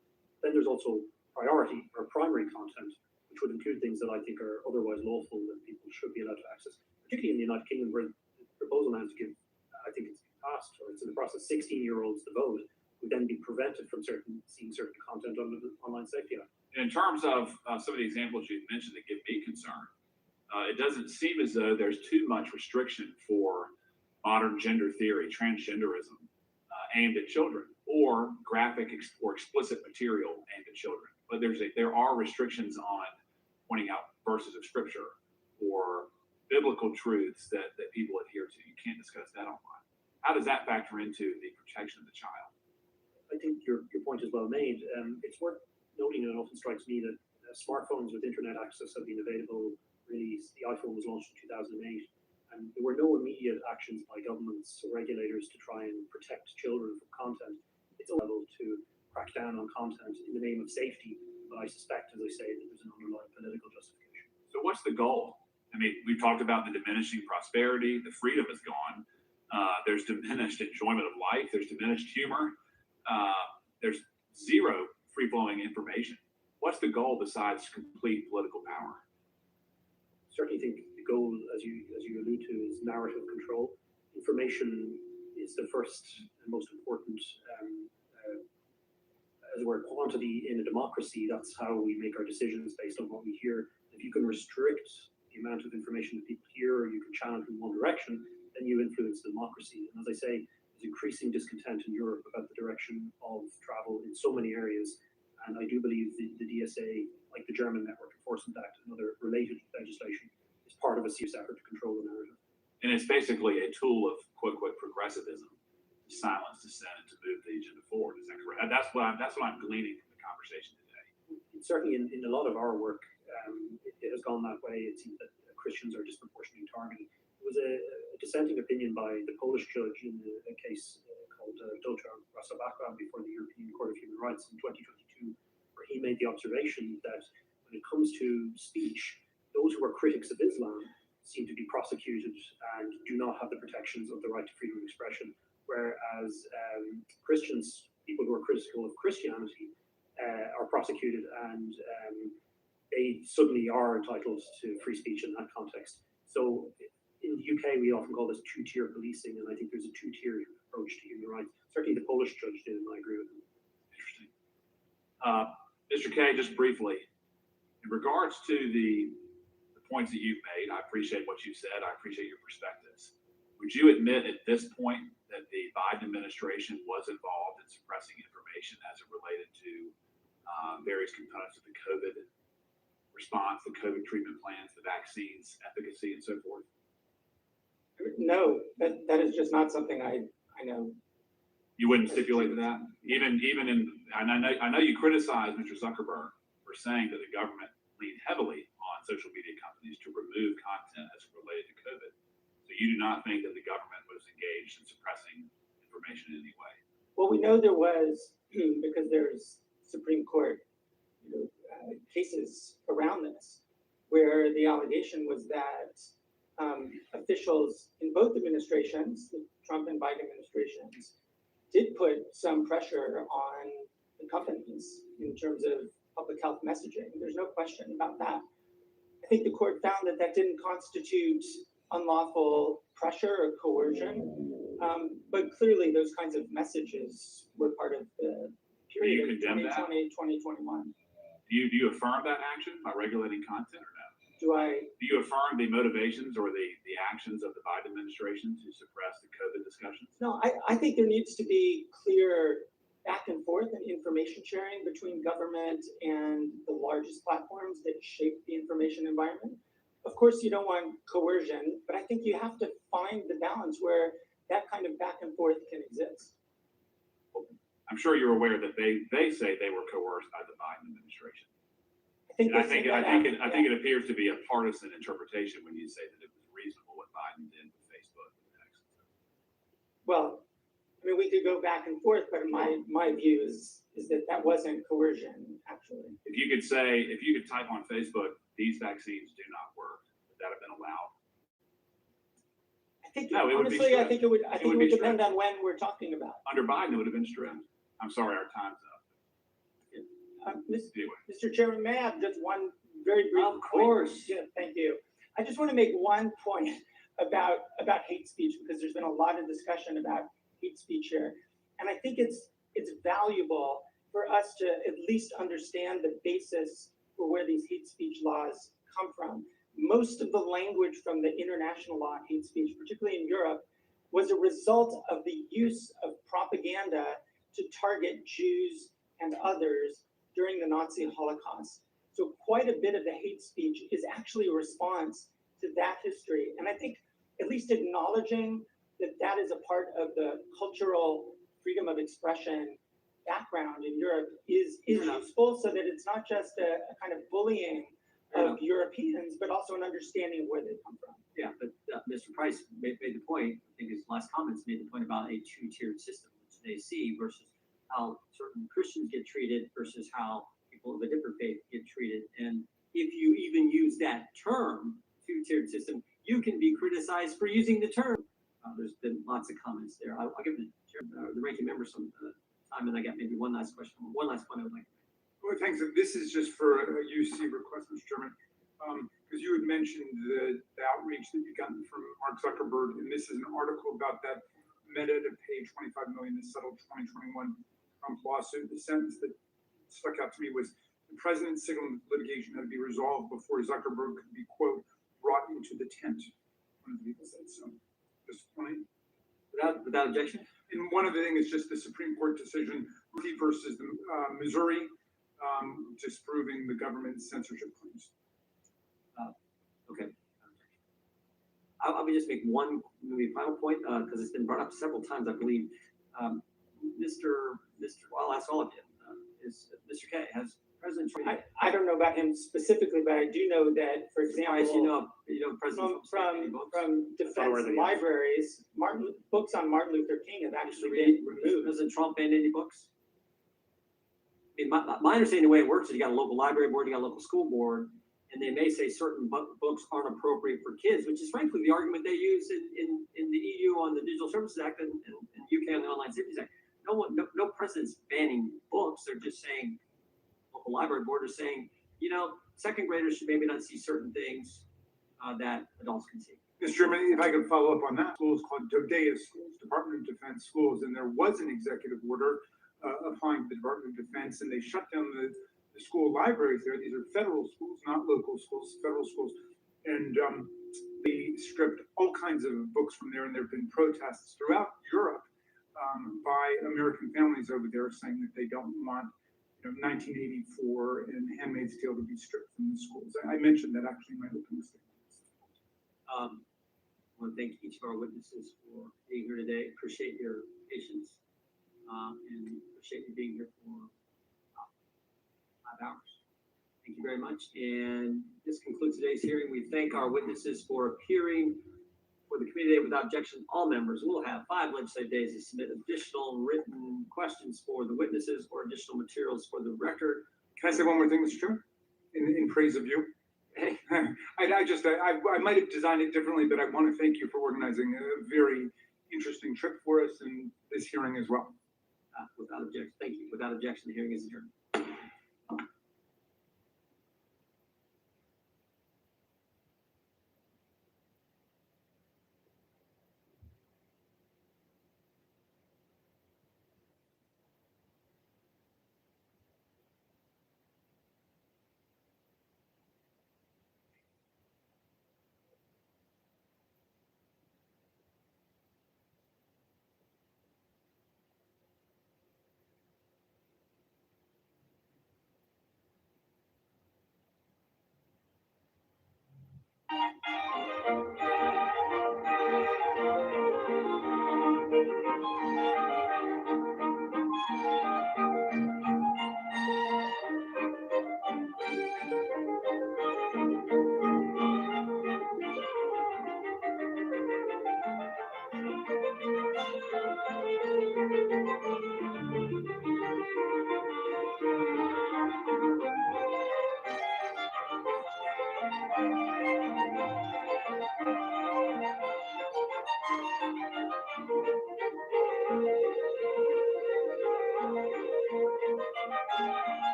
Then there's also priority or primary content, which would include things that I think are otherwise lawful that people should be allowed to access, particularly in the United Kingdom, where the proposal now is to give, I think it's passed, or it's in the process, 16-year-olds to vote would then be prevented from seeing certain content under the Online Safety Act. In terms of some of the examples you've mentioned that give me concern, it doesn't seem as though there's too much restriction for modern gender theory, transgenderism, aimed at children, or graphic or explicit material aimed at children. But there are restrictions on pointing out verses of scripture or biblical truths that people adhere to. You can't discuss that online. How does that factor into the protection of the child? I think your point is well made. It's worth noting, and it often strikes me that smartphones with internet access have been available. Really, the iPhone was launched in 2008, and there were no immediate actions by governments or regulators to try and protect children from content. It's a level to crack down on content in the name of safety, but I suspect, as I say, that there's an underlying political justification. So what's the goal? I mean, we've talked about the diminishing prosperity, the freedom is gone. There's diminished enjoyment of life. There's diminished humor. There's zero free-flowing information. What's the goal besides complete political power? Certainly think the goal, as you allude to, is narrative control. Information is the first and most important, as it were, quantity in a democracy. That's how we make our decisions based on what we hear. If you can restrict the amount of information that people hear, or you can channel it in one direction, then you influence democracy. And as I say, there's increasing discontent in Europe about the direction of travel in so many areas. And I do believe the DSA, like the German Network Enforcement Act and other related legislation, is part of a serious effort to control the narrative. And it's basically a tool of quote unquote progressivism to silence dissent and to move the agenda forward. Is that correct? That's what I'm gleaning from the conversation today. Certainly in a lot of our work, it has gone that way. It seems that Christians are disproportionately targeted. There was a dissenting opinion by the Polish judge in a case called Dr. Rasabaka before the European Court of Human Rights in 2022, where he made the observation that when it comes to speech, those who are critics of Islam seem to be prosecuted and do not have the protections of the right to freedom of expression, whereas Christians, people who are critical of Christianity, are prosecuted and they suddenly are entitled to free speech in that context. So in the UK, we often call this two-tier policing, and I think there's a two-tier approach to human rights. Certainly the Polish judge did, and I agree with him. Interesting. Mr. Kay, just briefly, in regards to the points that you've made, I appreciate what you said. I appreciate your perspectives. Would you admit at this point that the Biden administration was involved in suppressing information as it related to various components of the COVID response, the COVID treatment plans, the vaccines, efficacy, and so forth? No, that is just not something I know. You wouldn't stipulate to that? Even in, and I know you criticize Mr. Zuckerberg for saying that the government leaned heavily on social media companies to remove content as it related to COVID. So you do not think that the government was engaged in suppressing information in any way? Well, we know there was, because there's Supreme Court cases around this, where the allegation was that officials in both administrations, the Trump and Biden administrations, did put some pressure on the companies in terms of public health messaging. There's no question about that. I think the court found that that didn't constitute unlawful pressure or coercion, but clearly those kinds of messages were part of the period of 2020, 2021. Do you affirm that action by regulating content or no? Do you affirm the motivations or the actions of the Biden administration to suppress the COVID discussions? No, I think there needs to be clear back and forth and information sharing between government and the largest platforms that shape the information environment. Of course, you don't want coercion, but I think you have to find the balance where that kind of back and forth can exist. I'm sure you're aware that they say they were coerced by the Biden administration. I think it appears to be a partisan interpretation when you say that it was reasonable what Biden did with Facebook and X. Well, I mean, we could go back and forth, but my view is that wasn't coercion, actually. If you could type on Facebook, these vaccines do not work, would that have been allowed? I think it would depend on when we're talking about. Under Biden, it would have been strict. I'm sorry, our time's up. Mr. Chairman, may I have just one very brief point? Of course. Yeah, thank you. I just want to make one point about hate speech, because there's been a lot of discussion about hate speech here. And I think it's valuable for us to at least understand the basis for where these hate speech laws come from. Most of the language from the international law on hate speech, particularly in Europe, was a result of the use of propaganda to target Jews and others during the Nazi Holocaust. So quite a bit of the hate speech is actually a response to that history. And I think at least acknowledging that that is a part of the cultural freedom of expression background in Europe is useful, so that it's not just a kind of bullying of Europeans, but also an understanding of where they come from. Yeah, but Mr. Price made the point, I think his last comments made the point about a two-tiered system, which they see versus how certain Christians get treated versus how people of a different faith get treated. And if you even use that term, two-tiered system, you can be criticized for using the term. There's been lots of comments there. I'll give the ranking member some time, and I got maybe one last question. One last point I would like to make. Well, thanks. This is just for a UC request, Mr. Chairman, because you had mentioned the outreach that you've gotten from Mark Zuckerberg, and this is an article about that Meta to pay $25 million to settle 2021 Trump lawsuit. The sentence that stuck out to me was the president signaled litigation had to be resolved before Zuckerberg could be, quote, brought into the tent. One of the people said so. Just point. Without objection. And one of the things is just the Supreme Court decision versus the Missouri disproving the government's censorship claims. Okay. I'll just make one maybe final point because it's been brought up several times, I believe. Well, I'll ask all of you. Is Mr. K, has President Trump? I don't know about him specifically, but I do know that, for example, President from defense libraries, books on Martin Luther King have actually been removed. President Trump ban any books? I mean, my understanding of the way it works is you got a local library board, you got a local school board, and they may say certain books aren't appropriate for kids, which is frankly the argument they use in the EU on the Digital Services Act and UK on the Online Safety Act. No president's banning books. They're just saying, local library board is saying, second graders should maybe not see certain things that adults can see. Mr. Chairman, if I could follow up on that, schools called DODEA schools, Department of Defense schools, and there was an executive order applying to the Department of Defense, and they shut down the school libraries there. These are federal schools, not local schools, federal schools. And they stripped all kinds of books from there, and there have been protests throughout Europe by American families over there saying that they don't want 1984 and Handmaid's Tale to be stripped from the schools. I mentioned that actually in my opening statement. I want to thank each of our witnesses for being here today. Appreciate your patience and appreciate you being here for 5 hours. Thank you very much. And this concludes today's hearing. We thank our witnesses for appearing for the committee today without objection. All members will have 5 legislative days to submit additional written questions for the witnesses or additional materials for the record. Can I say one more thing, Mr. Chairman? In praise of you. I might have designed it differently, but I want to thank you for organizing a very interesting trip for us and this hearing as well. Without objection. Thank you. Without objection, the hearing is adjourned.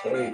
Sorry.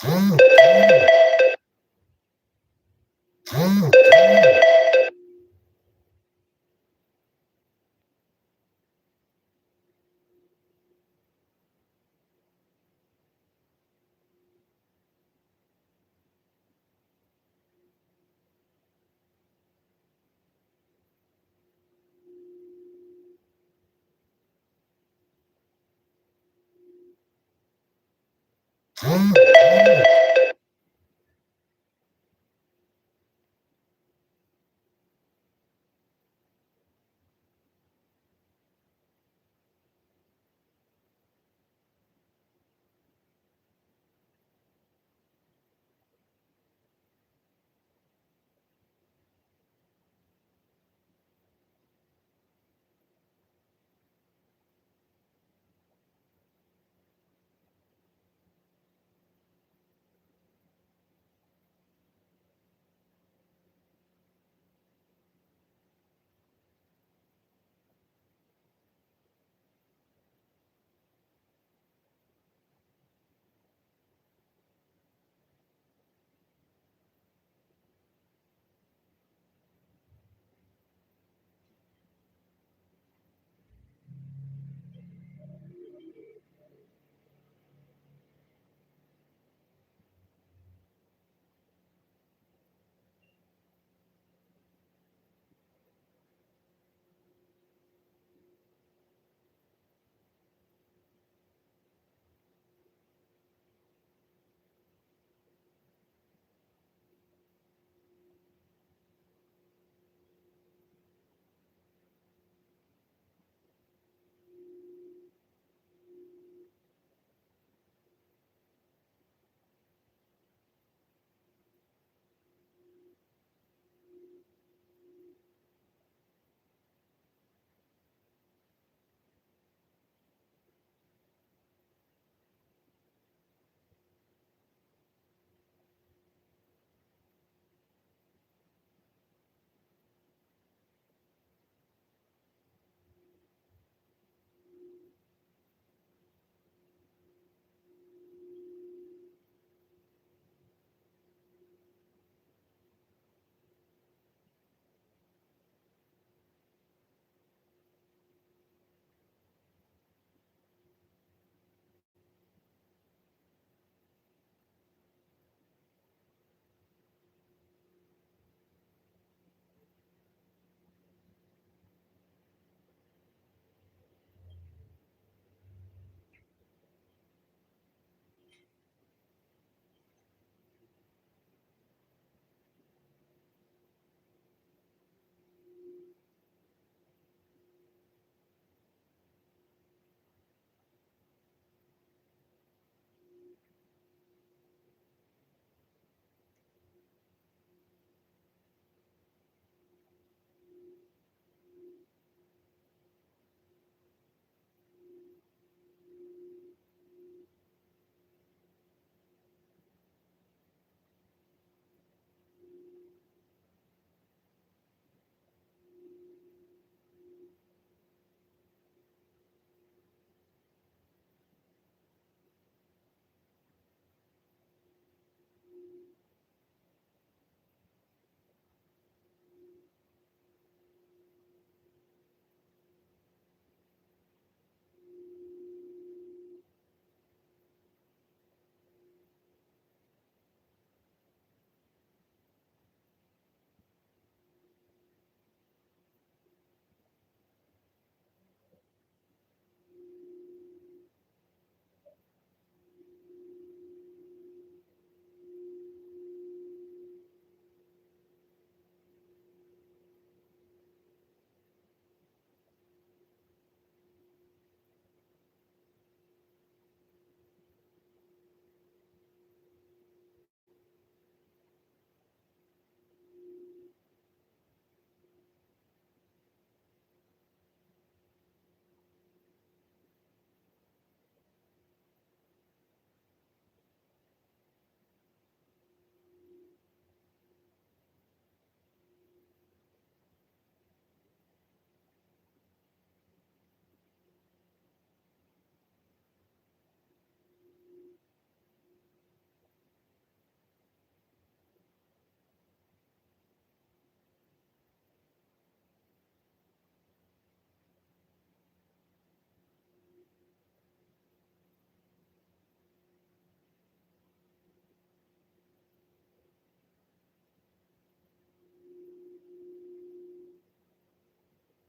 Hmm.